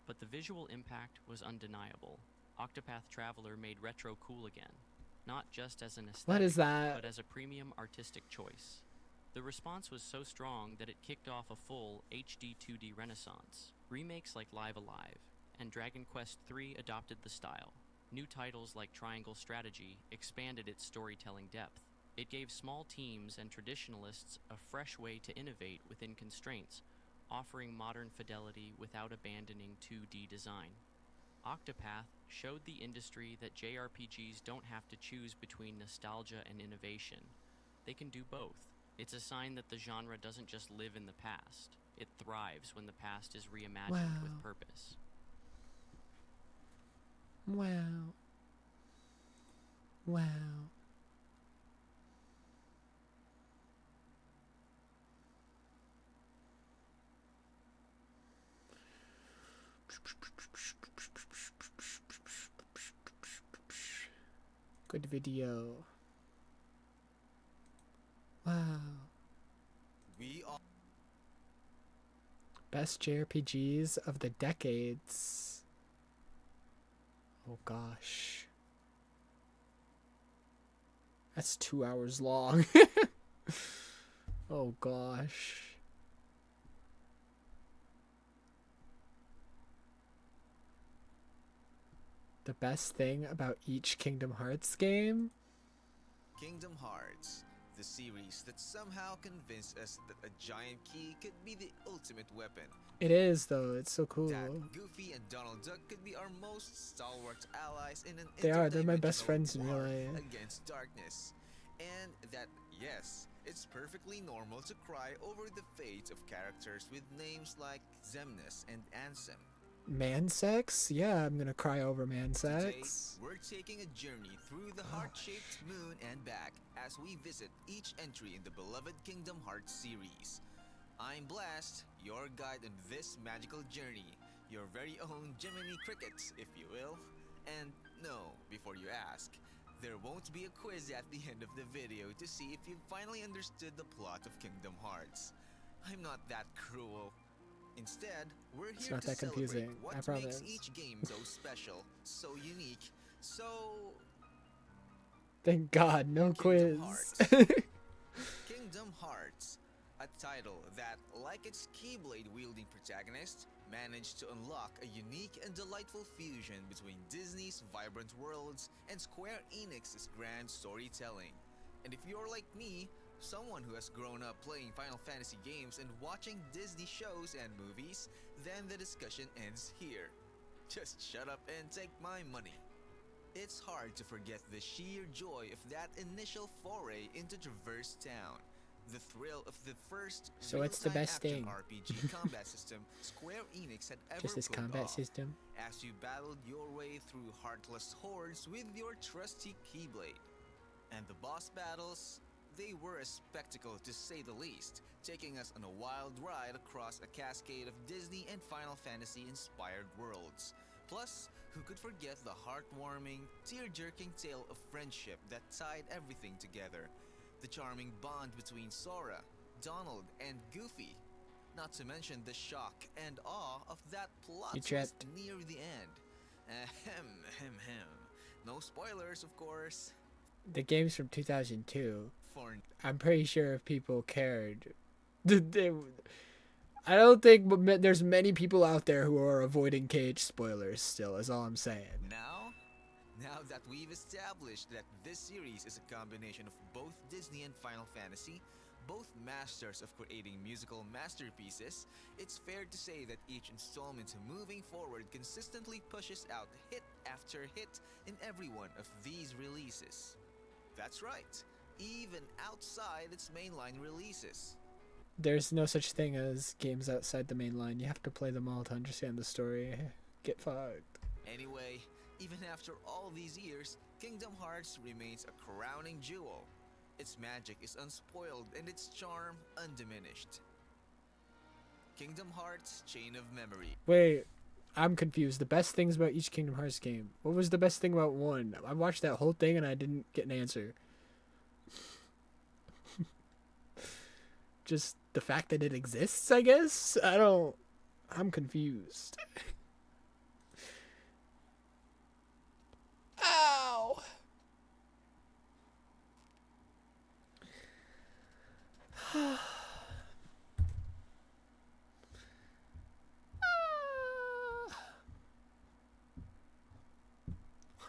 but the visual impact was undeniable. Octopath Traveler made retro cool again, not just as an aesthetic, what is that? But as a premium artistic choice. The response was so strong that it kicked off a full HD 2D renaissance. Remakes like Live Alive and Dragon Quest III adopted the style. New titles like Triangle Strategy expanded its storytelling depth. It gave small teams and traditionalists a fresh way to innovate within constraints, offering modern fidelity without abandoning 2D design. Octopath showed the industry that JRPGs don't have to choose between nostalgia and innovation. They can do both. It's a sign that the genre doesn't just live in the past. It thrives when the past is reimagined with purpose. Wow. Wow. Good video. Wow. We are best JRPGs of the decades. Oh gosh. That's 2 hours long. Oh gosh. The best thing about each Kingdom Hearts game? Kingdom Hearts, the series that somehow convinced us that a giant key could be the ultimate weapon. It is, though. It's so cool. That Goofy and Donald Duck could be our most stalwart allies in an they're my best friends in real life. Against darkness. And that, yes, it's perfectly normal to cry over the fates of characters with names like Xemnas and Ansem. Mansex? Yeah, I'm gonna cry over Mansex. Today, we're taking a journey through the heart-shaped moon and back as we visit each entry in the beloved Kingdom Hearts series. I'm Blast, your guide on this magical journey, your very own Jiminy Cricket, if you will. And No, before you ask, there won't be a quiz at the end of the video to see if you finally understood the plot of Kingdom Hearts. I'm not that cruel. Instead, we're It's here not to that celebrate confusing, what I makes promise. each game so special, so unique, so Thank God, no Kingdom quiz. Hearts. Kingdom Hearts, a title that, like its Keyblade-wielding protagonist, managed to unlock a unique and delightful fusion between Disney's vibrant worlds and Square Enix's grand storytelling. And if you're like me, someone who has grown up playing Final Fantasy games and watching Disney shows and movies, then the discussion ends here. Just shut up and take my money. It's hard to forget the sheer joy of that initial foray into Traverse Town. The thrill of the first So what's the real-time best action thing? RPG combat system Square Enix had ever Just this pulled combat off. system. As you battled your way through heartless hordes with your trusty Keyblade. And the boss battles, they were a spectacle to say the least, taking us on a wild ride across a cascade of Disney and Final Fantasy inspired worlds. Plus, who could forget the heartwarming, tear-jerking tale of friendship that tied everything together? The charming bond between Sora, Donald, and Goofy. Not to mention the shock and awe of that plot You twist tripped. near the end. Ahem. No spoilers, of course. The game's from 2002. For I'm pretty sure if people cared, I don't think there's many people out there who are avoiding KH spoilers still, is all I'm saying. Now that we've established that this series is a combination of both Disney and Final Fantasy, both masters of creating musical masterpieces, it's fair to say that each installment moving forward consistently pushes out hit after hit in every one of these releases. That's right, even outside its mainline releases. There's no such thing as games outside the main line. You have to play them all to understand the story. Get fucked. Anyway, even after all these years, Kingdom Hearts remains a crowning jewel. Its magic is unspoiled and its charm undiminished. Kingdom Hearts Chain of Memory. Wait, I'm confused. The best things about each Kingdom Hearts game. What was the best thing about one? I watched that whole thing and I didn't get an answer. Just the fact that it exists, I guess? I'm confused. Ow!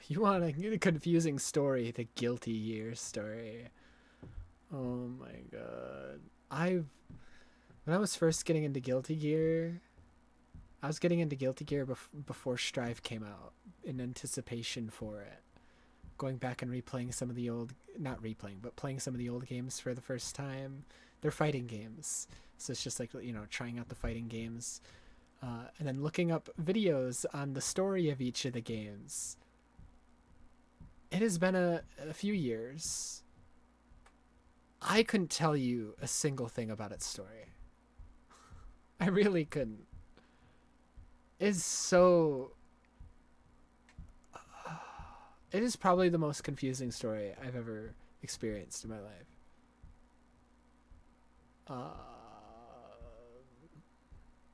You want a confusing story, the Guilty Gear story. Oh my god. When I was first getting into Guilty Gear, I was getting into Guilty Gear before Strive came out, in anticipation for it. Going back and replaying some of the old, not replaying, but playing some of the old games for the first time. They're fighting games. So it's just like, trying out the fighting games. And then looking up videos on the story of each of the games. It has been a few years. I couldn't tell you a single thing about its story. I really couldn't. It's so... It is probably the most confusing story I've ever experienced in my life.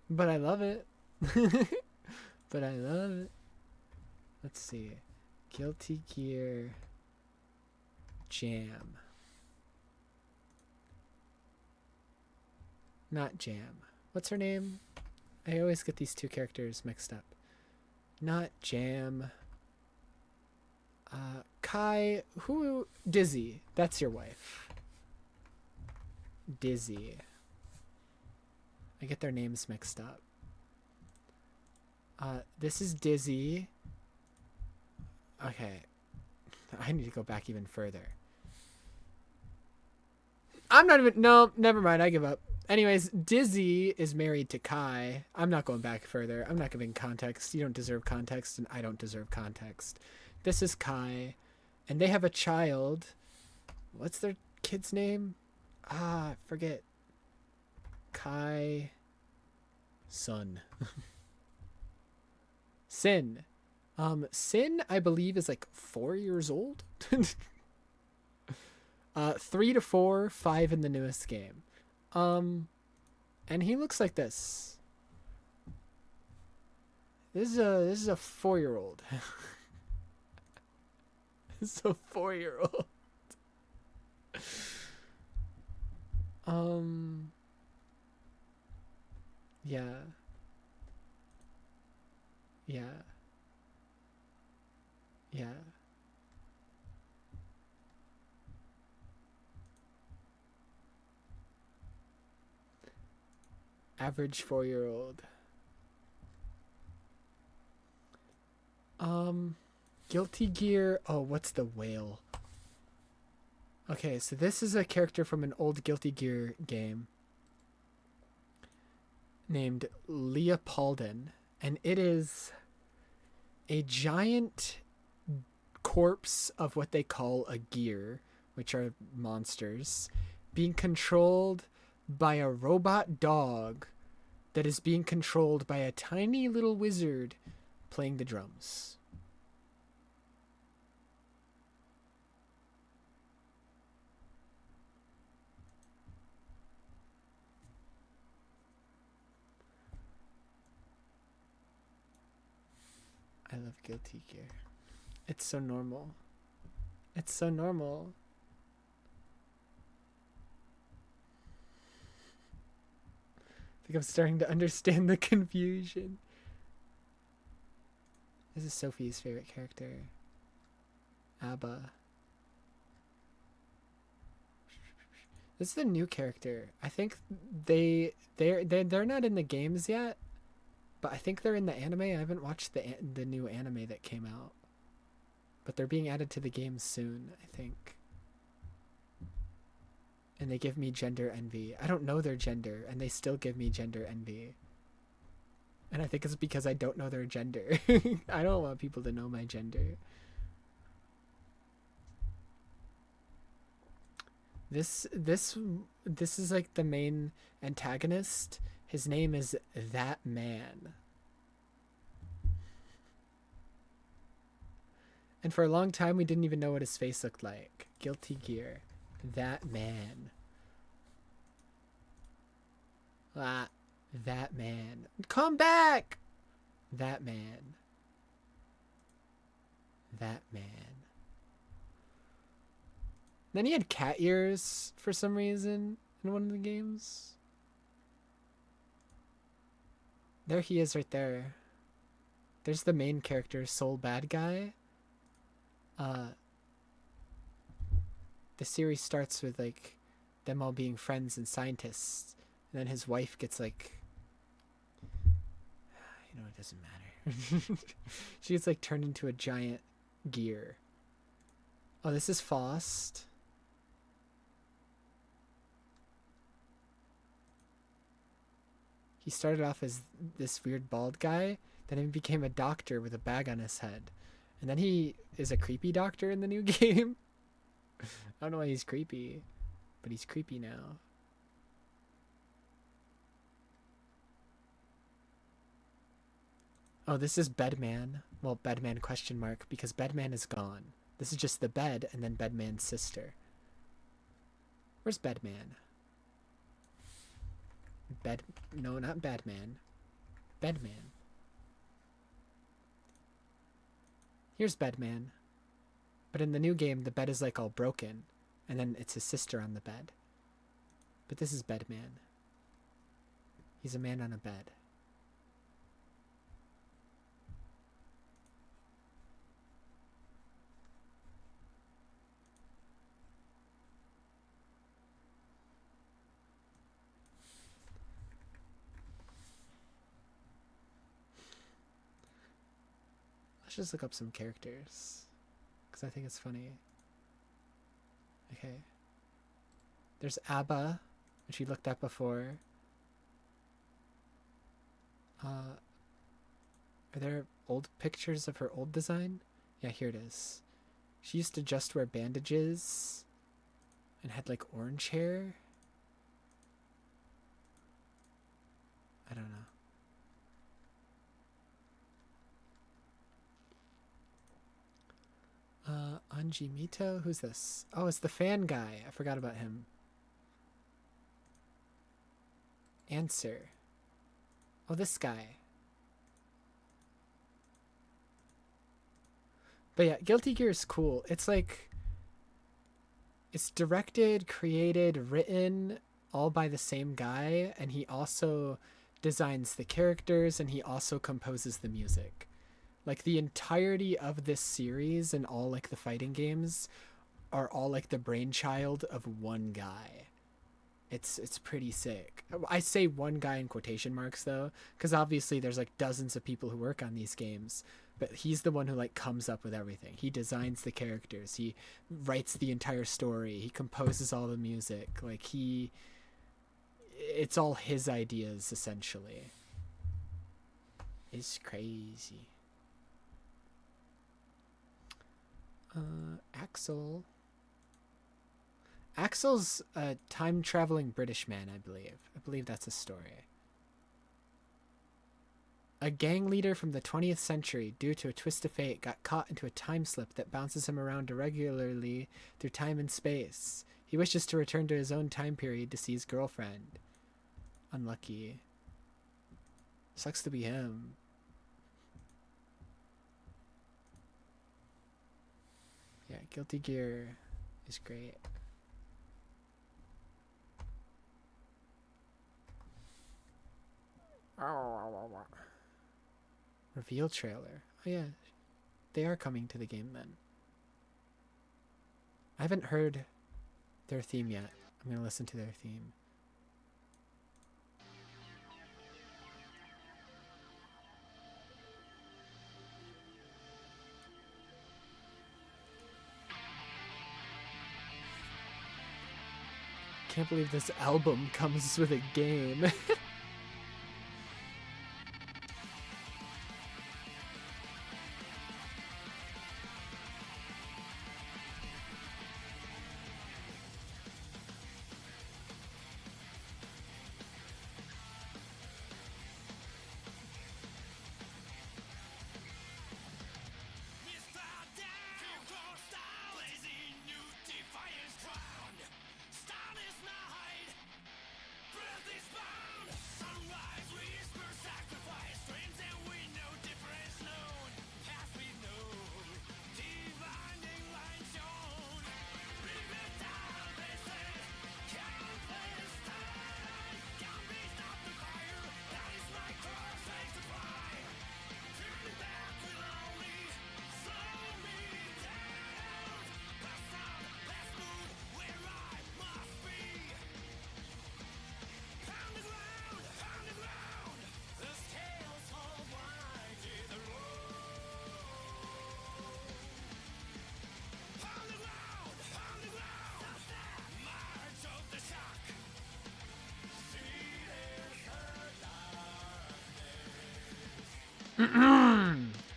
But I love it. But I love it. Let's see. Guilty Gear Jam. Not Jam. What's her name? I always get these two characters mixed up. Not Jam. Kai. Who? Dizzy. That's your wife. Dizzy. I get their names mixed up. This is Dizzy. Okay. I need to go back even further. No, never mind. I give up. Anyways, Dizzy is married to Kai. I'm not going back further. I'm not giving context. You don't deserve context, and I don't deserve context. This is Kai, and they have a child. What's their kid's name? I forget. Kai. Son. Sin. Sin, I believe, is like 4 years old. 3 to 4, 5 in the newest game. And he looks like this. This is a 4-year-old. This is a 4-year-old. Yeah. Yeah. Yeah. Average 4-year-old. Guilty Gear. Oh, what's the whale? Okay, so this is a character from an old Guilty Gear game named Leopoldin, and it is a giant corpse of what they call a gear, which are monsters, being controlled by a robot dog that is being controlled by a tiny little wizard playing the drums. I love Guilty Gear. It's so normal. It's so normal. I think I'm starting to understand the confusion. This is Sophie's favorite character. Abba. This is the new character. I think they're not in the games yet, but I think they're in the anime. I haven't watched the new anime that came out, but they're being added to the games soon, I think. And they give me gender envy. I don't know their gender, and they still give me gender envy. And I think it's because I don't know their gender. I don't want people to know my gender. This is like the main antagonist. His name is That Man. And for a long time we didn't even know what his face looked like. Guilty Gear. That Man. Ah, That Man. Come back! That Man. That Man. Then he had cat ears for some reason in one of the games. There he is right there. There's the main character, Soul Bad Guy. The series starts with like them all being friends and scientists, and then his wife gets like, it doesn't matter. She gets like turned into a giant gear. Oh, this is Faust. He started off as this weird bald guy, then he became a doctor with a bag on his head. And then he is a creepy doctor in the new game. I don't know why he's creepy, but he's creepy now. Oh, this is Bedman. Well, Bedman question mark, because Bedman is gone. This is just the bed and then Bedman's sister. Where's Bedman? No, not Badman. Bedman. Here's Bedman. But in the new game, the bed is like all broken, and then it's his sister on the bed. But this is Bedman. He's a man on a bed. Let's just look up some characters, because I think it's funny. Okay. There's Abba, which we looked at before. Are there old pictures of her old design? Yeah, here it is. She used to just wear bandages and had like orange hair. I don't know. Anji Mito? Who's this? Oh, it's the fan guy. I forgot about him. Answer. Oh, this guy. But yeah, Guilty Gear is cool. It's like... It's directed, created, written, all by the same guy, and he also designs the characters, and he also composes the music. Like, the entirety of this series and all, like, the fighting games are all, like, the brainchild of one guy. It's pretty sick. I say one guy in quotation marks, though, because obviously there's, like, dozens of people who work on these games, but he's the one who, like, comes up with everything. He designs the characters. He writes the entire story. He composes all the music. Like, it's all his ideas, essentially. It's crazy. Axel. Axel's a time-traveling British man, I believe. I believe that's a story. A gang leader from the 20th century, due to a twist of fate, got caught into a time slip that bounces him around irregularly through time and space. He wishes to return to his own time period to see his girlfriend. Unlucky. Sucks to be him. Yeah, Guilty Gear is great. Reveal trailer. Oh yeah, they are coming to the game then. I haven't heard their theme yet. I'm gonna listen to their theme. Can't believe this album comes with a game.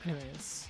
Anyways.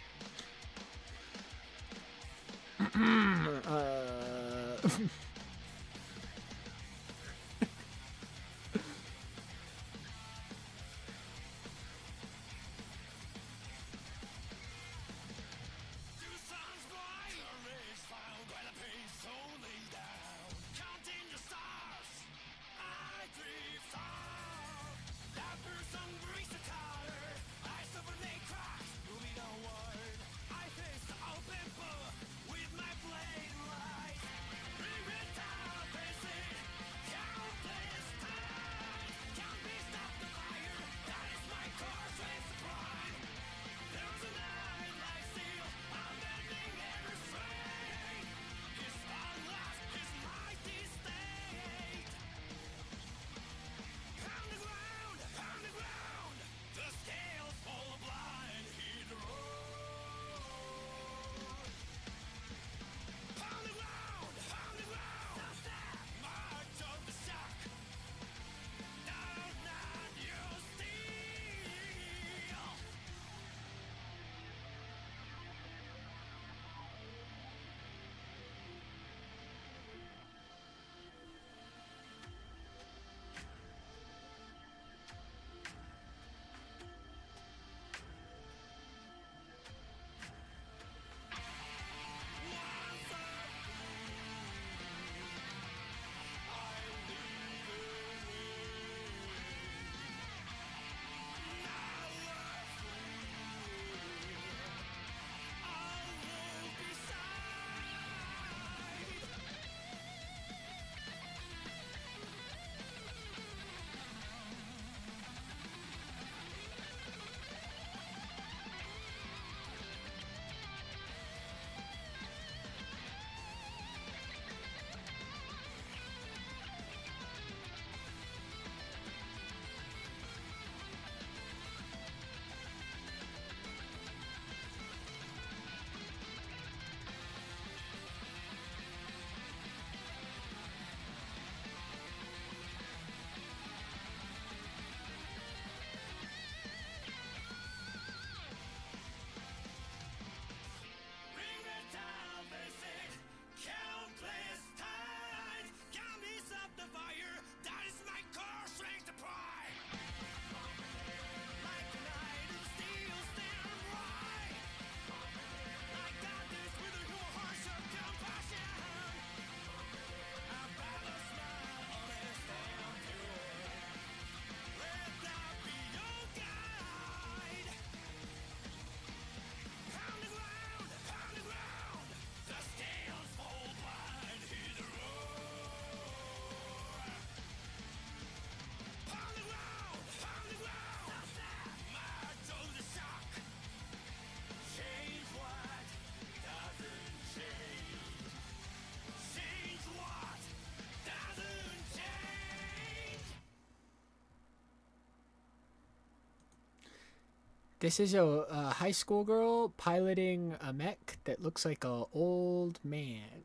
This is a high school girl piloting a mech that looks like a old man.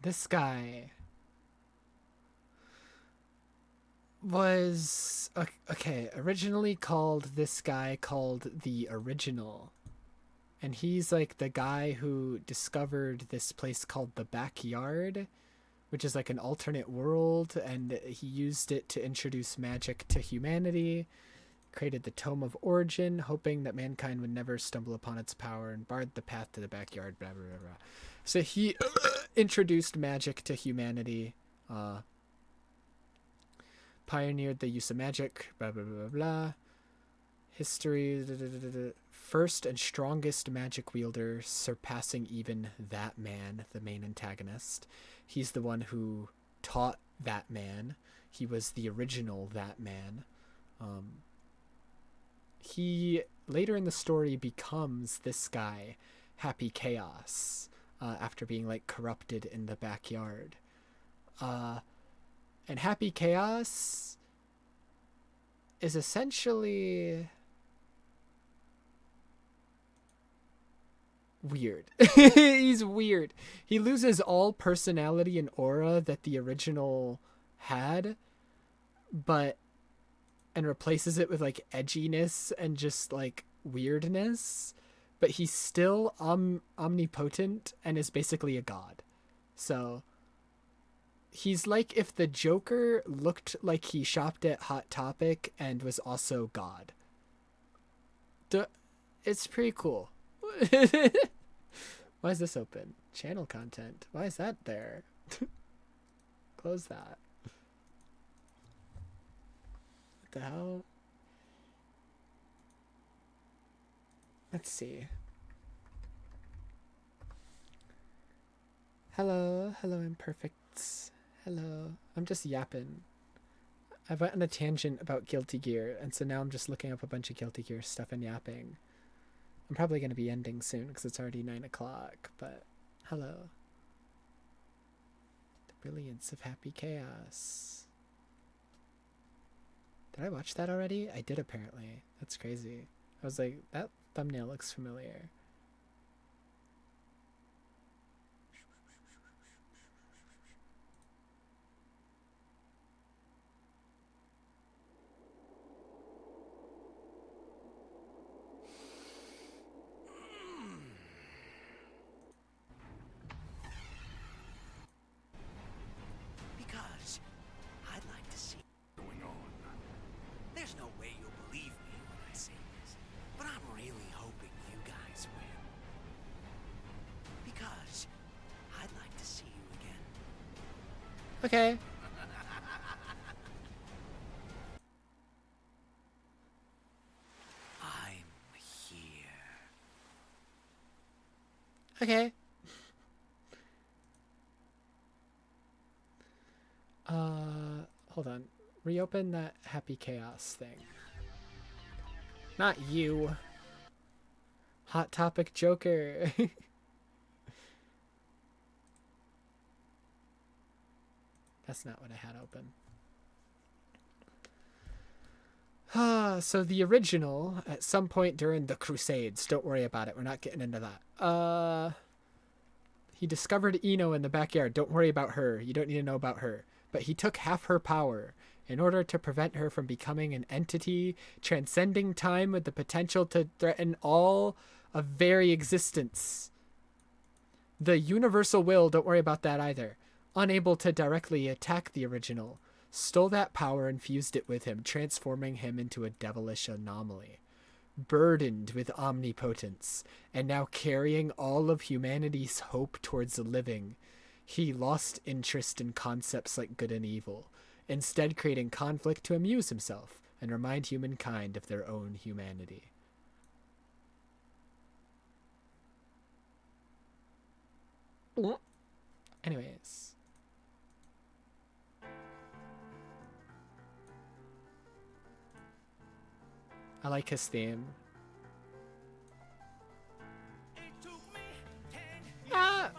This guy was okay, originally called the Original. And he's like the guy who discovered this place called the Backyard, which is like an alternate world, and he used it to introduce magic to humanity, created the Tome of Origin, hoping that mankind would never stumble upon its power, and barred the path to the backyard, blah, blah, blah, blah. So he introduced magic to humanity, pioneered the use of magic, blah, blah, blah, blah, blah. History, first and strongest magic wielder, surpassing even that man, the main antagonist. He's the one who taught that man. He was the original that man. He, later in the story, becomes this guy, Happy Chaos, after being, like, corrupted in the backyard. And Happy Chaos is essentially weird. He's weird. He loses all personality and aura that the Original had, and replaces it with like edginess and just like weirdness, but he's still omnipotent and is basically a god. So he's like if the Joker looked like he shopped at Hot Topic and was also God. It's pretty cool. Why is this open? Channel content. Why is that there? Close that. What the hell? Let's see. Hello, imperfects. Hello. I'm just yapping. I went on a tangent about Guilty Gear, and so now I'm just looking up a bunch of Guilty Gear stuff and yapping. I'm probably going to be ending soon because it's already 9 o'clock, but hello. The brilliance of Happy Chaos. Did I watch that already? I did, apparently. That's crazy. I was like, that thumbnail looks familiar. Because I'd like to see what's going on. There's no way you'll believe me when I say this, but I'm really hoping you guys win. Because I'd like to see you again. Okay. I'm here. Okay. Hold on. Reopen that Happy Chaos thing. Not you. Hot Topic Joker. That's not what I had open. So the Original, at some point during the Crusades, don't worry about it, we're not getting into that. He discovered Eno in the backyard, don't worry about her, you don't need to know about her. But he took half her power in order to prevent her from becoming an entity transcending time with the potential to threaten all of very existence. The universal will, don't worry about that either. Unable to directly attack the Original, stole that power and fused it with him, transforming him into a devilish anomaly. Burdened with omnipotence, and now carrying all of humanity's hope towards the living, he lost interest in concepts like good and evil, instead creating conflict to amuse himself and remind humankind of their own humanity. Anyways. I like his theme. Ah!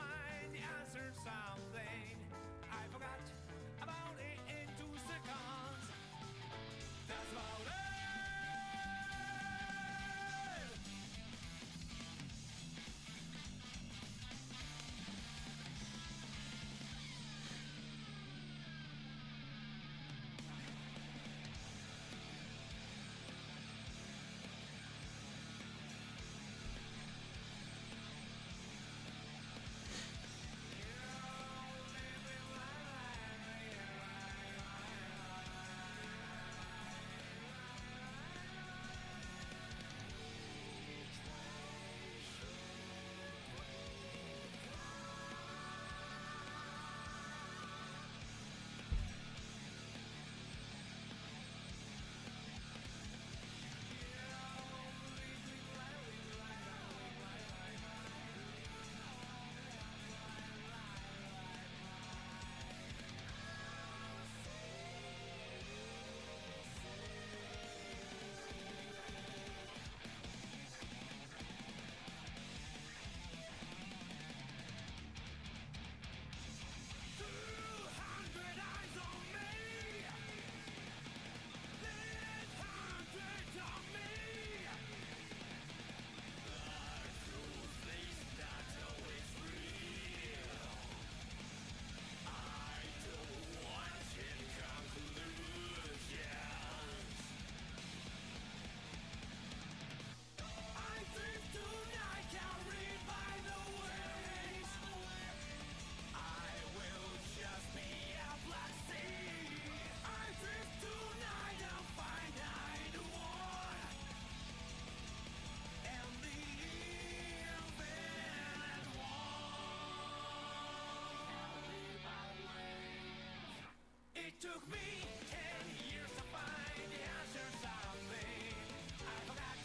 It took me 10 years to find the answers I made. I forgot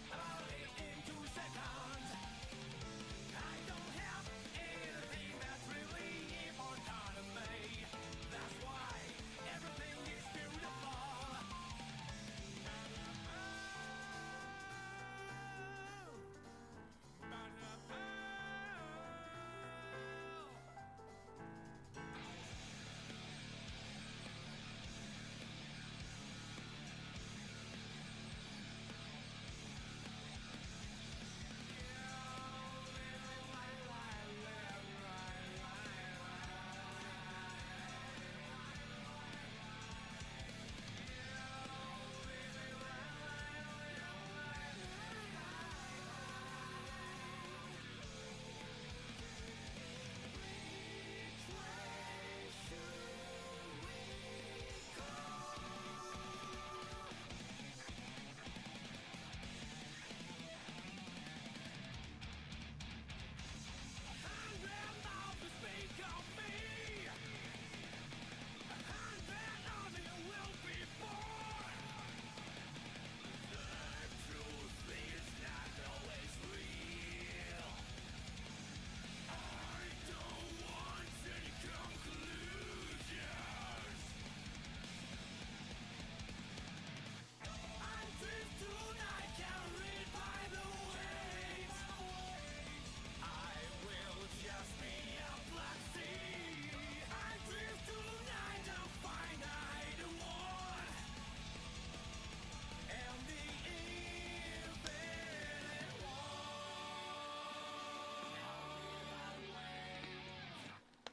about it in 2 seconds. I don't have anything that's really important to me. That's why everything is beautiful.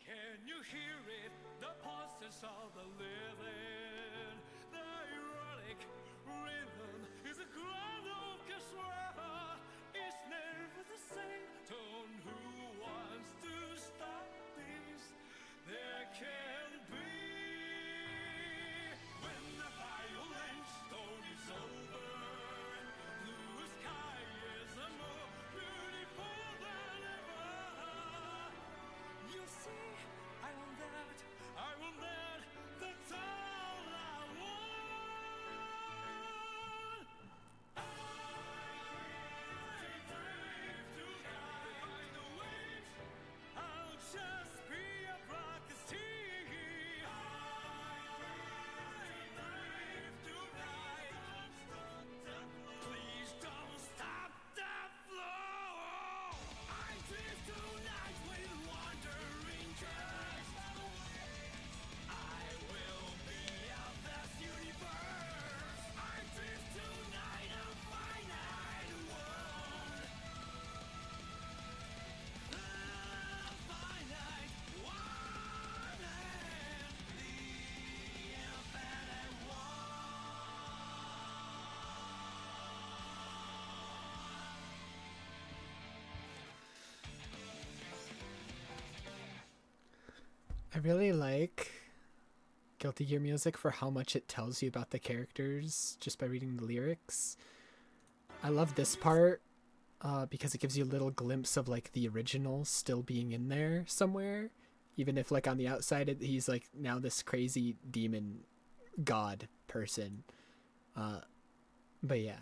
Can you hear it? The pulses of the living. The ironic rhythm is a grand orchestra. It's never the same tone. Who wants to stop this? There can be. When the violent tone is over, blue sky is more beautiful than ever. You see, I want that, that's all I want. I drive tonight, find the waves, I'll just be a practice. Please don't stop the flow. I drift tonight with wandering curves. I will be a vast universe. I drift tonight, a finite world. A finite one and the infinite one. I really like Guilty Gear music for how much it tells you about the characters just by reading the lyrics. I love this part because it gives you a little glimpse of like the original still being in there somewhere, even if like on the outside he's like now this crazy demon god person. But yeah.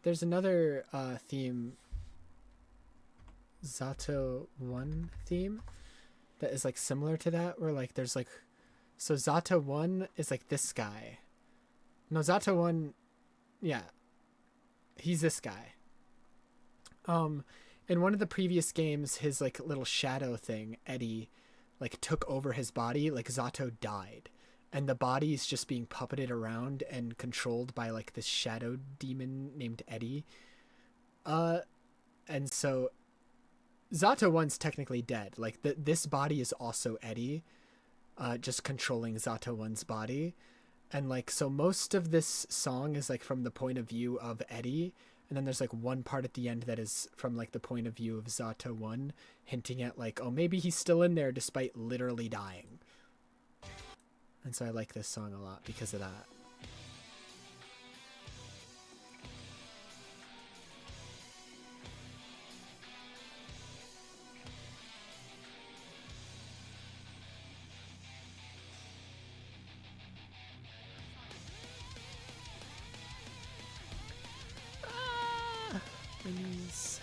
There's another theme, Zato 1 theme, that is like similar to that, where like there's like, so Zato 1 is like this guy. No, Zato 1, yeah, he's this guy. In one of the previous games, his like little shadow thing, Eddie, like took over his body, like Zato died. And the body's just being puppeted around and controlled by like this shadow demon named Eddie. And so Zato 1's technically dead. Like this body is also Eddie, just controlling Zato 1's body. And like, so most of this song is like from the point of view of Eddie. And then there's like one part at the end that is from like the point of view of Zato 1, hinting at like, oh, maybe he's still in there despite literally dying. And so I like this song a lot because of that. My knees.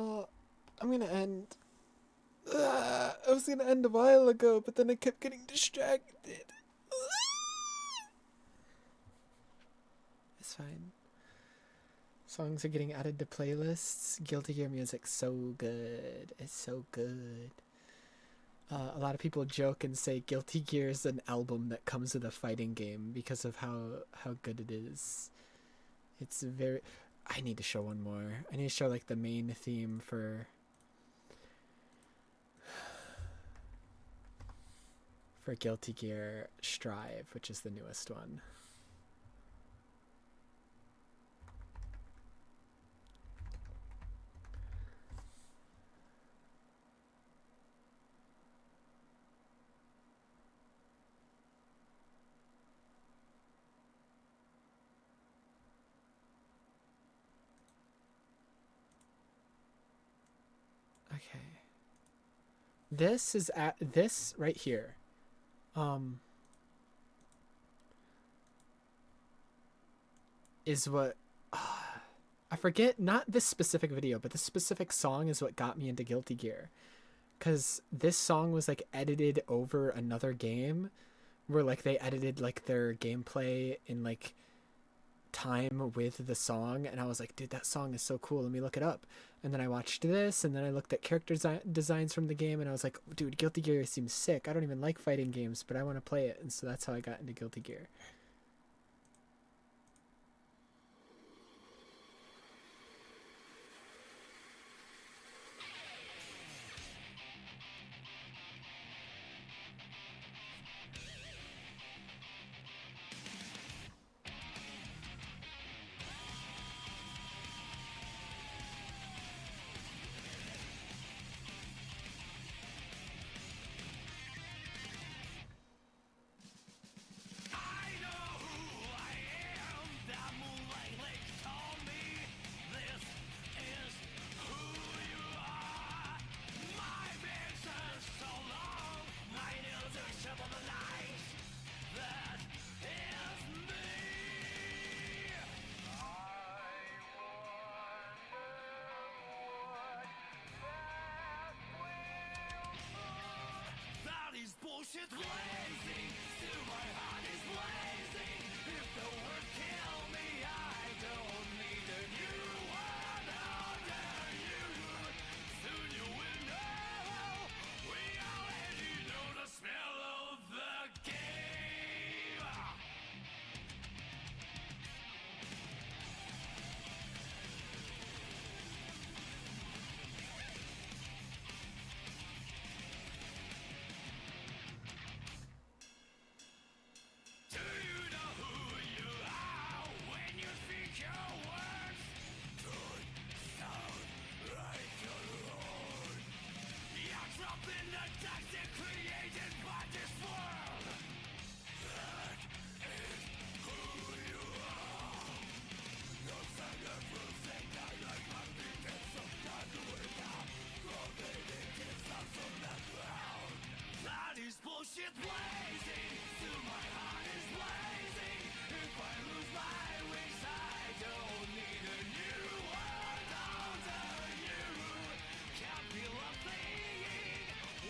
Oh, I'm gonna end. I was gonna end a while ago, but then I kept getting distracted. It's fine. Songs are getting added to playlists. Guilty Gear music's so good. It's so good. A lot of people joke and say Guilty Gear is an album that comes with a fighting game because of how good it is. It's very... I need to show one more. I need to show like the main theme for Guilty Gear Strive, which is the newest one. Okay. This is at this right here. Is what I forget, not this specific video, but this specific song is what got me into Guilty Gear. Cause this song was like edited over another game where like they edited like their gameplay in like time with the song, and I was like, dude, that song is so cool, let me look it up. And then I watched this, and then I looked at character designs from the game, and I was like, dude, Guilty Gear seems sick. I don't even like fighting games, but I want to play it. And so that's how I got into Guilty Gear. Bullshit blazing, still my heart is blazing. If the world kill me, I don't need a new one under you. Soon you will know. We already know the smell of the game. Do you know who you are when you speak your words? Don't sound like your own. You're trapped in the toxic created by this world. That is who you are. No second will say that like my weakness of not doing now. Providing this out from the ground. That is bullshit blazing. Still my heart is blazing. If I lose my wings, I don't need a new world under you. Can't feel a thing.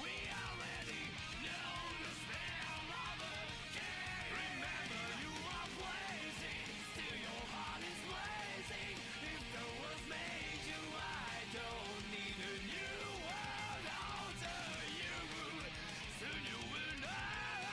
We already know the smell of the game. Remember, you are blazing. Still your heart is blazing. If the world made you, I don't need a new world under you. Soon you will know.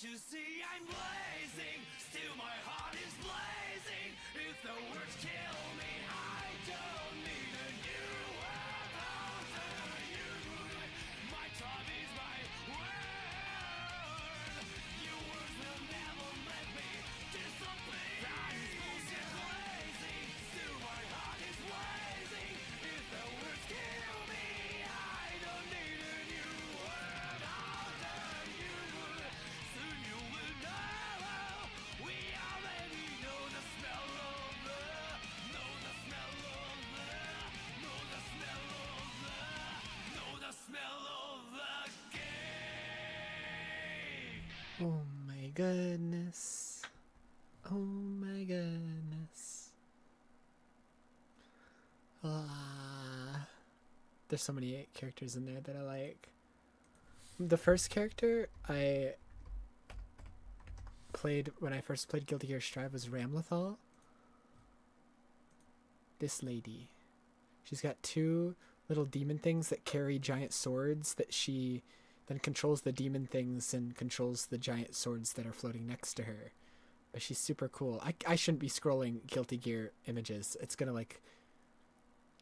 you see I'm blazing? Still my heart is blazing. If the words kill me, I don't need a new world order. You, my time is my word. Your words will never let me disappear. That is bullshit blazing. Still my heart is blazing. If the words kill me, I don't need a new world order. You, soon you will know. We already know the smell of the, know the smell of the, know the smell of the, know the smell of the game. Oh my goodness. Oh my goodness. Ah. There's so many characters in there that I like. The first character I played when I first played Guilty Gear Strive was Ramlethal. This lady. She's got two little demon things that carry giant swords that she then controls the demon things and controls the giant swords that are floating next to her. But she's super cool. I shouldn't be scrolling Guilty Gear images. It's gonna like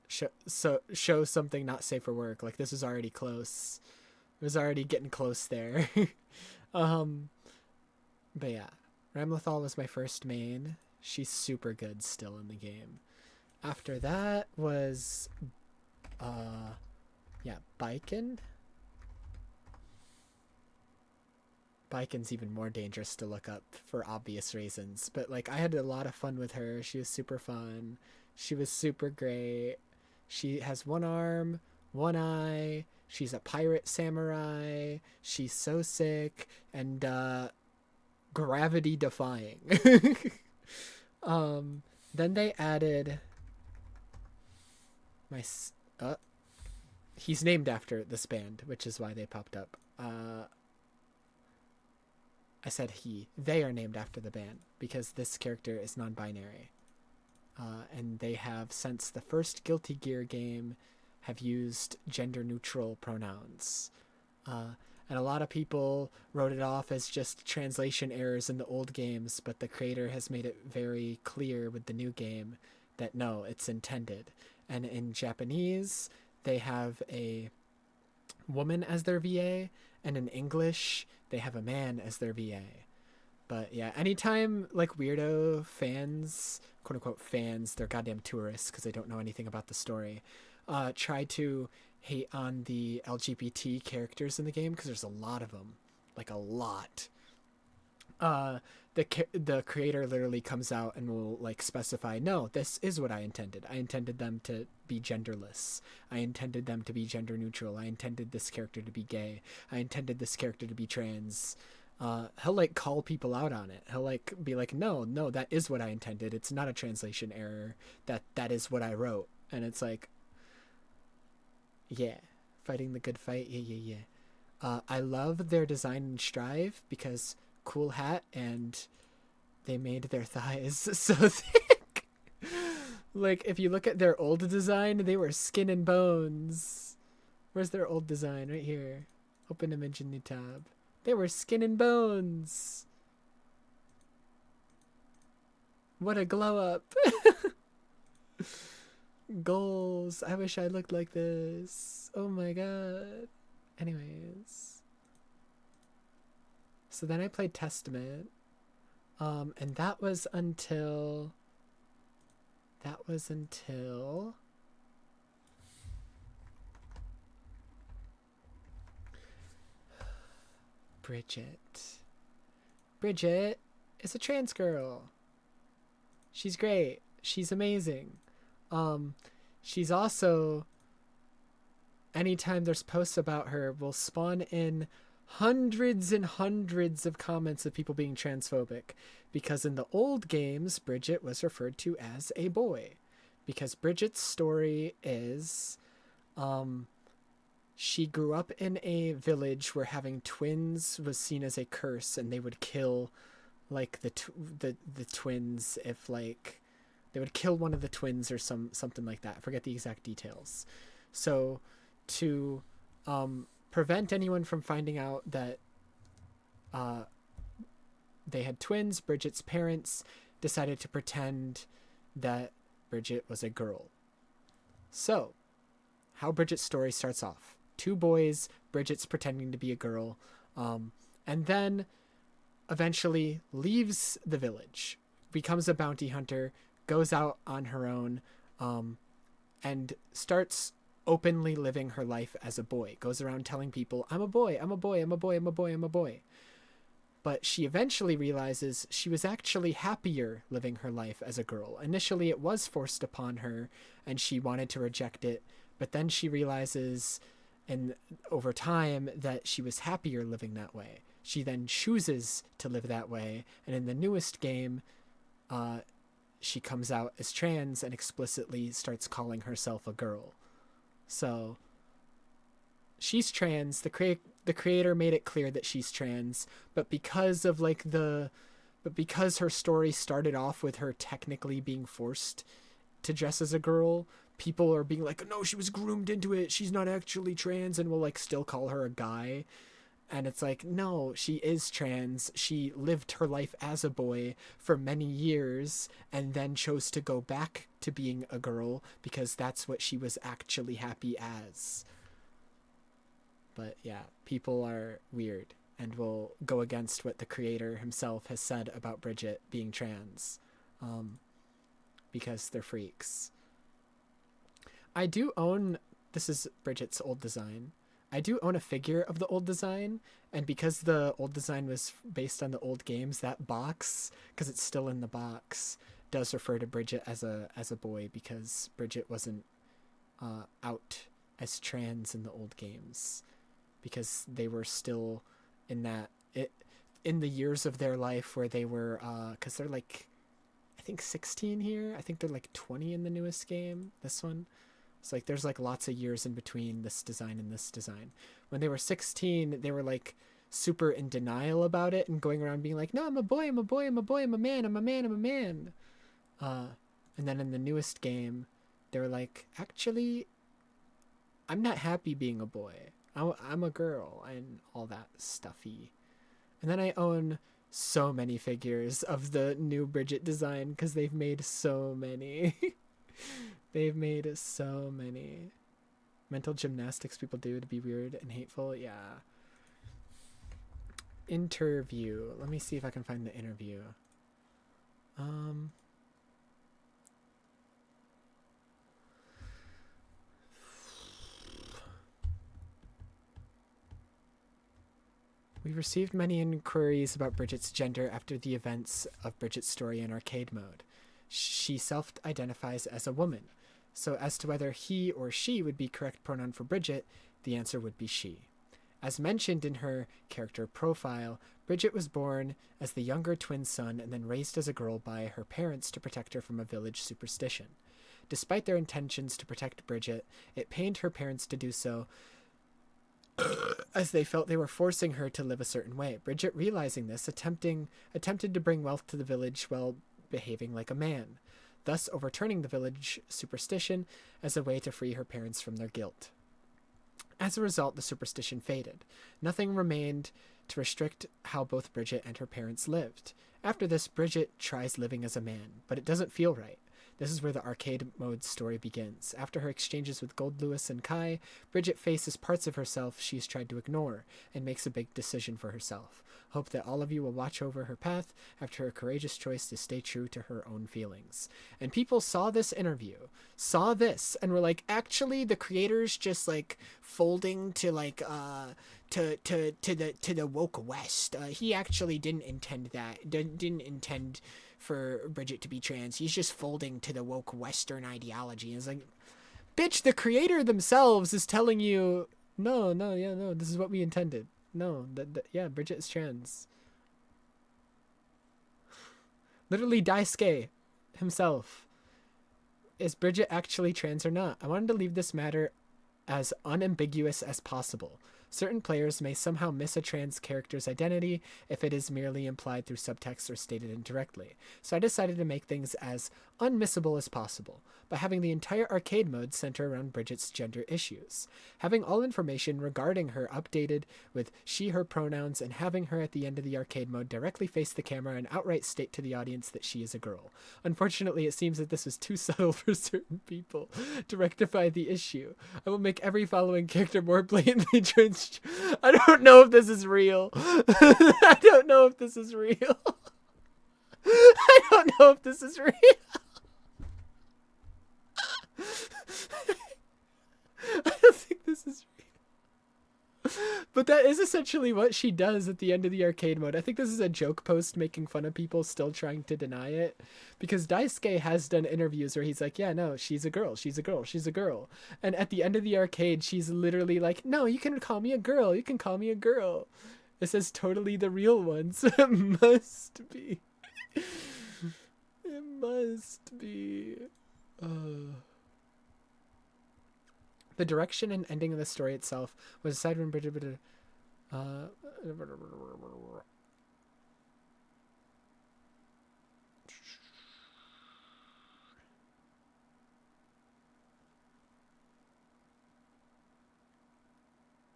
show something not safe for work. Like this is already close. It was already getting close there. But yeah, Ramlethal was my first main. She's super good still in the game. After that was Baiken. Baiken's even more dangerous to look up for obvious reasons, but like I had a lot of fun with her. She was super fun. She was super great. She has one arm, one eye. She's a pirate samurai. She's so sick and gravity defying. Then they added he's named after this band, which is why they popped up. I said he. They are named after the band because this character is non-binary. And they have, since the first Guilty Gear game, have used gender-neutral pronouns. And a lot of people wrote it off as just translation errors in the old games, but the creator has made it very clear with the new game that no, it's intended. And in Japanese, they have a woman as their VA, and in English, they have a man as their VA. But yeah, anytime like weirdo fans, quote unquote fans, they're goddamn tourists because they don't know anything about the story, try to hate on the LGBT characters in the game because there's a lot of them, like a lot. The creator literally comes out and will like specify, no, this is what I intended. I intended them to be genderless. I intended them to be gender neutral. I intended this character to be gay. I intended this character to be trans. He'll like call people out on it. He'll like be like, no, that is what I intended. It's not a translation error. That is what I wrote. And it's like, yeah, fighting the good fight. Yeah. I love their design in Strive because cool hat, and they made their thighs so thick. Like if you look at their old design, they were skin and bones. Where's their old design? Right here. Open image in new tab. They were skin and bones. What a glow up. Goals. I wish I looked like this. Oh my god. Anyways. So then I played Testament. And that was until Bridget. Bridget is a trans girl. She's great. She's amazing. She's also, anytime there's posts about her, will spawn in hundreds and hundreds of comments of people being transphobic, because in the old games, Bridget was referred to as a boy, because Bridget's story is, she grew up in a village where having twins was seen as a curse, and they would kill like the twins if like they would kill one of the twins or something like that. I forget the exact details. So to prevent anyone from finding out that they had twins. Bridget's parents decided to pretend that Bridget was a girl. So, how Bridget's story starts off. 2 boys, Bridget's pretending to be a girl, and then eventually leaves the village, becomes a bounty hunter, goes out on her own, and starts openly living her life as a boy. Goes around telling people, I'm a boy, I'm a boy, I'm a boy, I'm a boy, I'm a boy. But she eventually realizes she was actually happier living her life as a girl. Initially, it was forced upon her, and she wanted to reject it. But then she realizes, and over time, that she was happier living that way. She then chooses to live that way. And in the newest game, she comes out as trans and explicitly starts calling herself a girl. So she's trans. The creator made it clear that she's trans, but because her story started off with her technically being forced to dress as a girl, people are being like, no, she was groomed into it, she's not actually trans, and will like still call her a guy. And it's like, no, she is trans. She lived her life as a boy for many years and then chose to go back to being a girl because that's what she was actually happy as. But yeah, people are weird and will go against what the creator himself has said about Bridget being trans, because they're freaks. I do own, this is Bridget's old design. I do own a figure of the old design, and because the old design was based on the old games, that box, because it's still in the box, does refer to Bridget as a boy, because Bridget wasn't out as trans in the old games, because they were still in the years of their life where they were, because they're like, I think 16 here. I think they're like 20 in the newest game, this one. It's like there's like lots of years in between this design and this design. When they were 16, they were like super in denial about it and going around being like, no, I'm a boy, I'm a boy, I'm a boy, I'm a man, I'm a man, I'm a man. And then in the newest game, they were like, actually, I'm not happy being a boy. I'm a girl and all that stuffy. And then I own so many figures of the new Bridget design because they've made so many. They've made so many. Mental gymnastics people do to be weird and hateful. Yeah. Interview. Let me see if I can find the interview. We received many inquiries about Bridget's gender after the events of Bridget's story in arcade mode. She self-identifies as a woman. So as to whether he or she would be correct pronoun for Bridget, the answer would be she. As mentioned in her character profile, Bridget was born as the younger twin son and then raised as a girl by her parents to protect her from a village superstition. Despite their intentions to protect Bridget, it pained her parents to do so as they felt they were forcing her to live a certain way. Bridget, realizing this, attempted to bring wealth to the village while behaving like a man, thus overturning the village superstition as a way to free her parents from their guilt. As a result, the superstition faded. Nothing remained to restrict how both Bridget and her parents lived. After this, Bridget tries living as a man, but it doesn't feel right. This is where the arcade mode story begins. After her exchanges with Gold Lewis and Kai, Bridget faces parts of herself she's tried to ignore and makes a big decision for herself. Hope that all of you will watch over her path after her courageous choice to stay true to her own feelings. And people saw this interview, saw this, and were like, actually, the creator's just like folding to like to the woke West. He actually didn't intend that. Didn't intend for Bridget to be trans. He's just folding to the woke Western ideology. And it's like, bitch, the creator themselves is telling you, no, this is what we intended. No, yeah, Bridget is trans. Literally, Daisuke himself. Is Bridget actually trans or not? I wanted to leave this matter as unambiguous as possible. Certain players may somehow miss a trans character's identity if it is merely implied through subtext or stated indirectly. So I decided to make things as unmissable as possible by having the entire arcade mode center around Bridget's gender issues. Having all information regarding her updated with she/her pronouns, and having her at the end of the arcade mode directly face the camera and outright state to the audience that she is a girl. Unfortunately, it seems that this was too subtle for certain people to rectify the issue. I will make every following character more blatantly trans. I don't know if this is real. I don't know if this is real. I don't know if this is real. I don't think this is real. But that is essentially what she does at the end of the arcade mode. I think this is a joke post making fun of people still trying to deny it. Because Daisuke has done interviews where he's like, yeah, no, she's a girl, she's a girl, she's a girl. And at the end of the arcade, she's literally like, no, you can call me a girl, you can call me a girl. This is totally the real one, so it must be. It must be. The direction and ending of the story itself was decided when Bridget.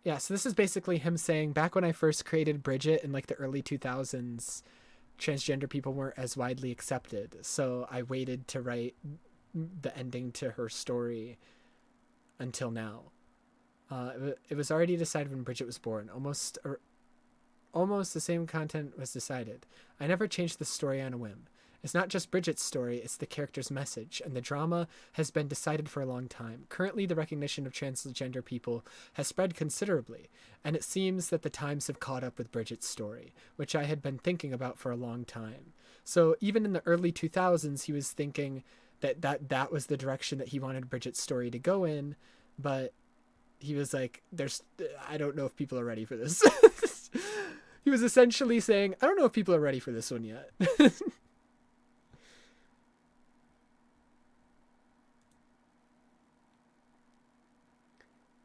Yeah, so this is basically him saying, back when I first created Bridget in like the early 2000s, transgender people weren't as widely accepted. So I waited to write the ending to her story until now. It was already decided when Bridget was born. Almost the same content was decided. I never changed the story on a whim. It's not just Bridget's story, it's the character's message, and the drama has been decided for a long time. Currently, the recognition of transgender people has spread considerably, and it seems that the times have caught up with Bridget's story, which I had been thinking about for a long time. So even in the early 2000s, he was thinking that was the direction that he wanted Bridget's story to go in, but he was like, I don't know if people are ready for this. He was essentially saying, I don't know if people are ready for this one yet.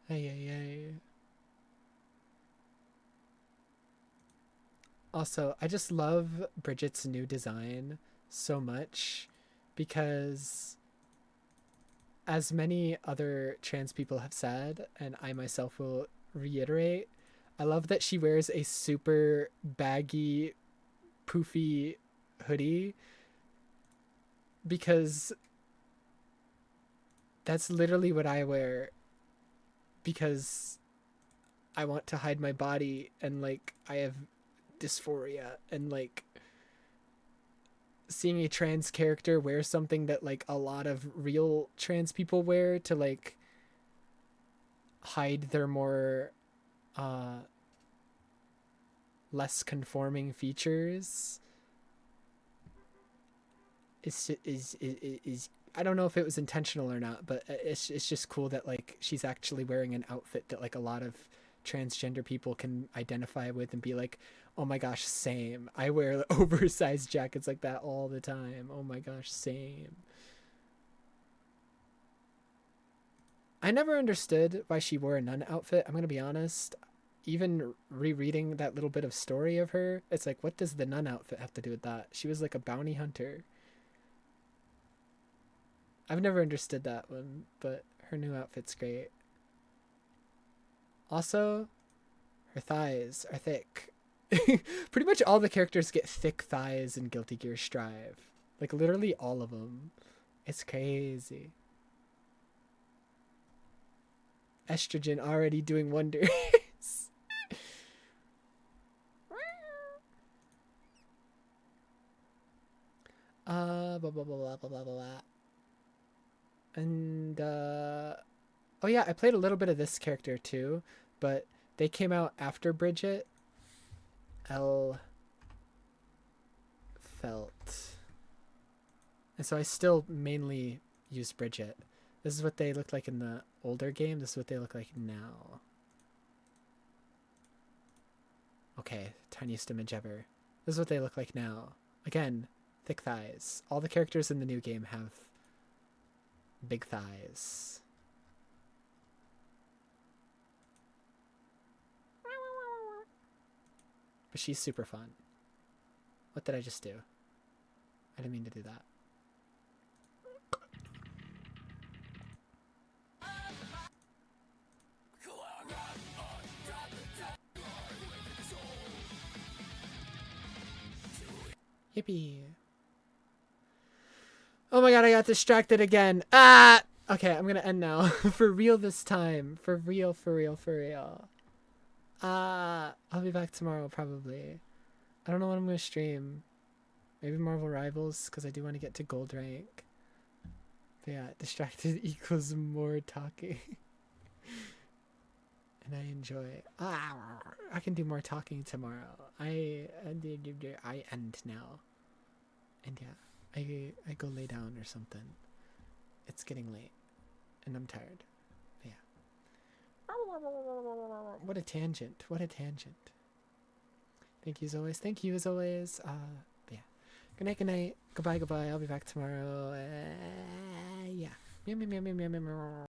Ay. Also, I just love Bridget's new design so much because, as many other trans people have said, and I myself will reiterate, I love that she wears a super baggy, poofy hoodie because that's literally what I wear because I want to hide my body and like I have dysphoria, and like seeing a trans character wear something that like a lot of real trans people wear to like hide their more less conforming features is I don't know if it was intentional or not, but it's just cool that like she's actually wearing an outfit that like a lot of transgender people can identify with and be like, oh my gosh, same. I wear oversized jackets like that all the time. Oh my gosh, same. I never understood why she wore a nun outfit. I'm gonna be honest. Even rereading that little bit of story of her, it's like, what does the nun outfit have to do with that? She was like a bounty hunter. I've never understood that one, but her new outfit's great. Also, her thighs are thick. Pretty much all the characters get thick thighs in Guilty Gear Strive. Like, literally all of them. It's crazy. Estrogen already doing wonders. Blah, blah, blah, blah, blah, blah, blah. And, oh yeah, I played a little bit of this character too, but they came out after Bridget. Felt. And so I still mainly use Bridget. This is what they looked like in the older game. This is what they look like now. Okay, tiniest image ever. This is what they look like now. Again, thick thighs. All the characters in the new game have big thighs. But she's super fun. What did I just do? I didn't mean to do that. Yippee. Oh my god, I got distracted again. Ah! Okay, I'm gonna end now. For real this time. For real, for real, for real. I'll be back tomorrow, probably. I don't know what I'm gonna stream. Maybe Marvel Rivals, because I do want to get to gold rank. But yeah, distracted equals more talking. And I enjoy. I can do more talking tomorrow. I end now. And yeah, I go lay down or something. It's getting late, and I'm tired. But yeah. What a tangent! What a tangent! Thank you as always. Thank you as always. But yeah. Good night. Good night. Goodbye. Goodbye. I'll be back tomorrow. Yeah. Meow meow meow meow meow meow.